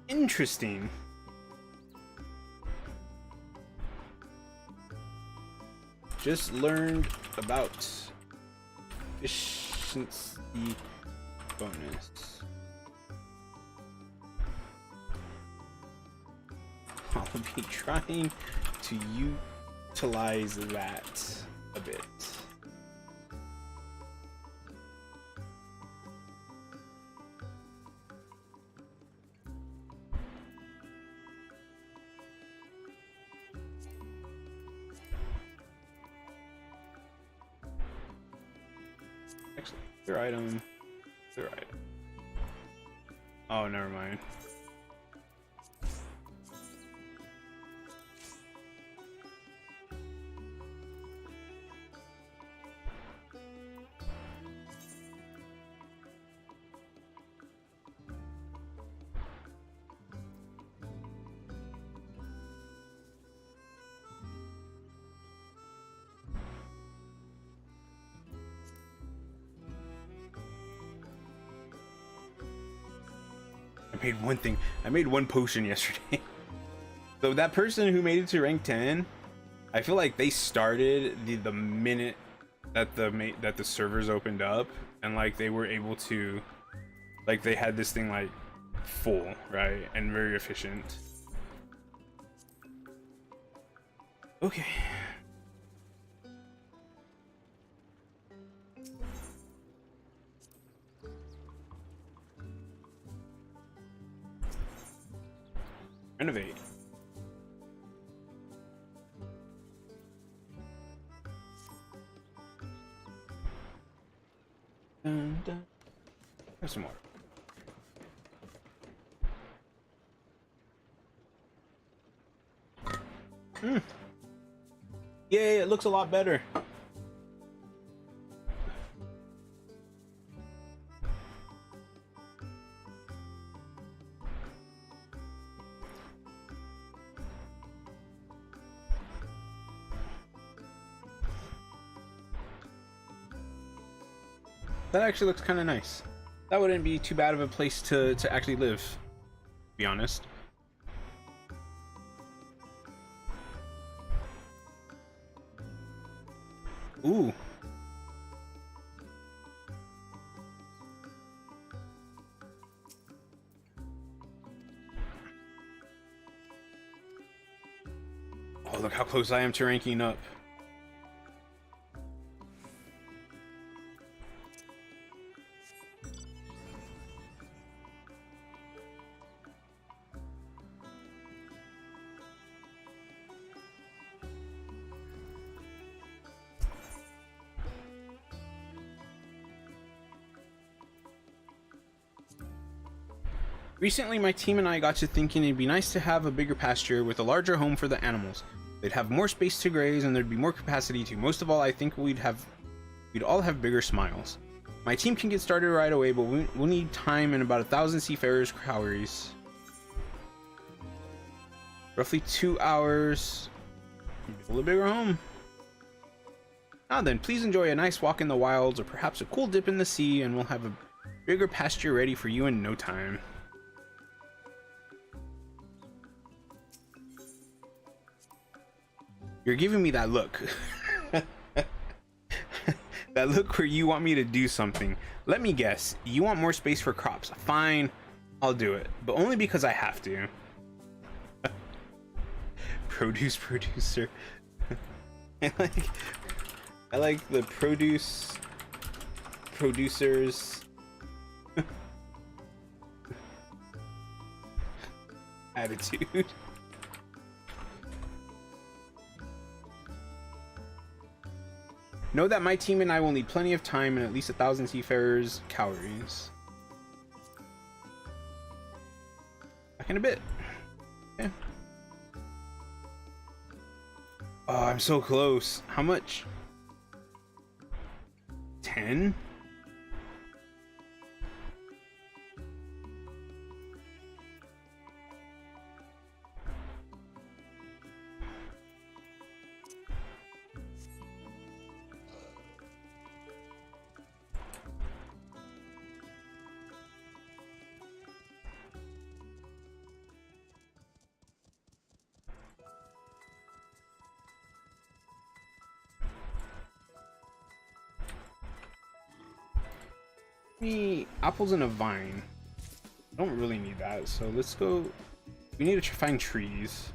Interesting. Just learned about efficiency bonus. I'll be trying to utilize that a bit. Actually, their item. Oh, never mind. made one thing. I made one potion yesterday. So that person who made it to rank 10, I feel like they started the minute that the servers opened up, and like they were able to, like they had this thing like full, right, and very efficient. Okay. Renovate. Dun, dun. Have some more. Yay, it looks a lot better. That actually looks kind of nice. That wouldn't be too bad of a place to actually live, to be honest. Ooh. Oh, look how close I am to ranking up. Recently, my team and I got to thinking it'd be nice to have a bigger pasture with a larger home for the animals. They'd have more space to graze and there'd be more capacity to. Most of all, I think we'd all have bigger smiles. My team can get started right away, but we'll need time and about 1,000 seafarers calories. Roughly 2 hours. Build a bigger home. Now then, please enjoy a nice walk in the wilds or perhaps a cool dip in the sea, and we'll have a bigger pasture ready for you in no time. You're giving me that look. That look where you want me to do something. Let me guess. You want more space for crops. Fine. I'll do it. But only because I have to. Produce producer. I like the produce producers. Attitude. Know that my team and I will need plenty of time and at least 1,000 seafarers calories. Back in a bit. Yeah. Oh, I'm so close. How much? 10? Apples and a vine. I don't really need that, so let's go. We need to find trees.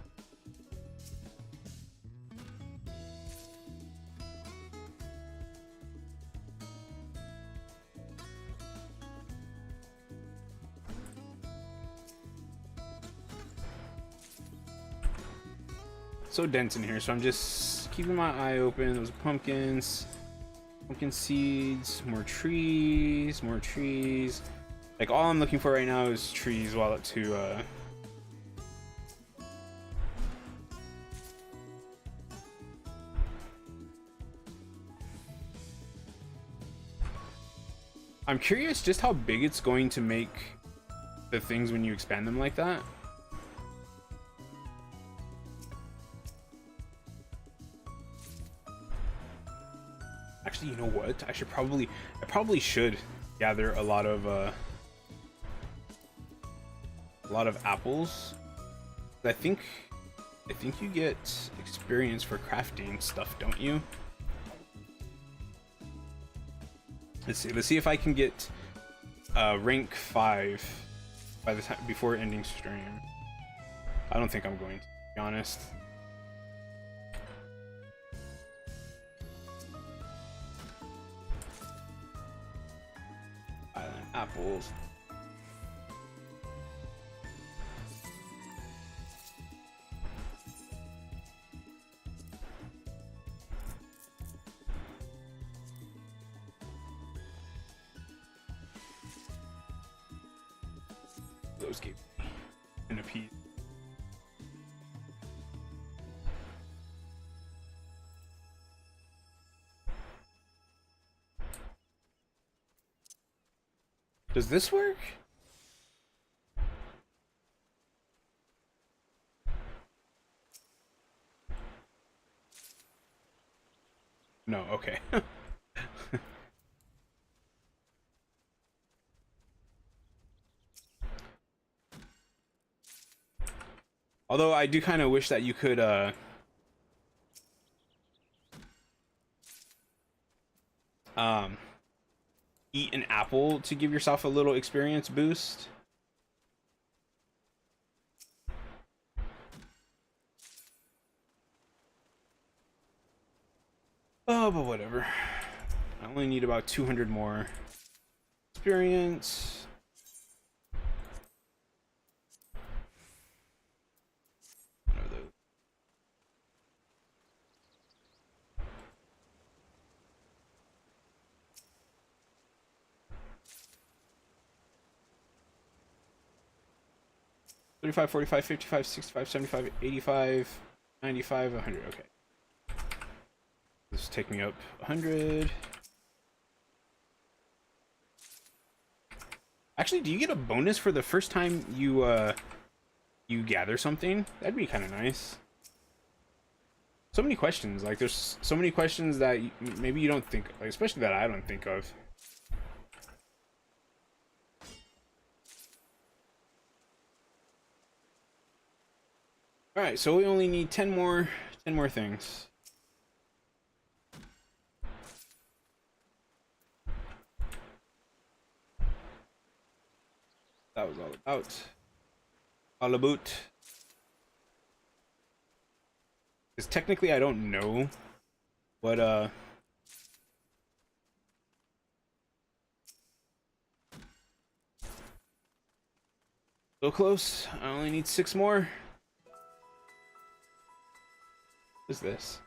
So dense in here, so I'm just keeping my eye open. Those pumpkins. Pumpkin seeds, more trees, more trees. Like all I'm looking for right now is trees while to I'm curious just how big it's going to make the things when you expand them like that. Actually, you know what? I probably should gather a lot of a lot of apples. I think you get experience for crafting stuff, don't you? Let's see if I can get rank 5 by the time before ending stream. I don't think I'm going to be honest. Island apples. Those gave me an appease. Does this work? No, okay. Although I do kind of wish that you could eat an apple to give yourself a little experience boost. Oh, but whatever. I only need about 200 more experience. What are those? $35, $45, $55, $65, $75, $85, $95, $100. Okay. This will take me up 100. Actually, do you get a bonus for the first time you gather something? That'd be kind of nice. So many questions. Like, there's so many questions that maybe you don't think, like, especially that I don't think of. All right, so we only need 10 more things. That was all about. Because technically I don't know what so close. I only need 6 more. What is this?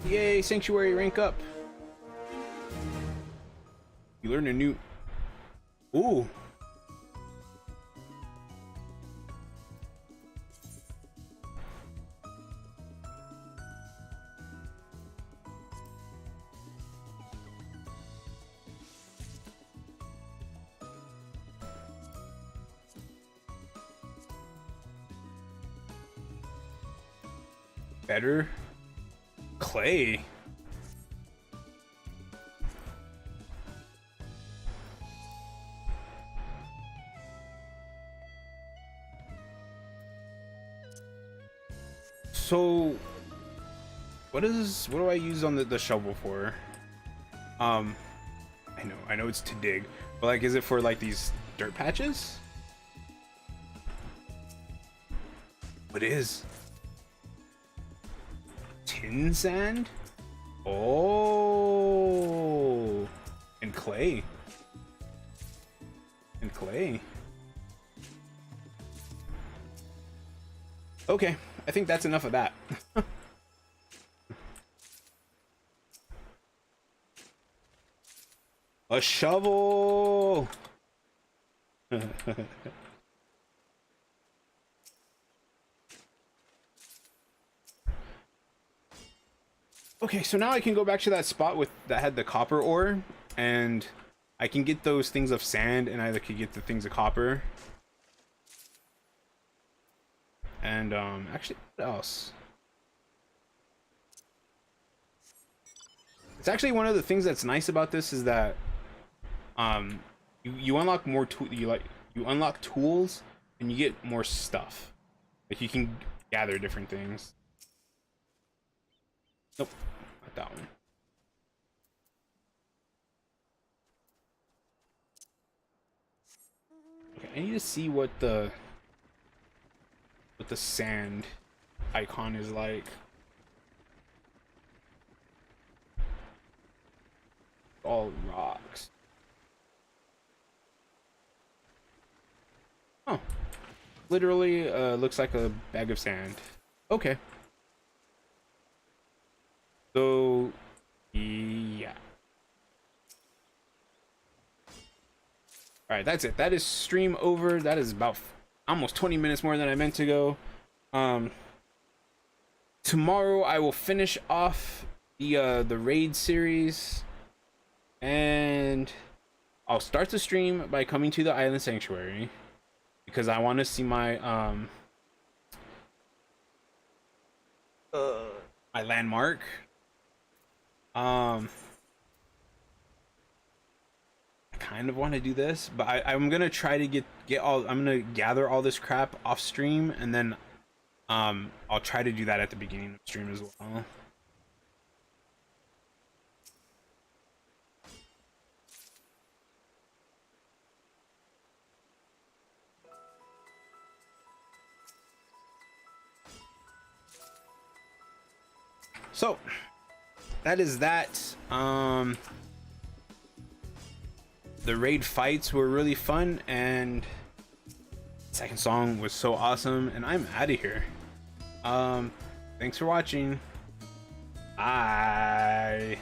Yay, Sanctuary rank up. You learn a new... Ooh. Better clay. So what do I use on the shovel for? I know it's to dig, but like, is it for like these dirt patches? It is. Tin sand? Oh, and clay. And clay. Okay, I think that's enough of that. A shovel. Okay, so now I can go back to that spot with that had the copper ore, and I can get those things of sand, and I could get the things of copper. And actually, what else? It's actually one of the things that's nice about this is that you unlock more you unlock tools and you get more stuff. Like you can gather different things. Nope, not that one. Okay, I need to see what the sand icon is like. All rocks. Oh, literally looks like a bag of sand. Okay. So, yeah. Alright, that's it. That is stream over. That is about almost 20 minutes more than I meant to go. Tomorrow I will finish off the raid series. And I'll start the stream by coming to the Island Sanctuary. Because I want to see my my landmark. I kind of want to do this, but I'm gonna try to get all. I'm gonna gather all this crap off stream, and then I'll try to do that at the beginning of the stream as well. So that is that. The raid fights were really fun, and second song was so awesome, and I'm out of here. Thanks for watching. Bye.